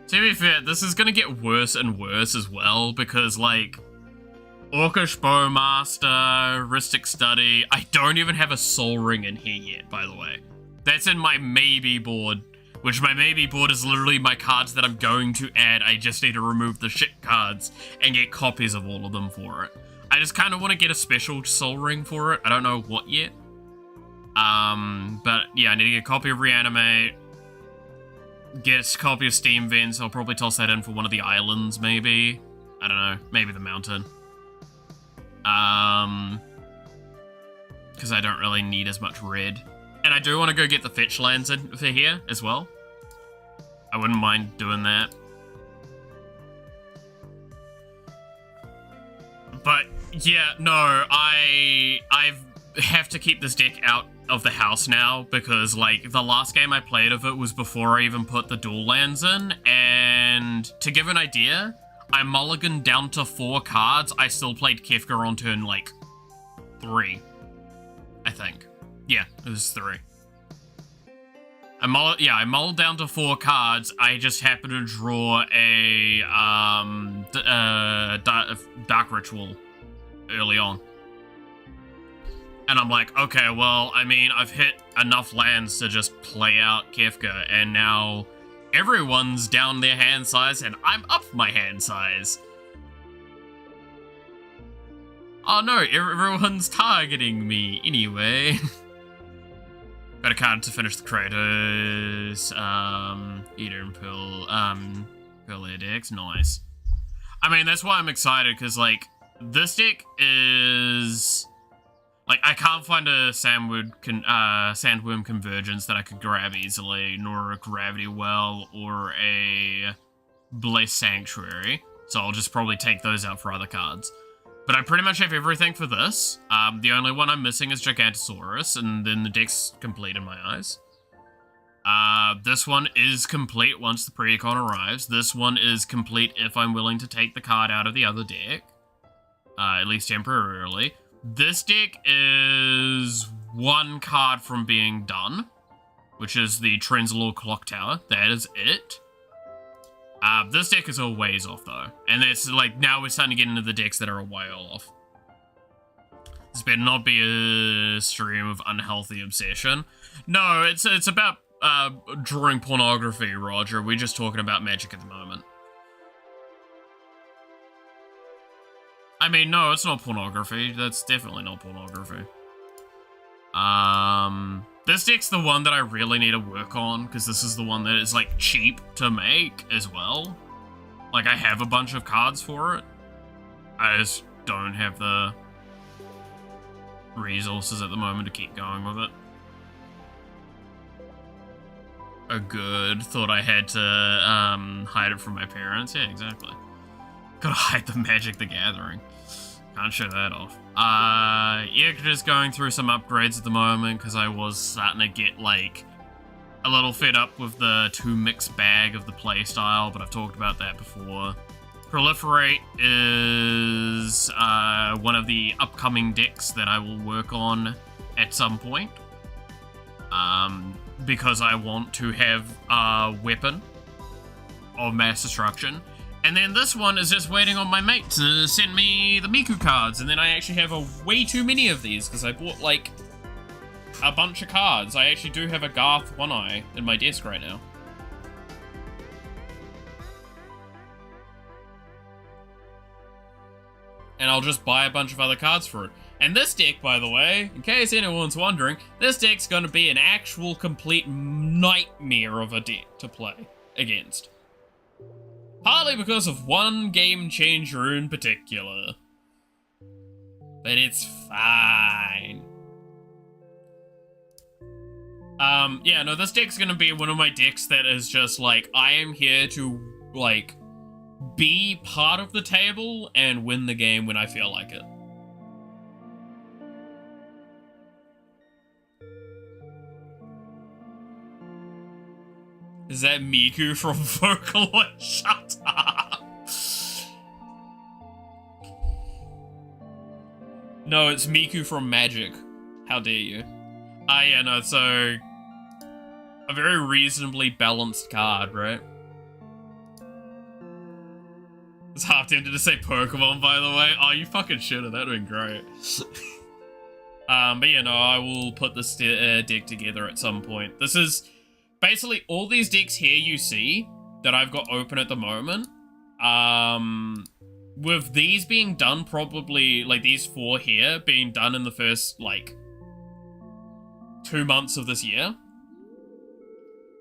To be fair, this is gonna get worse and worse as well, because like, Orcish Bowmaster, Ristic Study. I don't even have a Soul Ring in here yet, by the way. That's in my maybe board, which my maybe board is literally my cards that I'm going to add. I just need to remove the shit cards and get copies of all of them for it. I just kind of want to get a special Soul Ring for it. I don't know what yet. But yeah, I need to get a copy of Reanimate. Get a copy of Steam Vents. I'll probably toss that in for one of the islands, maybe. I don't know. Maybe the mountain. Because I don't really need as much red. And I do want to go get the fetch lands in for here as well. I wouldn't mind doing that. But yeah, no, I have to keep this deck out of the house now, because like the last game I played of it was before I even put the dual lands in, and to give an idea, I mulliganed down to 4 cards. I still played Kefka on turn, like, 3. I think. Yeah, it was 3. I mulled down to 4 cards. I just happened to draw a dark ritual early on. And I'm like, okay, well, I mean, I've hit enough lands to just play out Kefka, and now everyone's down their hand size, and I'm up my hand size. Oh no, everyone's targeting me anyway. Got a card to finish the Kratos, Eater and Pearl Air decks, nice. I mean, that's why I'm excited, because, like, this deck is... Like, I can't find a Sandworm Convergence that I could grab easily, nor a Gravity Well, or a Blessed Sanctuary, so I'll just probably take those out for other cards. But I pretty much have everything for this. The only one I'm missing is Gigantosaurus, and then the deck's complete in my eyes. This one is complete once the Precon arrives. This one is complete if I'm willing to take the card out of the other deck. At least temporarily. This deck is 1 card from being done, which is the Trenzalore Clock Tower. That is it. This deck is a ways off, though. And it's like, now we're starting to get into the decks that are a while off. This better not be a stream of unhealthy obsession. No, it's about drawing pornography, Roger. We're just talking about Magic at the moment. I mean, no, it's not pornography. That's definitely not pornography. This deck's the one that I really need to work on, because this is the one that is, like, cheap to make as well. Like, I have a bunch of cards for it. I just don't have the resources at the moment to keep going with it. A good. Thought I had to, hide it from my parents. Yeah, exactly. Gotta hide the Magic the Gathering. Can't show that off. Yeah, just going through some upgrades at the moment, because I was starting to get, like, a little fed up with the 2-mix bag of the playstyle, but I've talked about that before. Proliferate is one of the upcoming decks that I will work on at some point. Because I want to have a weapon of mass destruction. And then this one is just waiting on my mate to send me the Miku cards. And then I actually have way too many of these because I bought, like, a bunch of cards. I actually do have a Garth One Eye in my desk right now. And I'll just buy a bunch of other cards for it. And this deck, by the way, in case anyone's wondering, this deck's going to be an actual complete nightmare of a deck to play against. Partly because of one game changer in particular. But it's fine. Yeah, no, this deck's gonna be one of my decks that is just like, I am here to, like, be part of the table and win the game when I feel like it. Is that Miku from Vocaloid? Shut up! No, it's Miku from Magic. How dare you? Yeah, no, so... a very reasonably balanced card, right? It's half tempted to say Pokemon, by the way. Oh, you fucking should have. That would have been great. But yeah, no, I will put this deck together at some point. This is... basically, all these decks here you see that I've got open at the moment, with these being done probably, like these 4 here, being done in the first, like, 2 months of this year.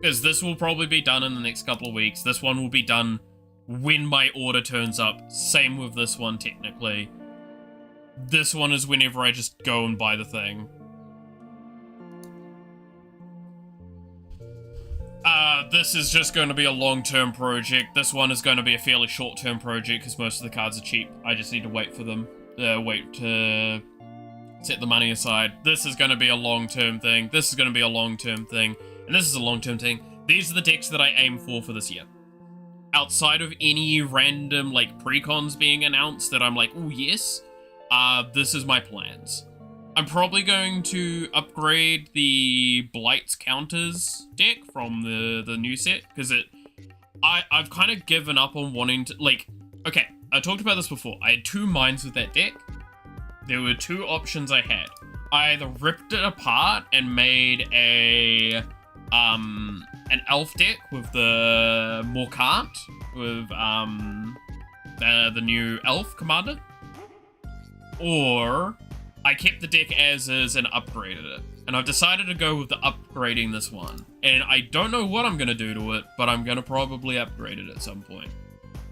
Because this will probably be done in the next couple of weeks. This one will be done when my order turns up. Same with this one, technically. This one is whenever I just go and buy the thing. This is just going to be a long-term project. This one is going to be a fairly short-term project because most of the cards are cheap. I just need to wait for them. Wait to set the money aside. This is going to be a long-term thing. This is going to be a long-term thing. And this is a long-term thing. These are the decks that I aim for this year. Outside of any random, like, precons being announced that I'm like, oh yes, this is my plans. I'm probably going to upgrade the Blight's Counters deck from the new set, because I've kind of given up on wanting to, like, okay, I talked about this before. I had two minds with that deck. There were two options I had. I either ripped it apart and made an elf deck with the Morkant, with the new elf commander, or I kept the deck as is and upgraded it. And I've decided to go with the upgrading this one. And I don't know what I'm going to do to it, but I'm going to probably upgrade it at some point.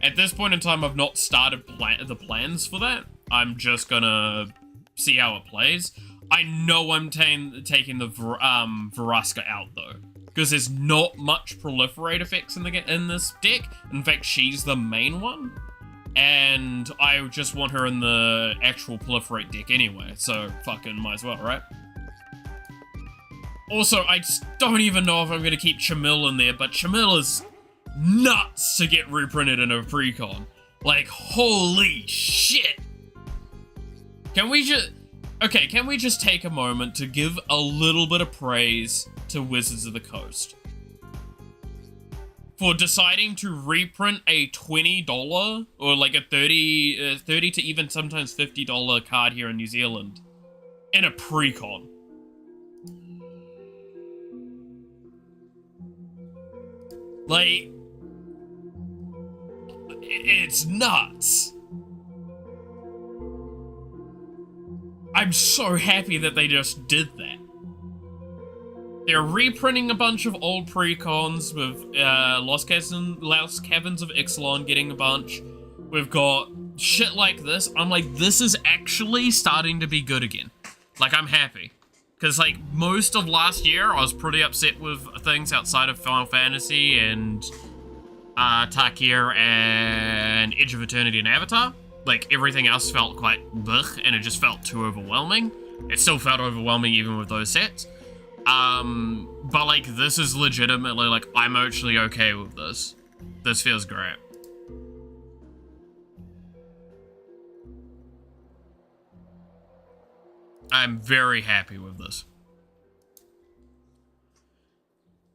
At this point in time, I've not started the plans for that. I'm just going to see how it plays. I know I'm taking the Vraska out, though. Because there's not much proliferate effects in this deck. In fact, she's the main one. And I just want her in the actual proliferate deck anyway, so fucking might as well, right? Also, I just don't even know if I'm gonna keep Chamil in there, but Chamil is nuts to get reprinted in a precon. Like, holy shit! Can we just take a moment to give a little bit of praise to Wizards of the Coast for deciding to reprint a $20 or like a $30 to even sometimes $50 card here in New Zealand in a precon. Like, it's nuts. I'm so happy that they just did that. They're reprinting a bunch of old precons with Lost Caverns of Ixalan getting a bunch. We've got shit like this. I'm like, this is actually starting to be good again. Like, I'm happy. Because, like, most of last year, I was pretty upset with things outside of Final Fantasy and Tarkir and Edge of Eternity and Avatar. Like, everything else felt quite blech, and it just felt too overwhelming. It still felt overwhelming even with those sets. But like, this is legitimately, like, I'm actually okay with this. This feels great. I'm very happy with this.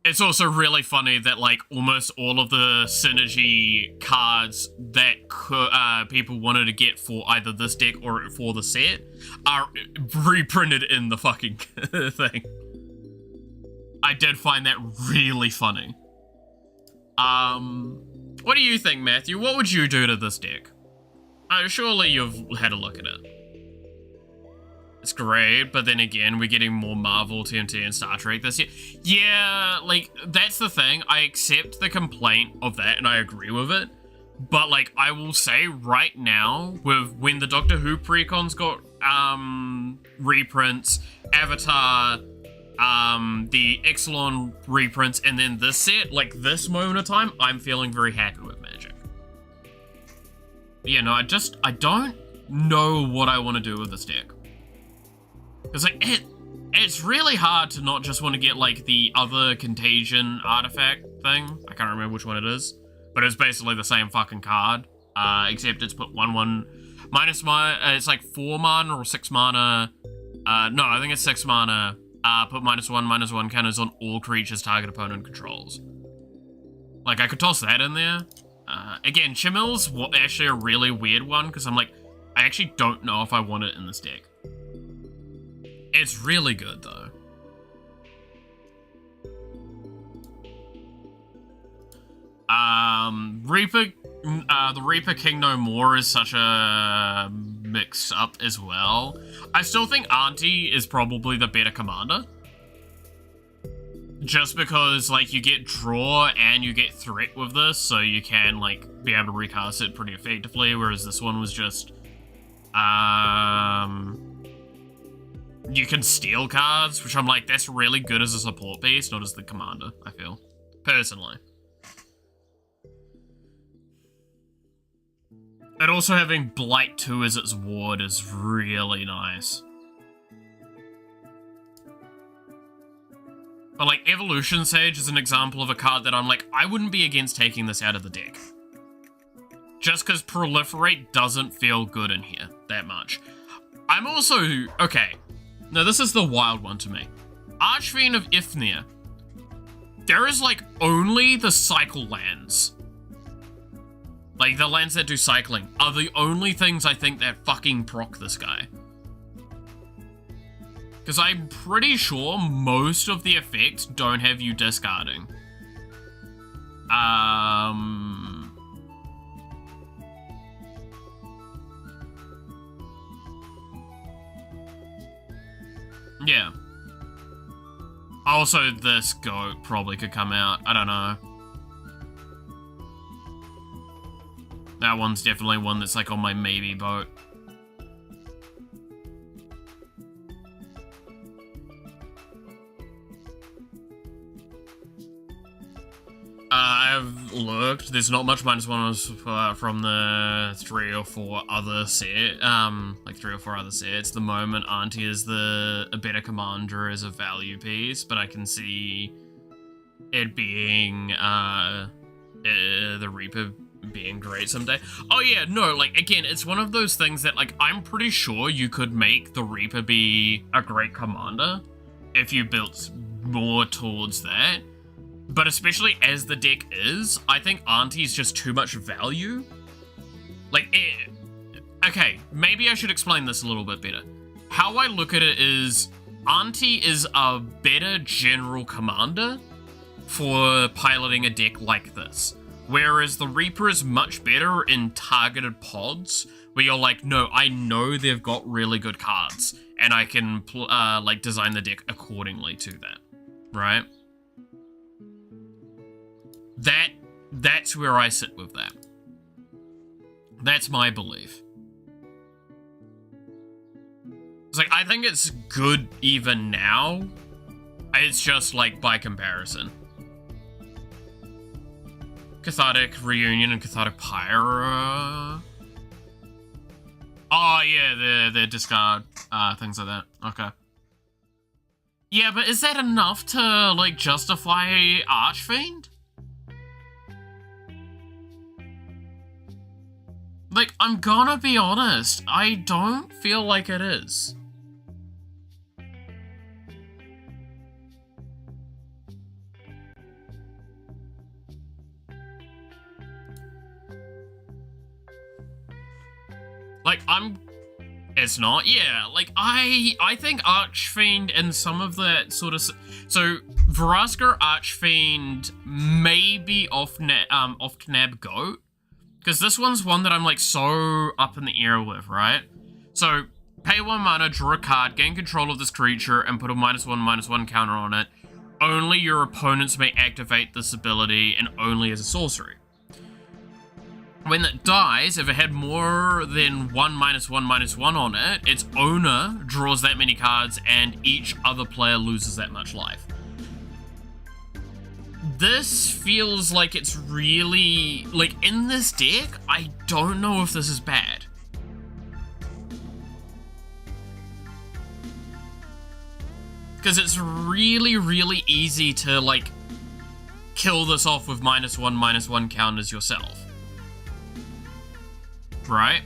It's also really funny that, like, almost all of the synergy cards that people wanted to get for either this deck or for the set are reprinted in the fucking thing. I did find that really funny. What do you think, Matthew? What would you do to this deck? Surely you've had a look at it. It's great, but then again, we're getting more Marvel, TNT, and Star Trek this year. Yeah, like, that's the thing. I accept the complaint of that, and I agree with it. But, like, I will say right now, when the Doctor Who precons got reprints, Avatar, the Ixalan reprints, and then this set, like, this moment of time, I'm feeling very happy with Magic. But yeah, no, I don't know what I want to do with this deck. Because, like, it's really hard to not just want to get, like, the other Contagion artifact thing. I can't remember which one it is. But it's basically the same fucking card. Except it's put 1/1 minus mana. It's like 4 mana or 6 mana. No, I think it's 6 mana. Put -1/-1 counters on all creatures target opponent controls. Like, I could toss that in there. Again, Chamil's actually a really weird one, because I'm like, I actually don't know if I want it in this deck. It's really good, though. The Reaper King No More is such a mix-up as well. I still think Auntie is probably the better commander. Just because, like, you get draw and you get threat with this, so you can, like, be able to recast it pretty effectively, whereas this one was just, you can steal cards, which I'm like, that's really good as a support piece, not as the commander, I feel. Personally. And also having Blight 2 as its ward is really nice. But, like, Evolution Sage is an example of a card that I'm like, I wouldn't be against taking this out of the deck. Just because Proliferate doesn't feel good in here that much. I'm also, okay, No, this is the wild one to me. Archfiend of Ifnir. There is, like, only the cycle lands. Like, the lands that do cycling are the only things I think that fucking proc this guy. Because I'm pretty sure most of the effects don't have you discarding. Yeah. Also, this goat probably could come out. I don't know. That one's definitely one that's like on my maybe boat. I've looked. There's not much -1 from the 3 or 4 other set. Like 3 or 4 other sets. The moment Auntie is a better commander as a value piece, but I can see it being the Reaper being great someday. Oh yeah, no, like again, it's one of those things that like I'm pretty sure you could make the Reaper be a great commander if you built more towards that. But especially as the deck is, I think Auntie's just too much value. Like, okay, maybe I should explain this a little bit better. How I look at it is, Auntie is a better general commander for piloting a deck like this. Whereas the Reaper is much better in targeted pods, where you're like, no, I know they've got really good cards, and I can like design the deck accordingly to that, right? That's where I sit with that. That's my belief. It's like, I think it's good even now. It's just like by comparison. Cathartic Reunion and Cathartic Pyra. Oh yeah, the discard things like that. Okay. Yeah, but is that enough to like justify Archfiend? Like, I'm gonna be honest, I don't feel like it is. Like, it's not, yeah, like, I think Archfiend and some of that sort of, so, Verasker Archfiend maybe off Knab Goat, because this one's one that I'm, like, so up in the air with, right? So, pay 1 mana, draw a card, gain control of this creature, and put a -1/-1 counter on it. Only your opponents may activate this ability, and only as a sorcery. When it dies, if it had more than 1 -1/-1 on it, its owner draws that many cards, and each other player loses that much life. This feels like it's really, like, in this deck, I don't know if this is bad. Because it's really, really easy to, like, kill this off with -1/-1 counters yourself. Right?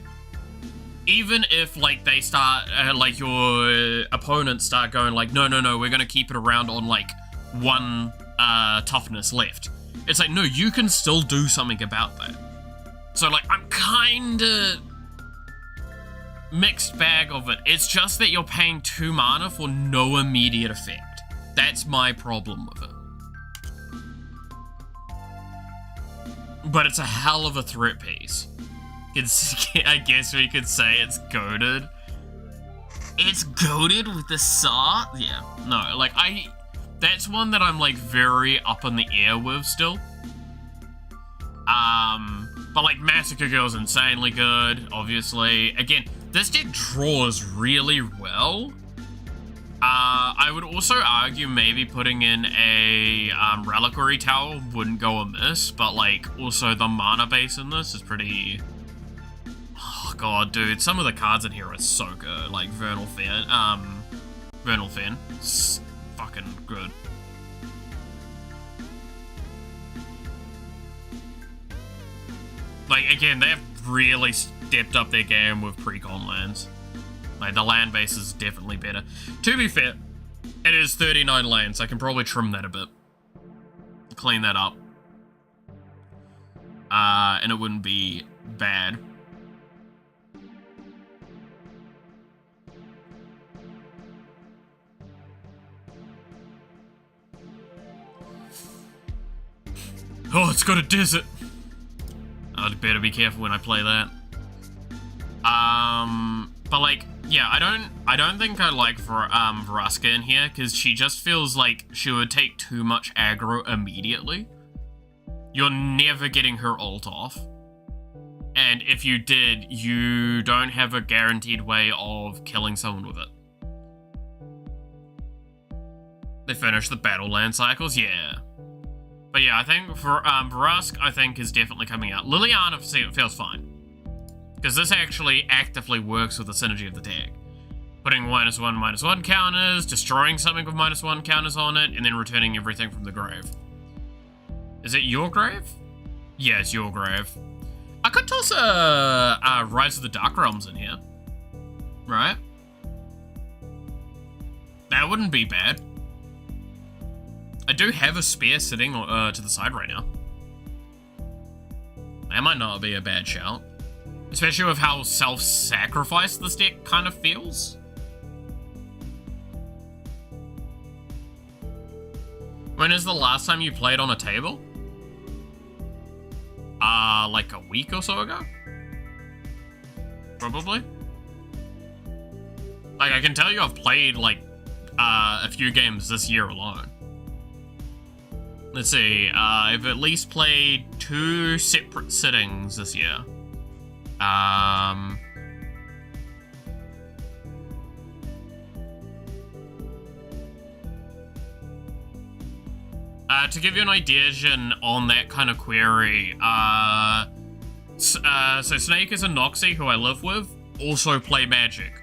Even if, like, they start, like, your opponents start going, like, no, we're gonna keep it around on, like, 1 toughness left. It's like, no, you can still do something about that. So, like, I'm kinda mixed bag of it. It's just that you're paying 2 mana for no immediate effect. That's my problem with it. But it's a hell of a threat piece. I guess we could say it's goated. It's goated with the saw? Yeah, no, like, that's one that I'm, like, very up in the air with still. But, like, Massacre Girl's insanely good, obviously. Again, this deck draws really well. I would also argue maybe putting in a Reliquary Tower wouldn't go amiss, but, like, also the mana base in this is pretty... Oh, God, dude, some of the cards in here are so good. Like, Vernal Fen. It's fucking good. Like, again, they have really stepped up their game with pre-con lands. Like, the land base is definitely better. To be fair, it is 39 lanes. I can probably trim that a bit. Clean that up. And it wouldn't be bad. Oh, it's got a desert. I'd better be careful when I play that. But like, yeah, I don't think I like Vraska in here, because she just feels like she would take too much aggro immediately. You're never getting her ult off. And if you did, you don't have a guaranteed way of killing someone with it. They finish the battle land cycles, yeah. But yeah, I think for Vrask, I think is definitely coming out. Liliana feels fine. Because this actually actively works with the synergy of the tag. Putting -1/-1 counters, destroying something with -1 counters on it, and then returning everything from the grave. Is it your grave? Yeah, it's your grave. I could toss a Rise of the Dark Realms in here. Right? That wouldn't be bad. I do have a spear sitting to the side right now. That might not be a bad shout. Especially with how self-sacrificed this deck kind of feels. When is the last time you played on a table? Like a week or so ago? Probably. Like, I can tell you I've played, like, a few games this year alone. Let's see, I've at least played 2 separate sittings this year. To give you an idea, Jin, on that kind of query, so Snake is a Noxie who I live with, also play Magic.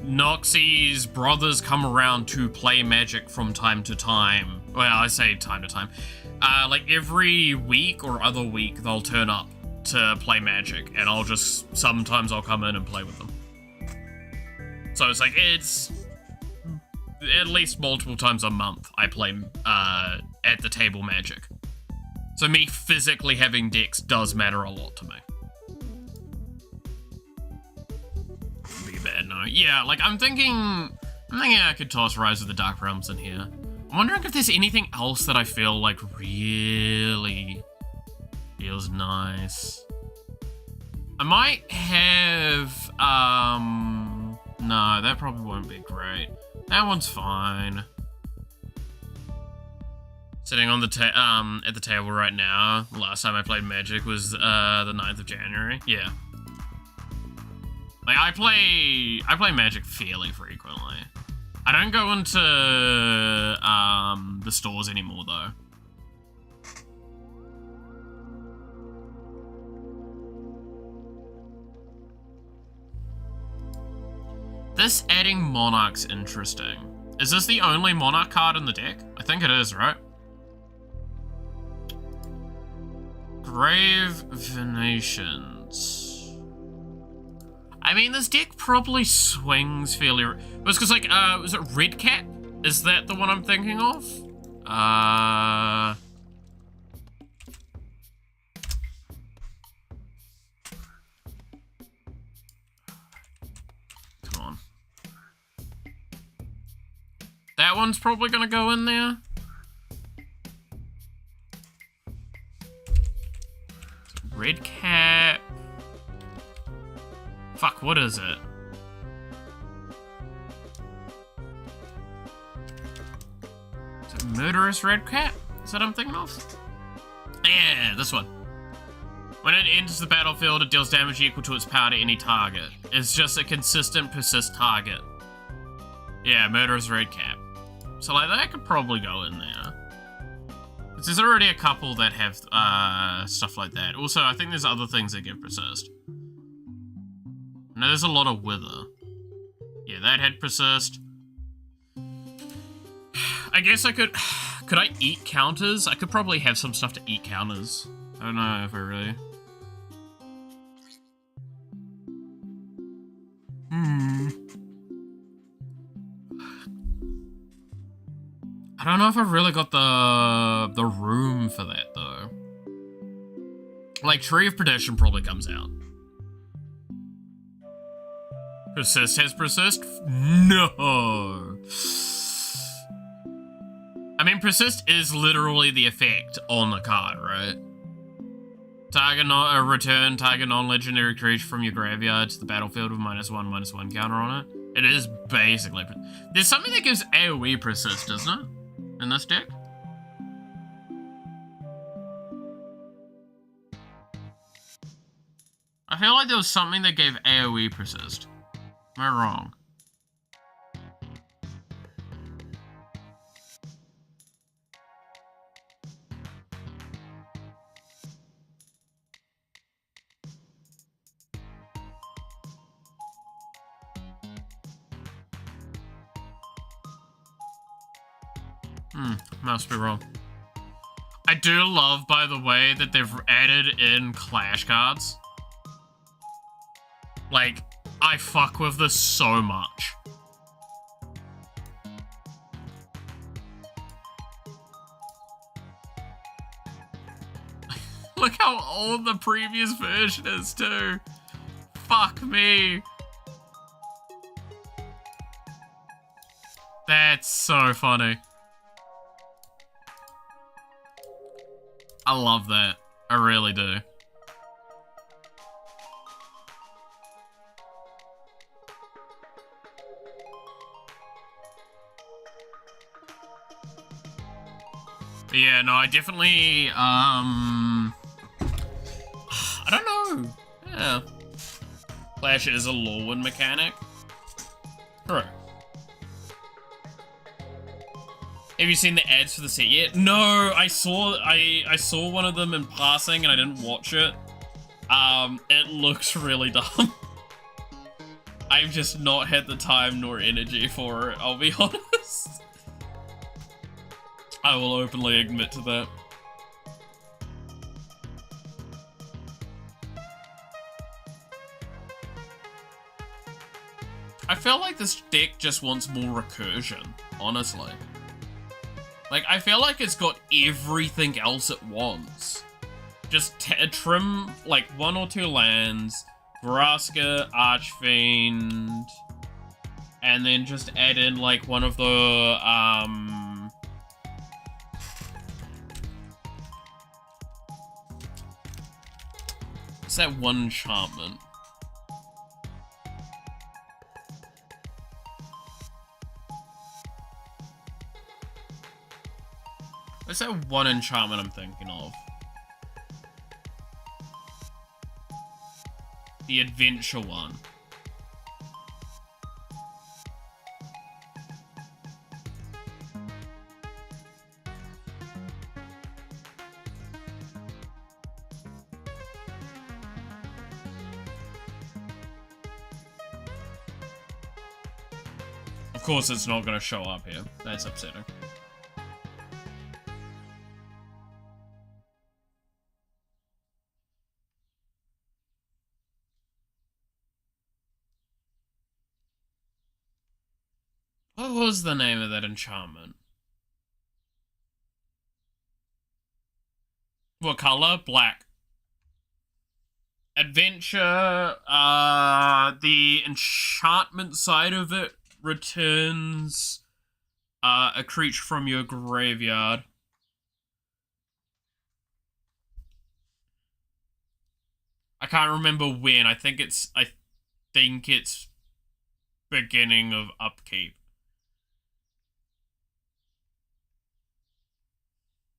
Noxie's brothers come around to play Magic from time to time. Well, I say time to time. Like every week or other week, they'll turn up to play Magic, and sometimes I'll come in and play with them. So it's like, it's at least multiple times a month I play at the table Magic. So me physically having decks does matter a lot to me. Be bad, no. Yeah, like I'm thinking I could toss Rise of the Dark Realms in here. I'm wondering if there's anything else that I feel like really feels nice. I might have, no, that probably won't be great. That one's fine. Sitting on the at the table right now. Last time I played Magic was the 9th of January. Yeah. Like I play Magic fairly frequently. I don't go into the stores anymore though. This adding Monarch's interesting. Is this the only Monarch card in the deck? I think it is, right? Grave Venations. I mean, this deck probably swings fairly... It was because, like, was it Red Cat? Is that the one I'm thinking of? Come on. That one's probably gonna go in there. Red Cap. Fuck, what is it? Is it Murderous Red Cap? Is that what I'm thinking of? Yeah, this one. When it enters the battlefield, it deals damage equal to its power to any target. It's just a consistent, persist target. Yeah, Murderous Red Cap. So, like, that could probably go in there. There's already a couple that have stuff like that. Also, I think there's other things that give persist. No, there's a lot of wither. Yeah, that had persist. I guess I could... Could I eat counters? I could probably have some stuff to eat counters. I don't know if I really... I don't know if I've really got the room for that though. Like, Tree of Perdition probably comes out. Persist has persist? No. I mean, persist is literally the effect on the card, right? Return target non-legendary creature from your graveyard to the battlefield with -1/-1 counter on it. It is basically... There's something that gives AoE persist, isn't it? In this deck? I feel like there was something that gave AoE persist. Am I wrong? Must be wrong. I do love, by the way, that they've added in Clash cards. Like, I fuck with this so much. Look how old the previous version is, too. Fuck me. That's so funny. I love that. I really do. But yeah, no, I definitely, I don't know. Yeah. Clash is a lore-win mechanic. Correct. Have you seen the ads for the set yet? No, I saw one of them in passing and I didn't watch it. It looks really dumb. I've just not had the time nor energy for it, I'll be honest. I will openly admit to that. I feel like this deck just wants more recursion, honestly. Like, I feel like it's got everything else it wants. Just trim, like, 1 or 2 lands, Vraska, Archfiend, and then just add in, like, one of the, what's that one enchantment? What's that one enchantment I'm thinking of? The adventure one. Of course it's not going to show up here. That's upsetting. What was the name of that enchantment? What color? Black. Adventure, the enchantment side of it returns a creature from your graveyard. I can't remember when. I think it's beginning of upkeep.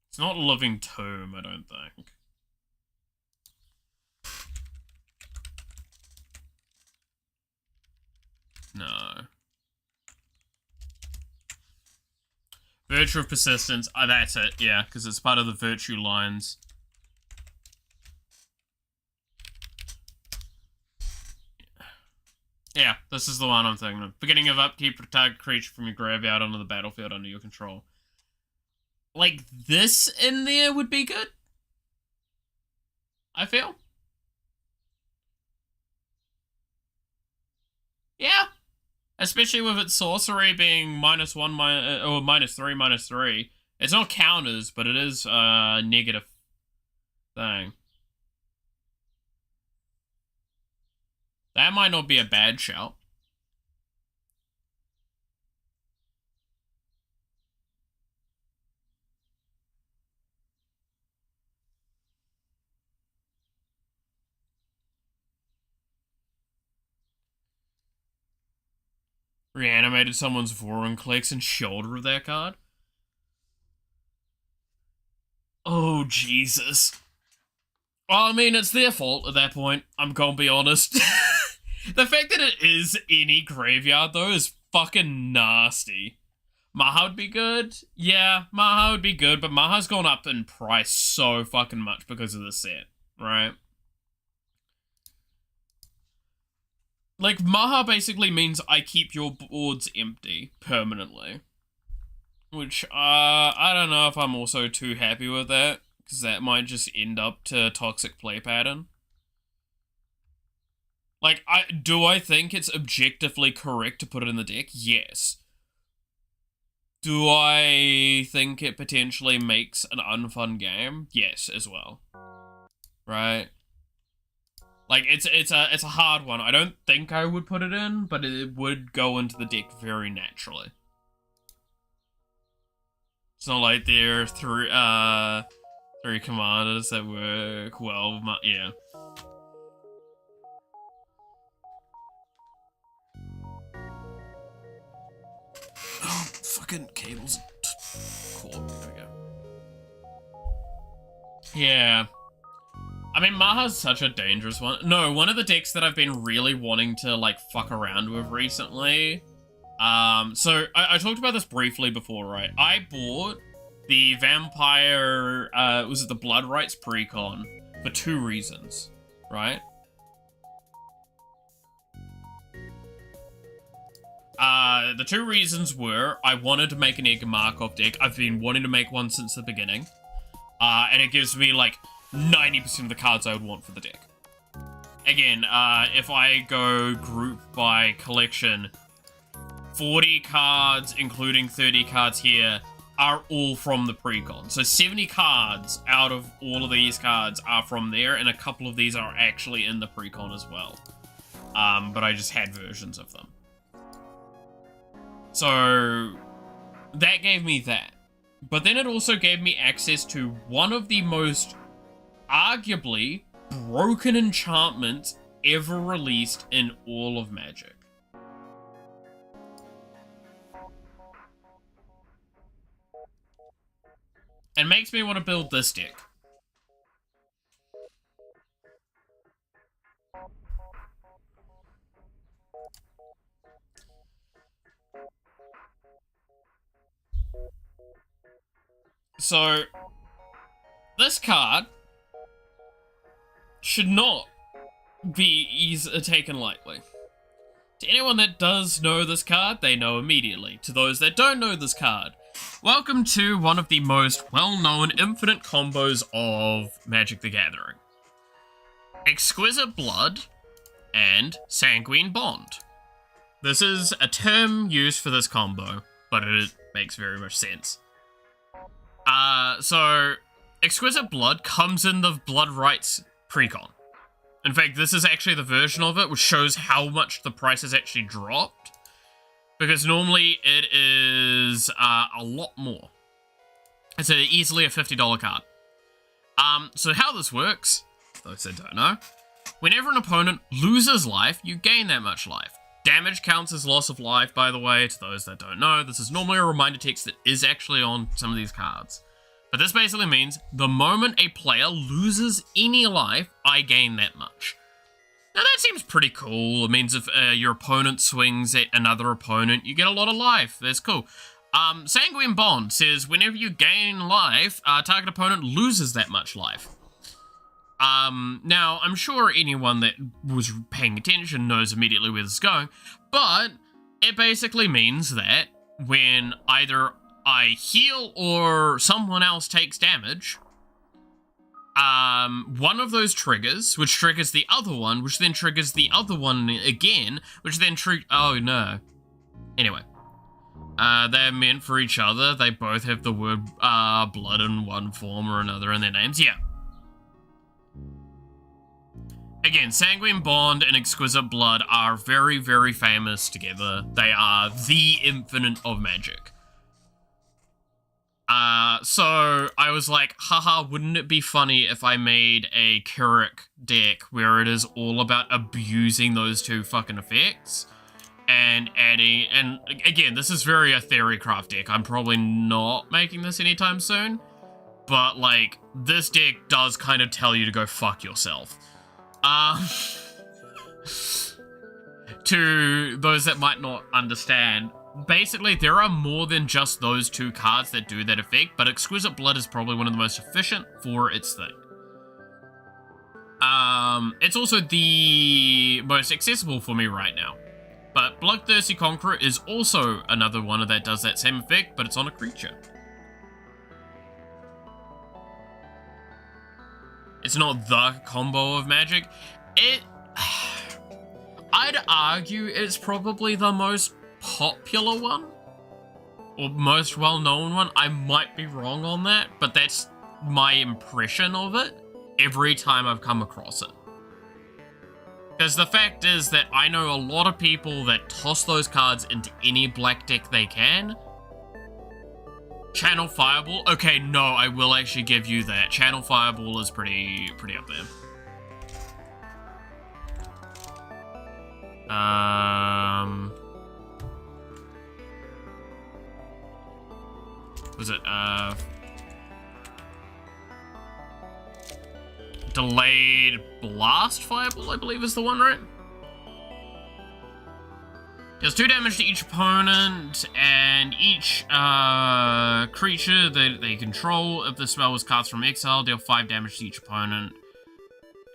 It's not Living Tomb, I don't think. No. Virtue of Persistence. Oh, that's it, yeah, because it's part of the Virtue lines. Yeah, this is the one I'm thinking of. Beginning of upkeep, for target creature from your graveyard onto the battlefield under your control. Like, this in there would be good. I feel. Yeah. Especially with its sorcery being -1, or -3. It's not counters, but it is a negative thing. That might not be a bad shout. Reanimated someone's Vorinclex and shoulder of that card. Oh, Jesus. Well, I mean, it's their fault at that point. I'm gonna be honest. The fact that it is any graveyard, though, is fucking nasty. Maha would be good. Yeah, Maha would be good, but Maha's gone up in price so fucking much because of the set, right? Like, Maha basically means I keep your boards empty permanently. Which, I don't know if I'm also too happy with that, because that might just end up to a toxic play pattern. Like, do I think it's objectively correct to put it in the deck? Yes. Do I think it potentially makes an unfun game? Yes, as well. Right? Like, it's a hard one. I don't think I would put it in, but it would go into the deck very naturally. It's not like there are three commanders that work well, yeah. Oh, fucking cables. Cool, there we go. Yeah. I mean, Maha's such a dangerous one. No, one of the decks that I've been really wanting to, like, fuck around with recently. So, I talked about this briefly before, right? I bought the Vampire, was it the Blood Rights Precon for 2 reasons, right? The 2 reasons were, I wanted to make an Egg Markov deck. I've been wanting to make one since the beginning. And it gives me, like, 90% of the cards I would want for the deck. Again, if I go group by collection, 40 cards, including 30 cards here, are all from the precon. So 70 cards out of all of these cards are from there, and a couple of these are actually in the precon as well. But I just had versions of them. So that gave me that. But then it also gave me access to one of the most arguably broken enchantments ever released in all of Magic. And makes me want to build this deck. So, this card should not be taken lightly. To anyone that does know this card, they know immediately. To those that don't know this card, welcome to one of the most well-known infinite combos of Magic the Gathering. Exquisite Blood and Sanguine Bond. This is a term used for this combo, but it makes very much sense. So, Exquisite Blood comes in the Blood Rights Precon. In fact, this is actually the version of it, which shows how much the price has actually dropped. Because normally it is a lot more. It's easily a $50 card. So how this works, those that don't know, whenever an opponent loses life, you gain that much life. Damage counts as loss of life, by the way, to those that don't know. This is normally a reminder text that is actually on some of these cards. But this basically means the moment a player loses any life, I gain that much. Now that seems pretty cool. It means if your opponent swings at another opponent, you get a lot of life. That's cool. Sanguine Bond says whenever you gain life, target opponent loses that much life. Now, I'm sure anyone that was paying attention knows immediately where this is going, but it basically means that when either I heal or someone else takes damage, one of those triggers, which triggers the other one, which then triggers the other one again, which then oh no. Anyway. They're meant for each other. They both have the word blood in one form or another in their names. Yeah. Again, Sanguine Bond and Exquisite Blood are very, very famous together. They are the infinite of magic. So I was like, haha, wouldn't it be funny if I made a Keurig deck where it is all about abusing those two fucking effects? And adding, and again, this is very a theorycraft deck. I'm probably not making this anytime soon. But, like, this deck does kind of tell you to go fuck yourself. To those that might not understand, basically, there are more than just those two cards that do that effect, but Exquisite Blood is probably one of the most efficient for its thing. It's also the most accessible for me right now. But Bloodthirsty Conqueror is also another one that does that same effect, but it's on a creature. It's not the combo of magic. I'd argue it's probably the most popular one. Or most well-known one. I might be wrong on that, but that's my impression of it every time I've come across it. Because the fact is that I know a lot of people that toss those cards into any black deck they can. Channel Fireball. Okay, no, I will actually give you that. Channel Fireball is pretty up there. Was it, Delayed Blast Fireball, I believe is the one, right? Deals 2 damage to each opponent, and each creature that they control, if the spell was cast from exile, deal 5 damage to each opponent,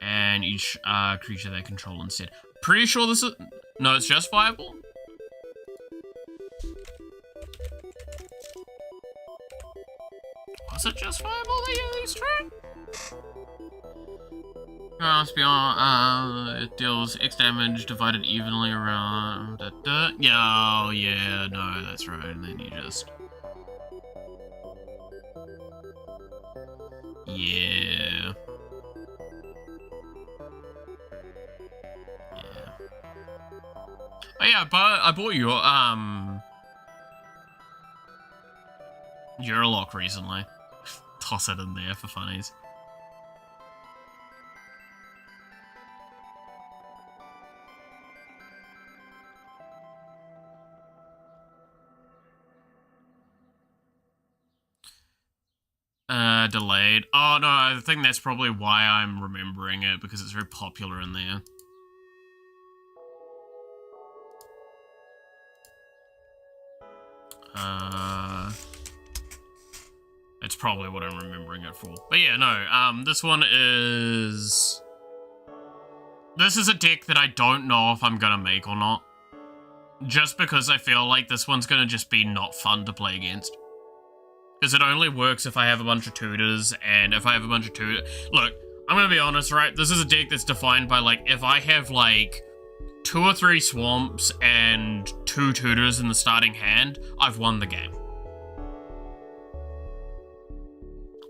and each creature they control instead. Pretty sure this is... No, it's just Fireball? Was it just Fireball that used right? Beyond, it deals X damage divided evenly around. Yeah, oh, yeah, no, that's right. And then you just. Yeah. Yeah. Oh, yeah, but I bought you, Eurolock recently. Toss it in there for funnies. Delayed. Oh, no, I think that's probably why I'm remembering it, because it's very popular in there. That's probably what I'm remembering it for. But yeah, no, this one is... This is a deck that I don't know if I'm gonna make or not. Just because I feel like this one's gonna just be not fun to play against. Because it only works if I have a bunch of tutors, and if I have a bunch of tutors... Look, I'm gonna be honest, right? This is a deck that's defined by, like, if I have, like, 2 or 3 swamps and 2 tutors in the starting hand, I've won the game.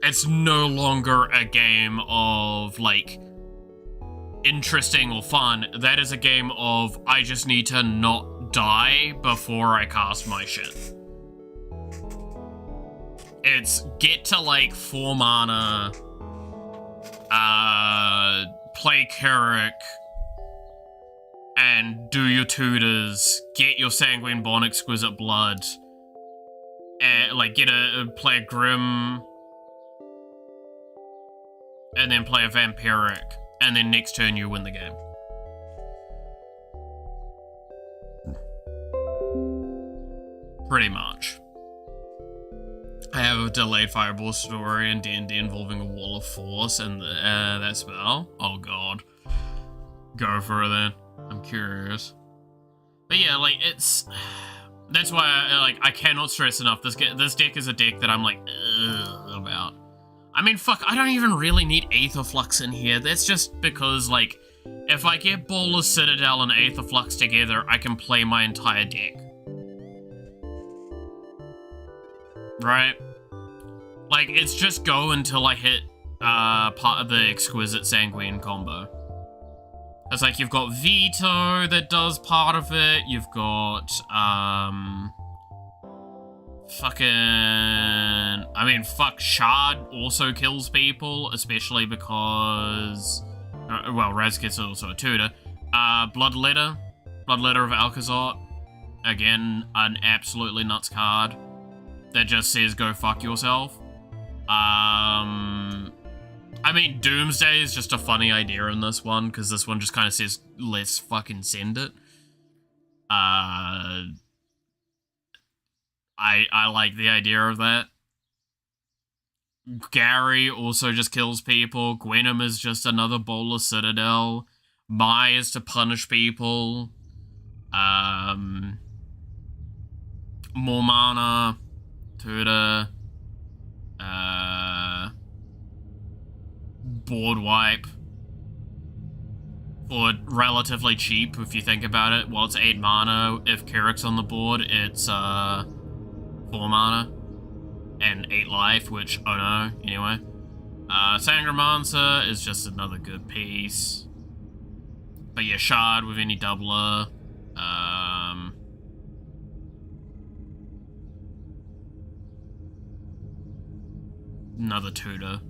It's no longer a game of, like, interesting or fun. That is a game of, I just need to not die before I cast my shit. It's get to, like, 4 mana, play Keurig, and do your tutors, get your Sanguine Bond, Exquisite Blood, and, like, play a Grim, and then play a Vampiric, and then next turn you win the game. Pretty much. I have a delayed Fireball story in D&D involving a Wall of Force and that spell. Oh god. Go for it then. I'm curious. But yeah, like, it's... That's why I cannot stress enough. This deck is a deck that I'm like, ugh, about. I mean, fuck, I don't even really need Aetherflux in here. That's just because, like, if I get Bolas Citadel and Aetherflux together, I can play my entire deck. right? Like, it's just go until I hit part of the exquisite sanguine combo. It's like you've got Veto that does part of it, you've got fuck, Shard also kills people, especially because well, Razkit's also a tutor. Bloodletter of Alcazar, again, an absolutely nuts card that just says go fuck yourself. I mean, Doomsday is just a funny idea in this one, because this one just kind of says, let's fucking send it. I like the idea of that. Gary also just kills people. Gwenom is just another Bola Citadel. Mai is to punish people. More mana. Tutor. Board wipe. For relatively cheap, if you think about it. Well, it's 8 mana. If Kirik's on the board, it's 4 mana. And 8 life, which, oh no, anyway. Sangromancer is just another good piece. But yeah, Shard with any doubler. Another tutor.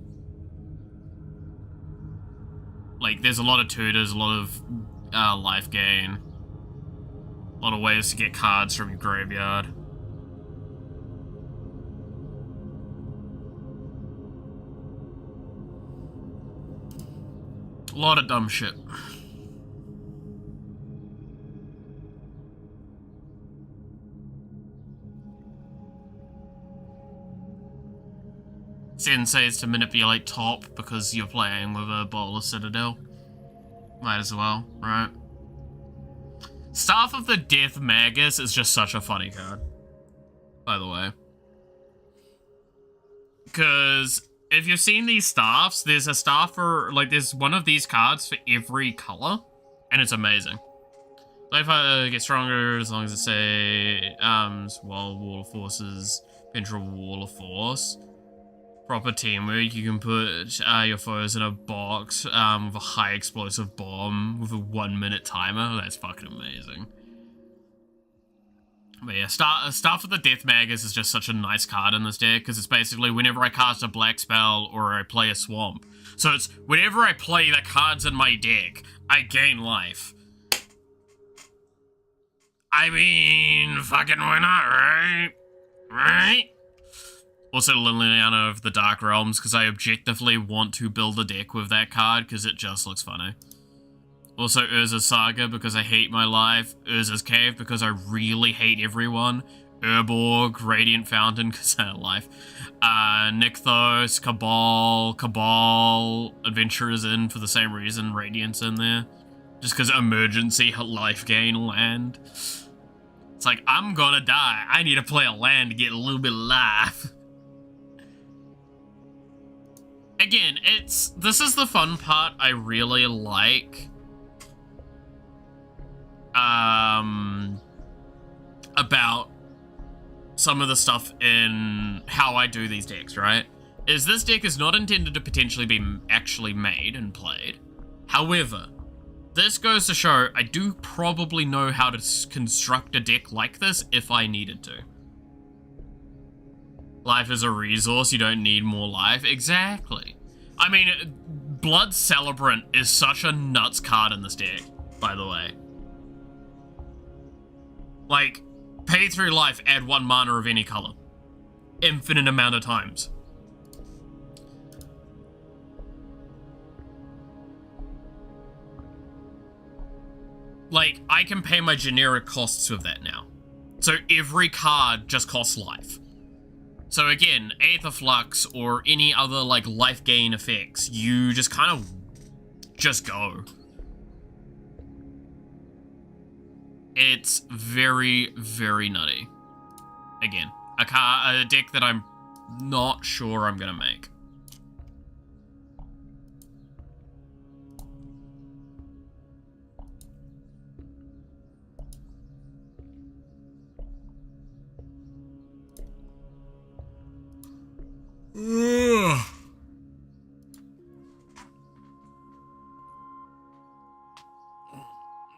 Like, there's a lot of tutors, a lot of life gain. A lot of ways to get cards from your graveyard. A lot of dumb shit. Sensei's to manipulate top because you're playing with a Bola Citadel. Might as well, right? Staff of the Death Magus is just such a funny card, by the way. Because if you've seen these staffs, there's a staff for, like, there's one of these cards for every color, and it's amazing. Life gets stronger as long as it say, Wall of Forces, Ventral Wall of Force. Proper teamwork, you can put your foes in a box with a high explosive bomb with a 1-minute timer. That's fucking amazing. But yeah, Staff of the Death Magus is just such a nice card in this deck, because it's basically whenever I cast a black spell or I play a swamp. So it's whenever I play the cards in my deck, I gain life. I mean, fucking why not, right? Right? Also Liliana of the Dark Realms, because I objectively want to build a deck with that card, because it just looks funny. Also Urza's Saga, because I hate my life. Urza's Cave, because I really hate everyone. Urborg, Radiant Fountain, because I hate life. Nykthos, Cabal, Adventurers in for the same reason, Radiant's in there. Just because emergency life gain land. It's like, I'm gonna die. I need to play a land to get a little bit of life. Again, this is the fun part I really like. About some of the stuff in how I do these decks, right? Is this deck is not intended to potentially be actually made and played. However, this goes to show I do probably know how to construct a deck like this if I needed to. Life is a resource, you don't need more life. Exactly. I mean, Blood Celebrant is such a nuts card in this deck, by the way. Like, pay 3 life, add 1 mana of any color. Infinite amount of times. Like, I can pay my generic costs with that now. So every card just costs life. So again, Aether Flux or any other, like, life gain effects, you just kind of just go. It's very, very nutty. Again, a deck that I'm not sure I'm gonna make.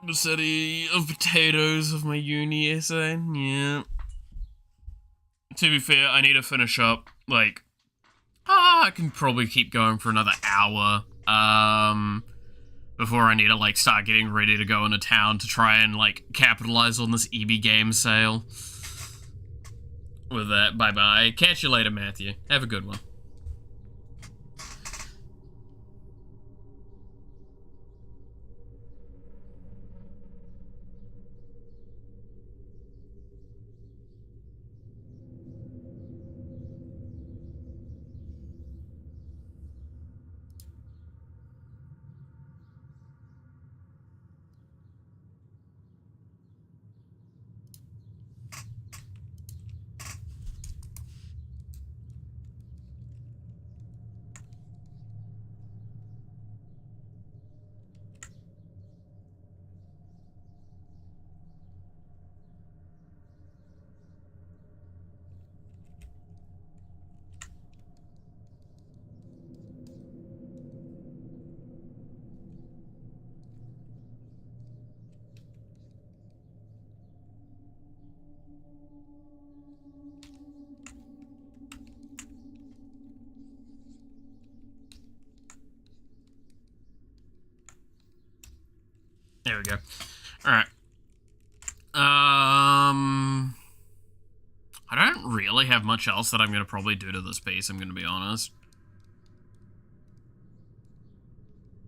The city of potatoes of my uni essay. Yeah. To be fair, I need to finish up, like, I can probably keep going for another hour, before I need to, like, start getting ready to go into town to try and, like, capitalize on this EB game sale. With that, bye-bye. Catch you later, Matthew. Have a good one. There we go. Alright. I don't really have much else that I'm going to probably do to this piece, I'm going to be honest.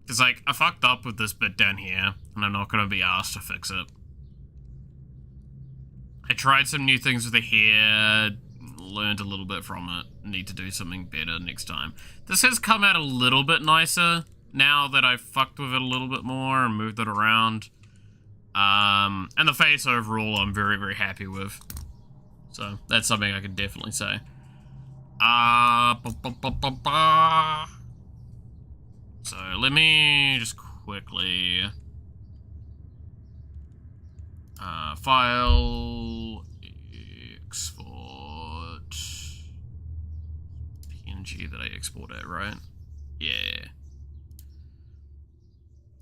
Because, like, I fucked up with this bit down here, and I'm not going to be asked to fix it. I tried some new things with the hair, learned a little bit from it, need to do something better next time. This has come out a little bit nicer now that I've fucked with it a little bit more and moved it around. And the face overall I'm very, very happy with. So, that's something I can definitely say. So, let me just quickly... file... export... PNG that I export it, right? Yeah.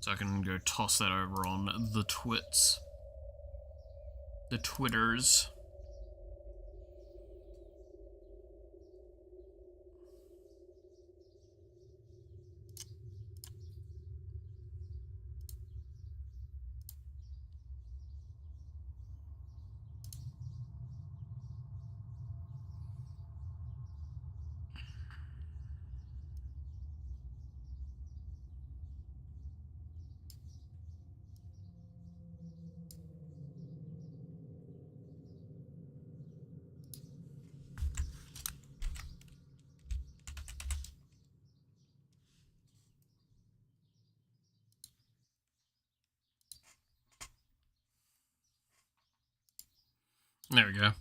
So I can go toss that over on the twits. The Twitters. There we go.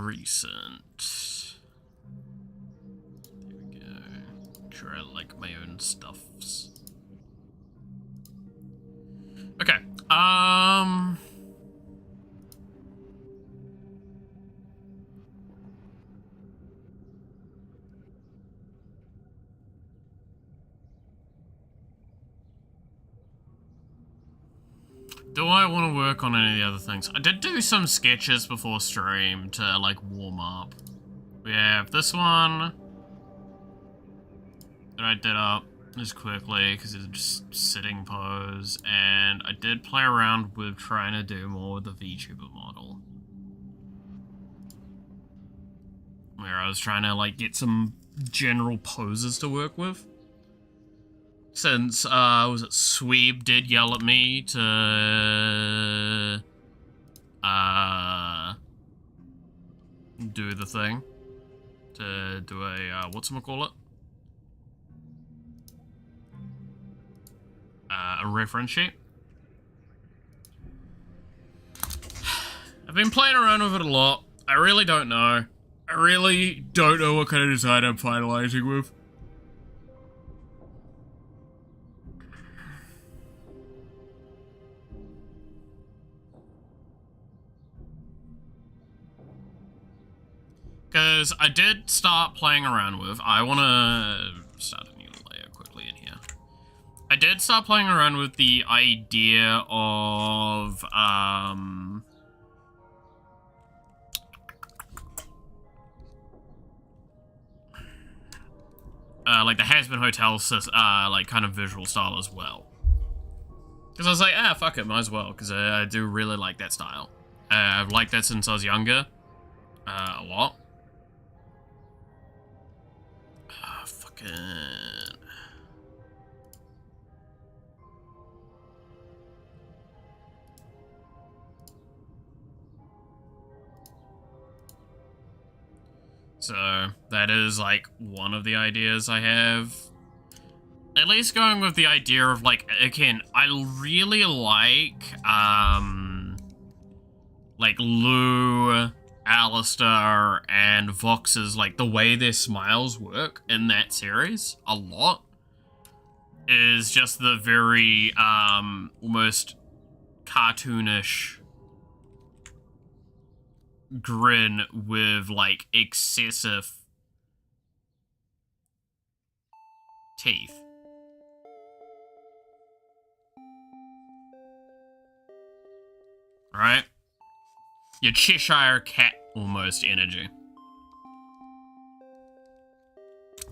Recent. There we go. Sure, I like my own stuffs. Okay. Do I want to work on any of the other things? I did do some sketches before stream to, like, warm up. We have this one that I did up just quickly because it's just sitting pose, and I did play around with trying to do more with the VTuber model. Where I was trying to, like, get some general poses to work with. Since, was it Sweeb did yell at me to, do the thing. To do a, whatchamacallit? A reference sheet. I've been playing around with it a lot. I really don't know. I really don't know what kind of design I'm finalizing with. Because I did start playing around with, I want to start a new layer quickly in here. I did start playing around with the idea of, like the Has-Been Hotel, like kind of visual style as well. Because I was like, fuck it, might as well, because I do really like that style. I've liked that since I was younger, a lot. Fucking... So, that is, like, one of the ideas I have. At least going with the idea of, like, again, I really like, Lou, Alistair, and Vox's, like, the way their smiles work in that series, a lot, is just the very, almost cartoonish grin with, like, excessive teeth. Right? Your Cheshire Cat almost energy.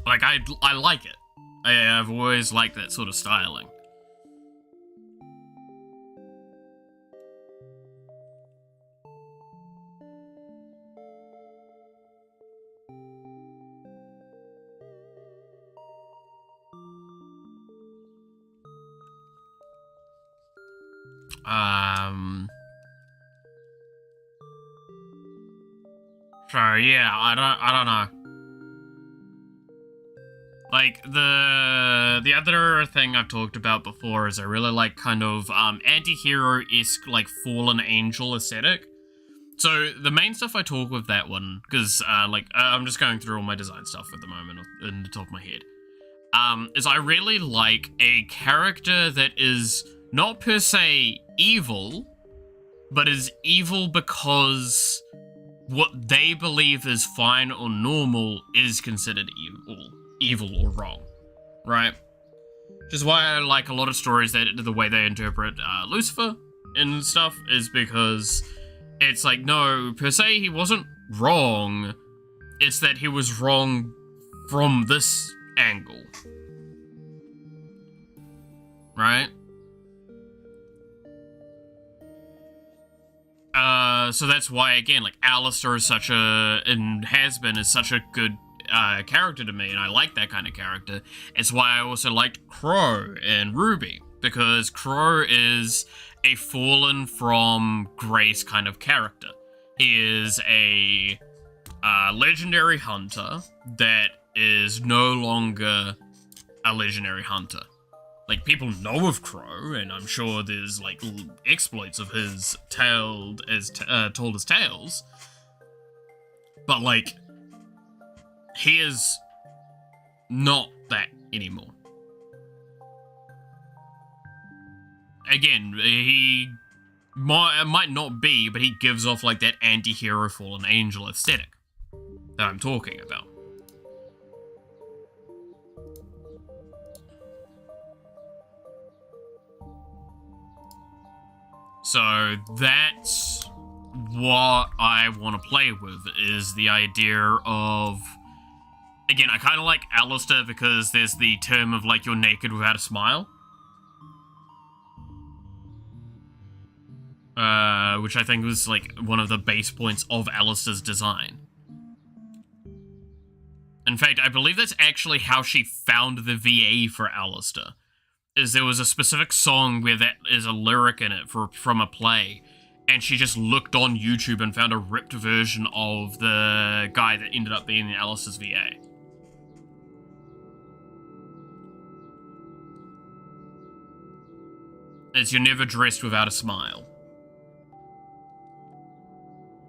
Like, I like it. I've always liked that sort of styling. So yeah, I don't know. Like the other thing I've talked about before is I really like kind of anti-hero-esque like fallen angel aesthetic. So the main stuff I talk with that one, because I'm just going through all my design stuff at the moment in the top of my head. Is I really like a character that is not per se evil, but is evil because what they believe is fine or normal is considered evil or wrong, right? Which is why I like a lot of stories that the way they interpret Lucifer and stuff is because it's like, no, per se he wasn't wrong, it's that he was wrong from this angle, right? So that's why, again, like, Alistair is such a, and has been, is such a good character to me, and I like that kind of character. It's why I also liked Crow and Ruby, because Crow is a fallen from grace kind of character. He is a legendary hunter that is no longer a legendary hunter. Like, people know of Crow, and I'm sure there's, like, exploits of his told as tales. But, like, he is not that anymore. Again, he might not be, but he gives off, like, that anti-hero fallen angel aesthetic that I'm talking about. So that's what I want to play with, is the idea of... Again, I kind of like Alistair because there's the term of, like, you're naked without a smile. Which I think was, like, one of the base points of Alistair's design. In fact, I believe that's actually how she found the VA for Alistair. Is there was a specific song where that is a lyric in it from a play, and she just looked on YouTube and found a ripped version of the guy that ended up being Alice's VA. As you're never dressed without a smile.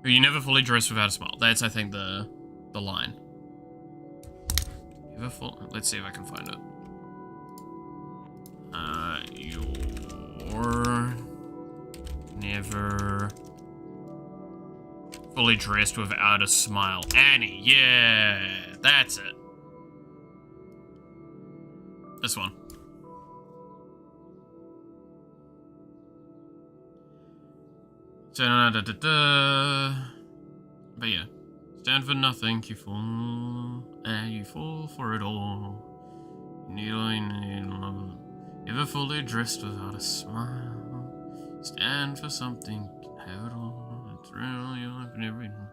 Or you're never fully dressed without a smile. That's, I think, the line. Let's see if I can find it. You're never Fully dressed without a smile. Annie, yeah, that's it. This one. Da-da-da-da-da. But yeah, stand for nothing, you fall, and you fall for it all. You need love. Ever fully dressed without a smile. Stand for something, have it all. It's real, your life and everything.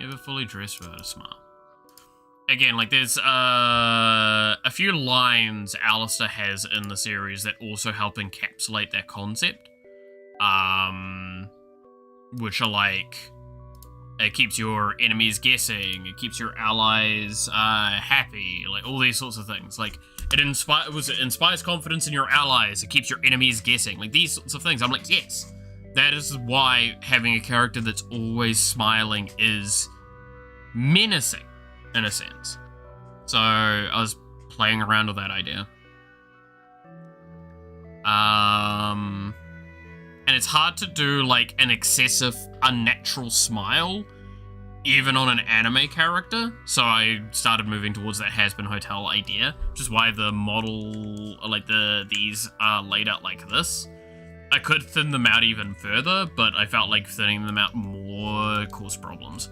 Ever fully dressed without a smile. Again, like there's a few lines Alistair has in the series that also help encapsulate that concept. Which are like, it keeps your enemies guessing, it keeps your allies happy, like all these sorts of things. Like it inspires confidence in your allies, it keeps your enemies guessing, like these sorts of things. I'm like, yes, that is why having a character that's always smiling is menacing, in a sense. So I was playing around with that idea. And it's hard to do like an excessive, unnatural smile, even on an anime character. So I started moving towards that Has-Been Hotel idea, which is why the model, like these are laid out like this. I could thin them out even further, but I felt like thinning them out more caused problems.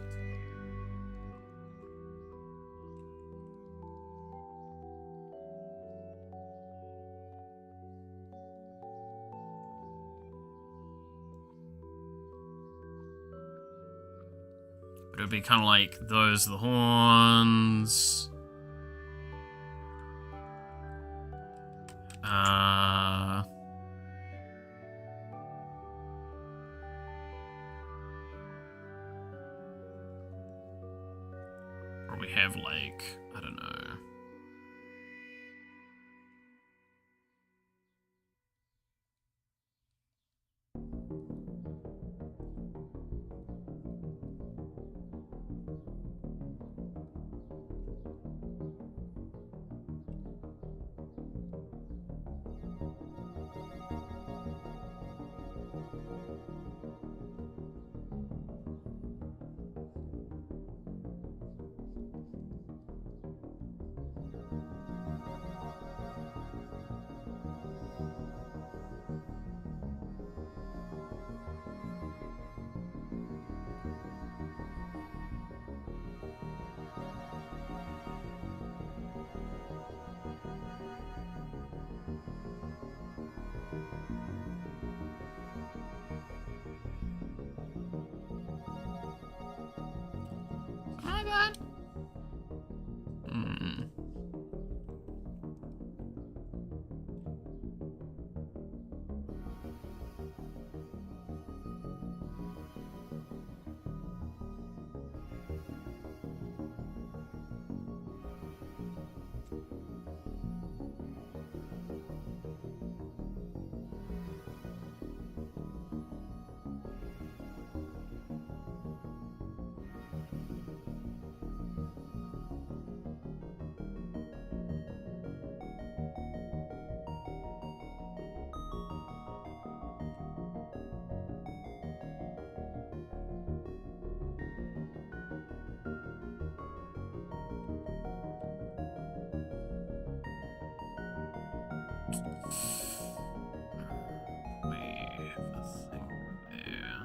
But it would be kind of like, those are the horns. Or we have like, I don't know. Hi, bud. We have a thing there.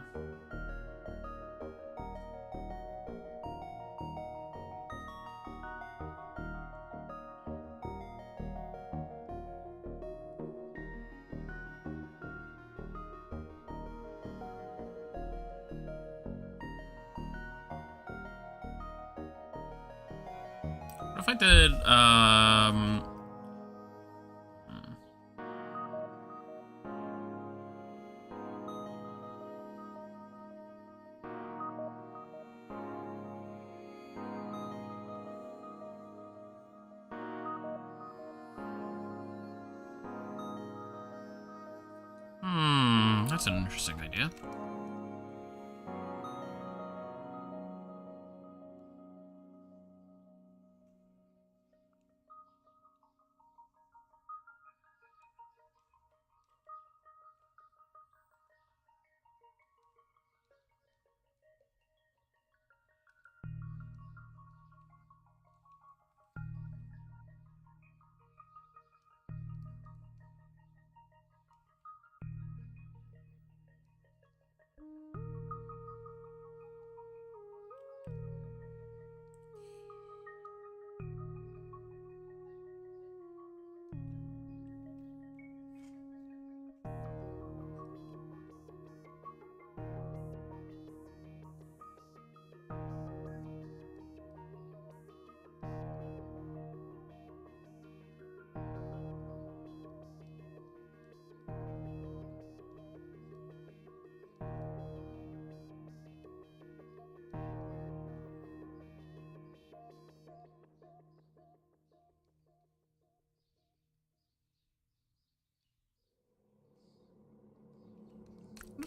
What if I did, that's an interesting idea.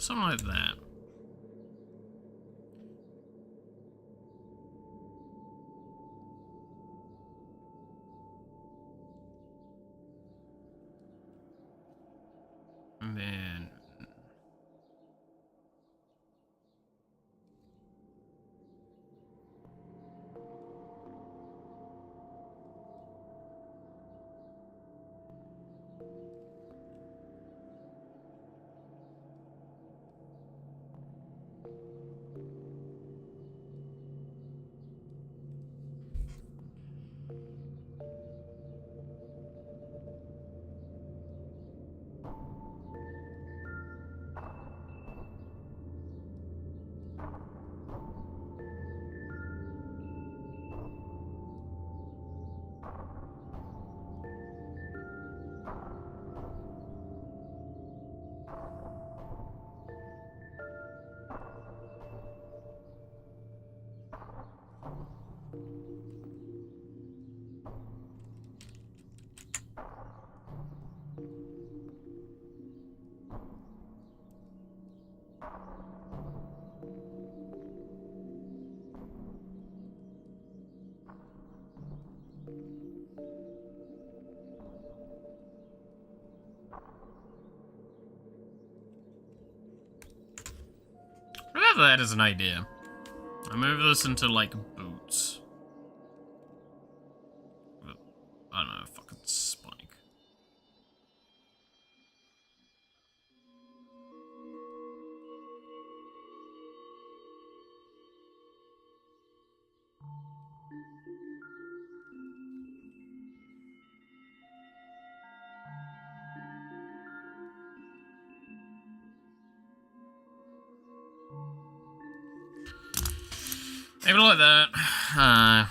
Something like that. And then... What about that as an idea? I move this into, like, boots. I don't know, fucking spike. Maybe like that.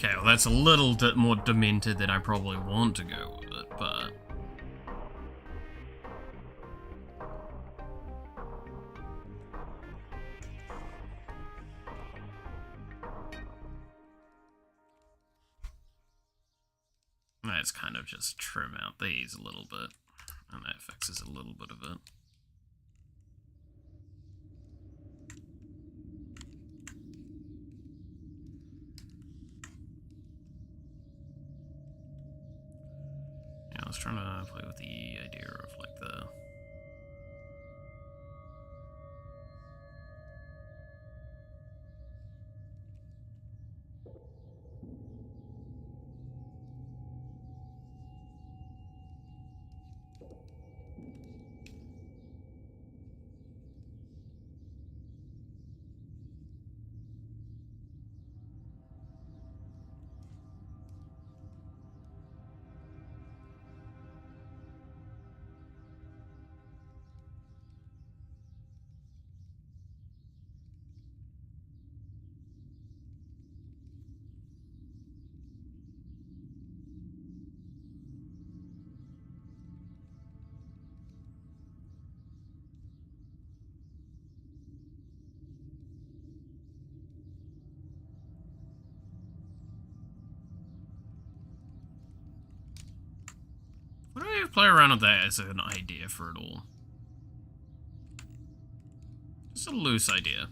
Okay, well that's a little bit more demented than I probably want to go with it, but... let's kind of just trim out these a little bit, and that fixes a little bit of it. Yeah, I was trying to play with the idea of like the... What do I play around with that as an idea for it all? Just a loose idea.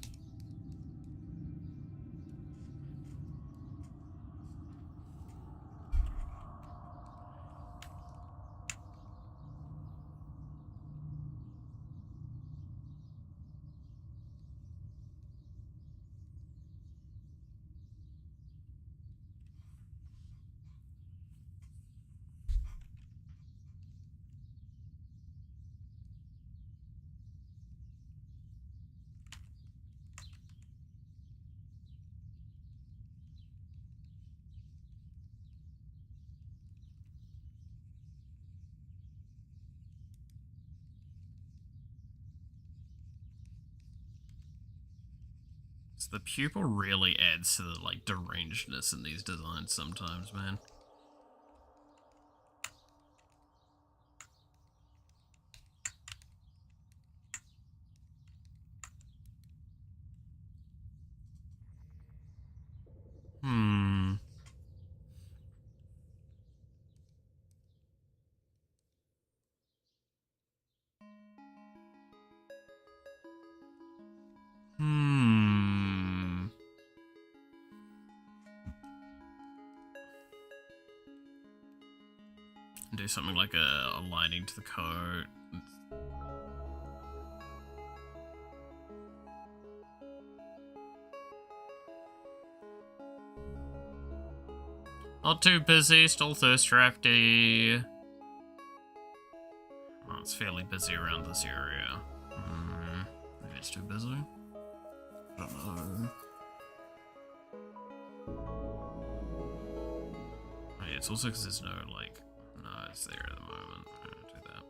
So the pupil really adds to the, like, derangedness in these designs sometimes, man. Hmm. Hmm. Do something like a lining to the coat. Not too busy, still thirst drafty. Well, it's fairly busy around this area. Maybe it's too busy? I don't know. Oh, yeah, it's also because there's no, like, no, it's there at the moment. I don't do that.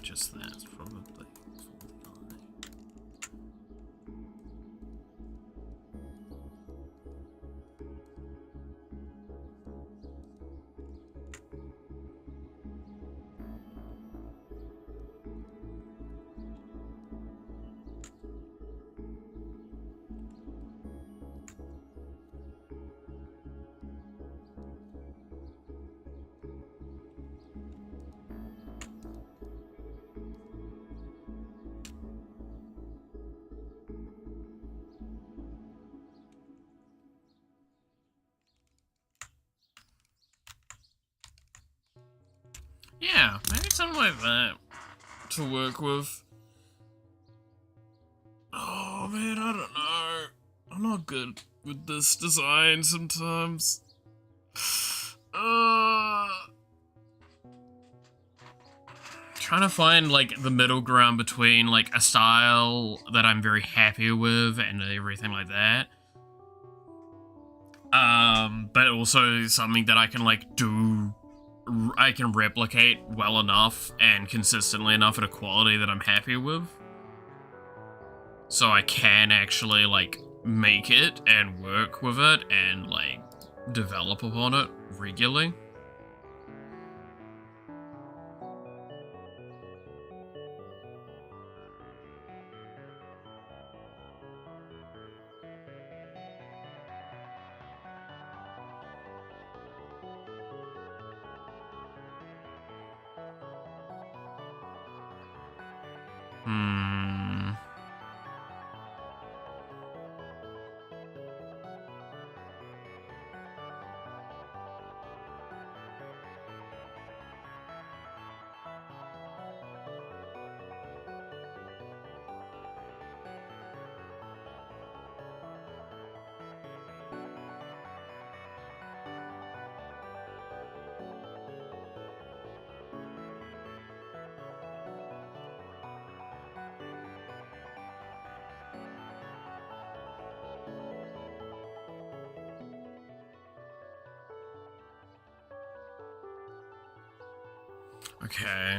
just that, probably. Yeah, maybe something like that to work with. Oh man, I don't know. I'm not good with this design sometimes. Trying to find like the middle ground between like a style that I'm very happy with and everything like that. But also something that I can like do, I can replicate well enough and consistently enough at a quality that I'm happy with. So I can actually like make it and work with it and like develop upon it regularly. Okay.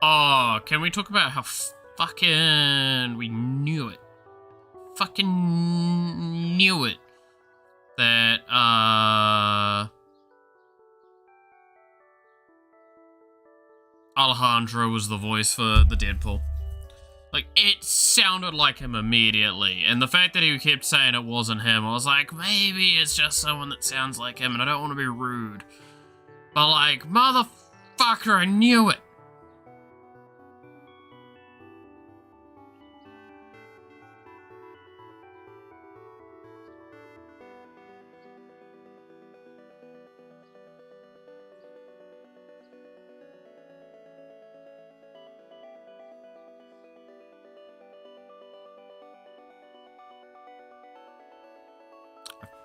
Oh, can we talk about how fucking we knew it? Fucking knew it. That, Alejandro was the voice for the Deadpool. Like, it sounded like him immediately, and the fact that he kept saying it wasn't him, I was like, maybe it's just someone that sounds like him, and I don't want to be rude. But like, motherfucker, I knew it!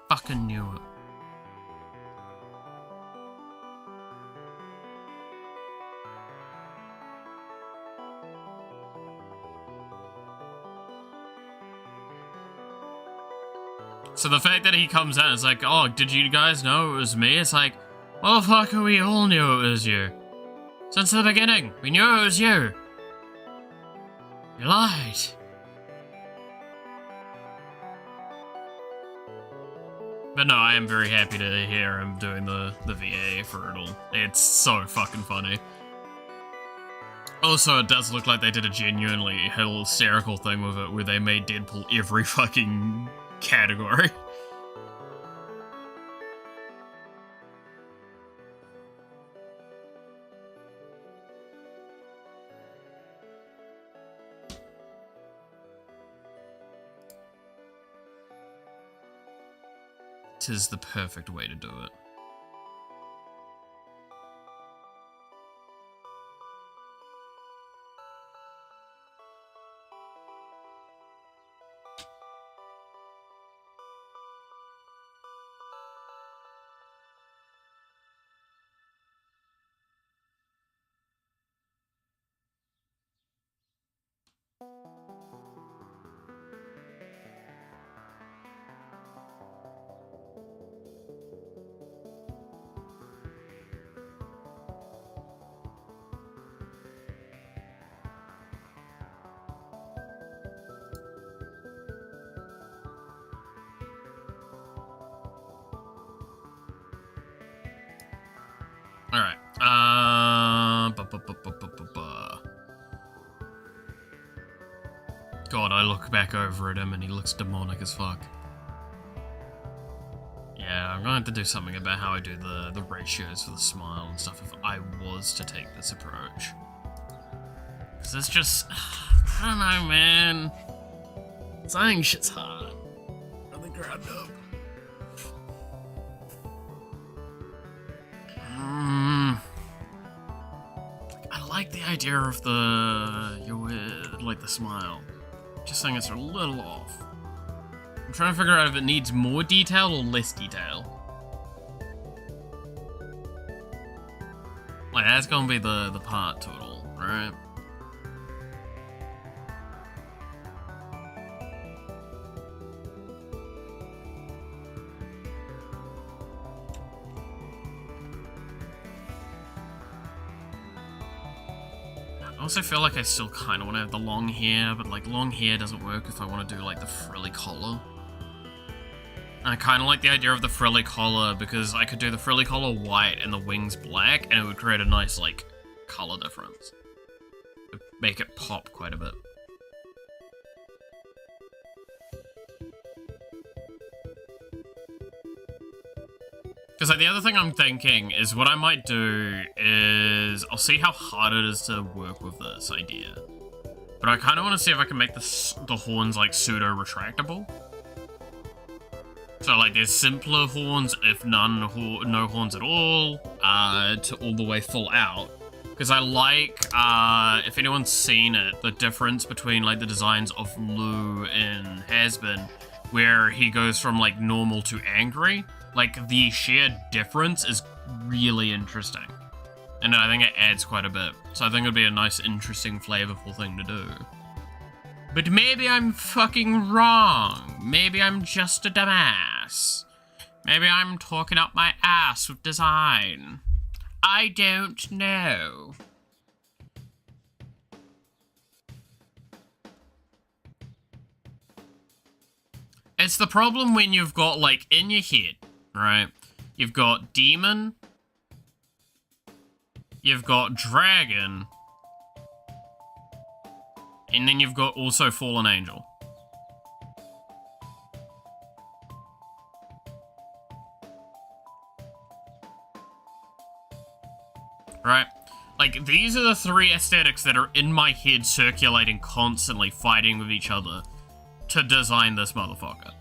Fucking knew it. So the fact that he comes out and is like, oh, did you guys know it was me? It's like, motherfucker, we all knew it was you. Since the beginning, we knew it was you. You lied. But no, I am very happy to hear him doing the VA for it all. It's so fucking funny. Also, it does look like they did a genuinely hysterical thing with it, where they made Deadpool every fucking category. Tis the perfect way to do it. Alright. God, I look back over at him and he looks demonic as fuck. Yeah, I'm gonna have to do something about how I do the ratios for the smile and stuff if I was to take this approach. Cause it's just, I don't know, man. Designing shit's hard. From the ground up. I like the idea of the smile. Just saying it's a little off. I'm trying to figure out if it needs more detail or less detail. Like, that's gonna be the part to it all, right? I also feel like I still kind of want to have the long hair, but like long hair doesn't work if I want to do like the frilly collar. And I kind of like the idea of the frilly collar because I could do the frilly collar white and the wings black and it would create a nice like color difference. It'd make it pop quite a bit. Because like the other thing I'm thinking is what I might do is I'll see how hard it is to work with this idea. But I kind of want to see if I can make the horns like pseudo retractable. So like there's simpler horns, if no horns at all, to all the way full out. Because I like, if anyone's seen it, the difference between like the designs of Lou in Has-Been, where he goes from like normal to angry. Like, the sheer difference is really interesting. And I think it adds quite a bit. So I think it'd be a nice, interesting, flavorful thing to do. But maybe I'm fucking wrong. Maybe I'm just a dumbass. Maybe I'm talking up my ass with design. I don't know. It's the problem when you've got, like, in your head, right? You've got demon. You've got dragon. And then you've got also fallen angel. Right? Like, these are the three aesthetics that are in my head circulating constantly, fighting with each other to design this motherfucker.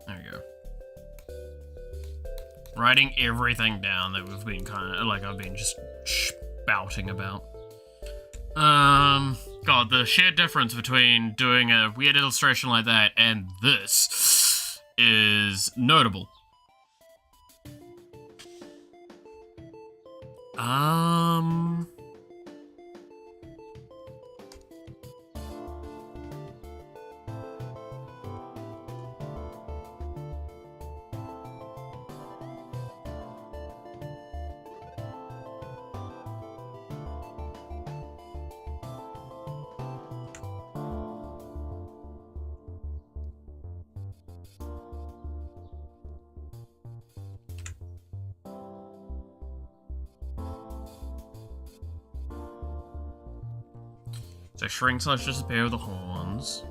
There we go. Writing everything down that we've been kind of, like, I've been just spouting about. God, the sheer difference between doing a weird illustration like that and this is notable. So shrink slash disappear with the horns.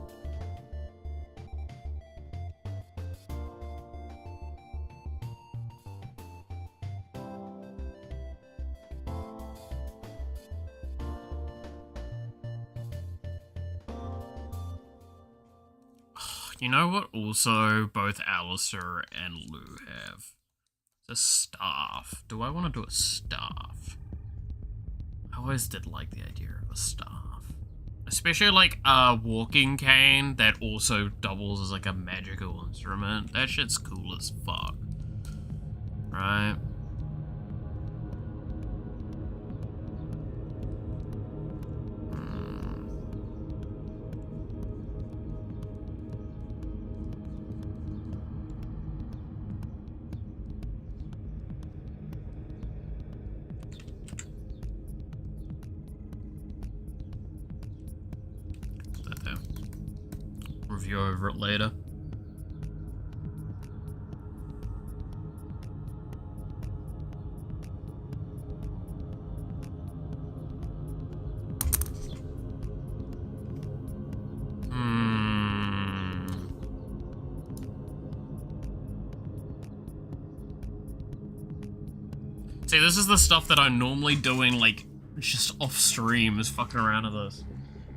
You know what also both Alistair and Lou have? The staff. Do I want to do a staff? always did like the idea of a staff. Especially like a walking cane that also doubles as like a magical instrument. That shit's cool as fuck. Right? Review over it later. See, this is the stuff that I'm normally doing, like, just off stream, is fucking around with this.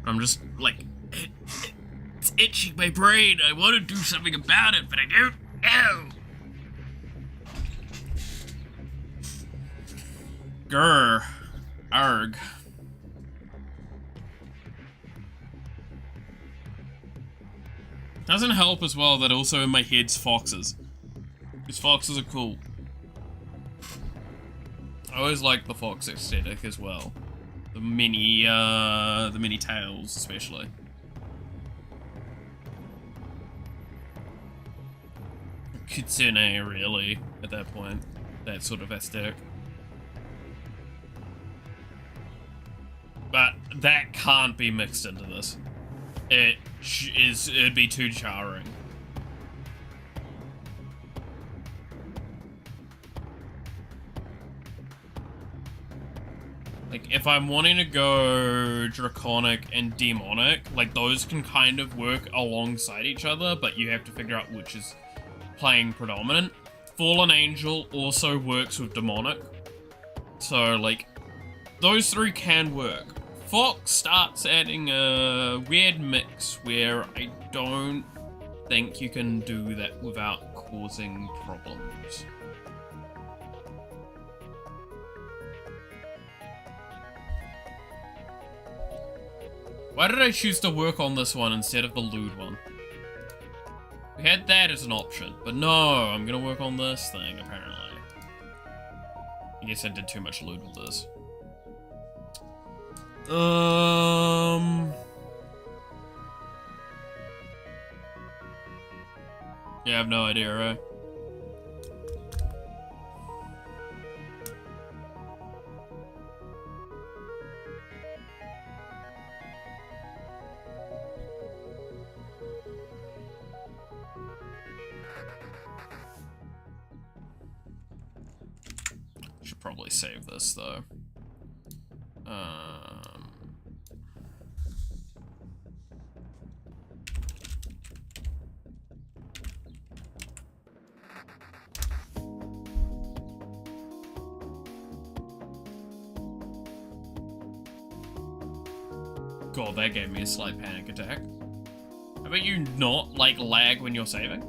I'm just, like, it's itching my brain. I want to do something about it, but I don't know. Grr. Arg. Doesn't help as well that also in my head's foxes. Because foxes are cool. I always like the fox aesthetic as well. The mini tails especially. Kitsune really, at that point. That sort of aesthetic. But that can't be mixed into this. It'd be too jarring. Like, if I'm wanting to go draconic and demonic, like, those can kind of work alongside each other, but you have to figure out which is playing predominant. Fallen Angel also works with demonic. So, like, those three can work. Fox starts adding a weird mix where I don't think you can do that without causing problems. Why did I choose to work on this one instead of the lewd one? We had that as an option, but no, I'm gonna work on this thing, apparently. I guess I did too much lewd with this. Yeah, I have no idea, right? Should probably save this though. God, that gave me a slight panic attack. How about you not, like, lag when you're saving?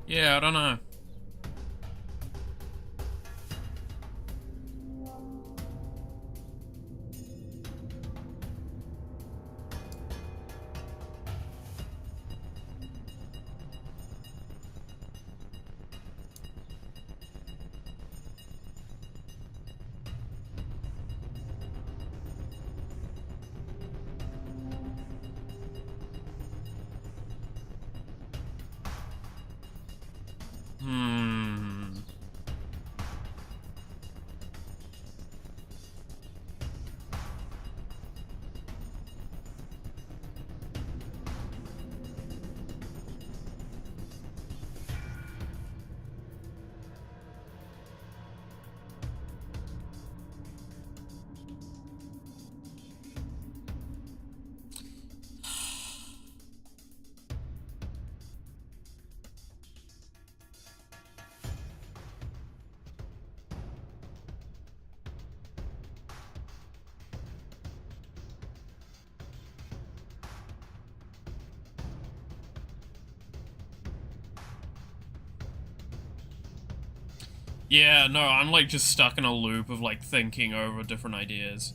Yeah, I don't know. Hmm. Yeah, no, I'm like just stuck in a loop of like thinking over different ideas.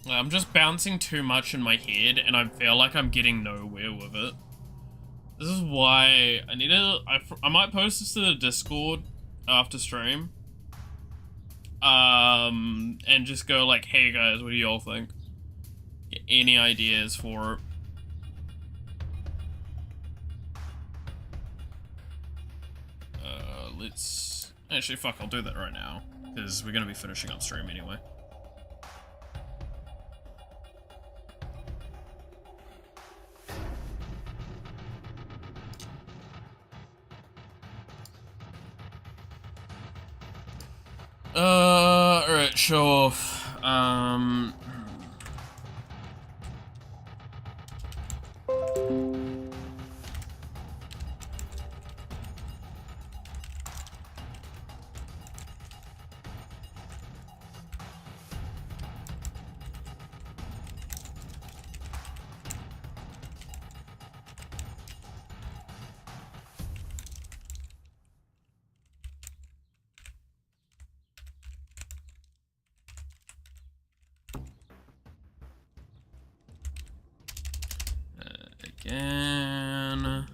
I'm just bouncing too much in my head and I feel like I'm getting nowhere with it. This is why I need to, I might post this to the Discord after stream. And just go like, hey guys, what do y'all think? Get any ideas for it? Let's, actually fuck, I'll do that right now. Because we're gonna be finishing up stream anyway. Alright, show off. Again.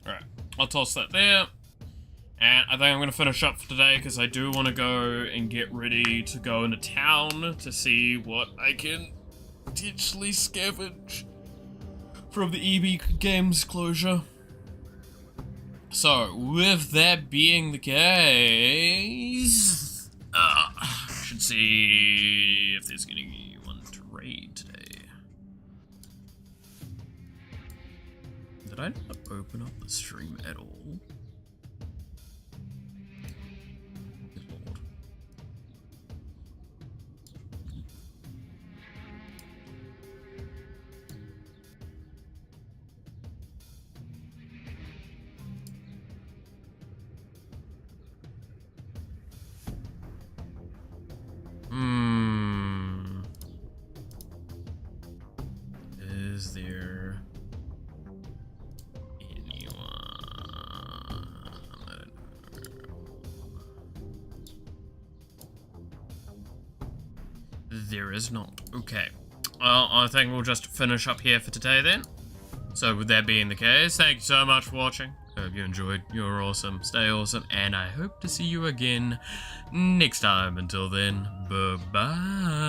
Alright, I'll toss that there. And I think I'm going to finish up for today because I do want to go and get ready to go into town to see what I can potentially scavenge from the EB Games closure. So, with that being the case, should see if there's anyone to raid today. Did I not open up the stream at all? Good lord. Is there anyone? There is not. Okay. Well, I think we'll just finish up here for today then. So with that being the case, thank you so much for watching. Hope you enjoyed. You're awesome. Stay awesome. And I hope to see you again next time. Until then, bye-bye.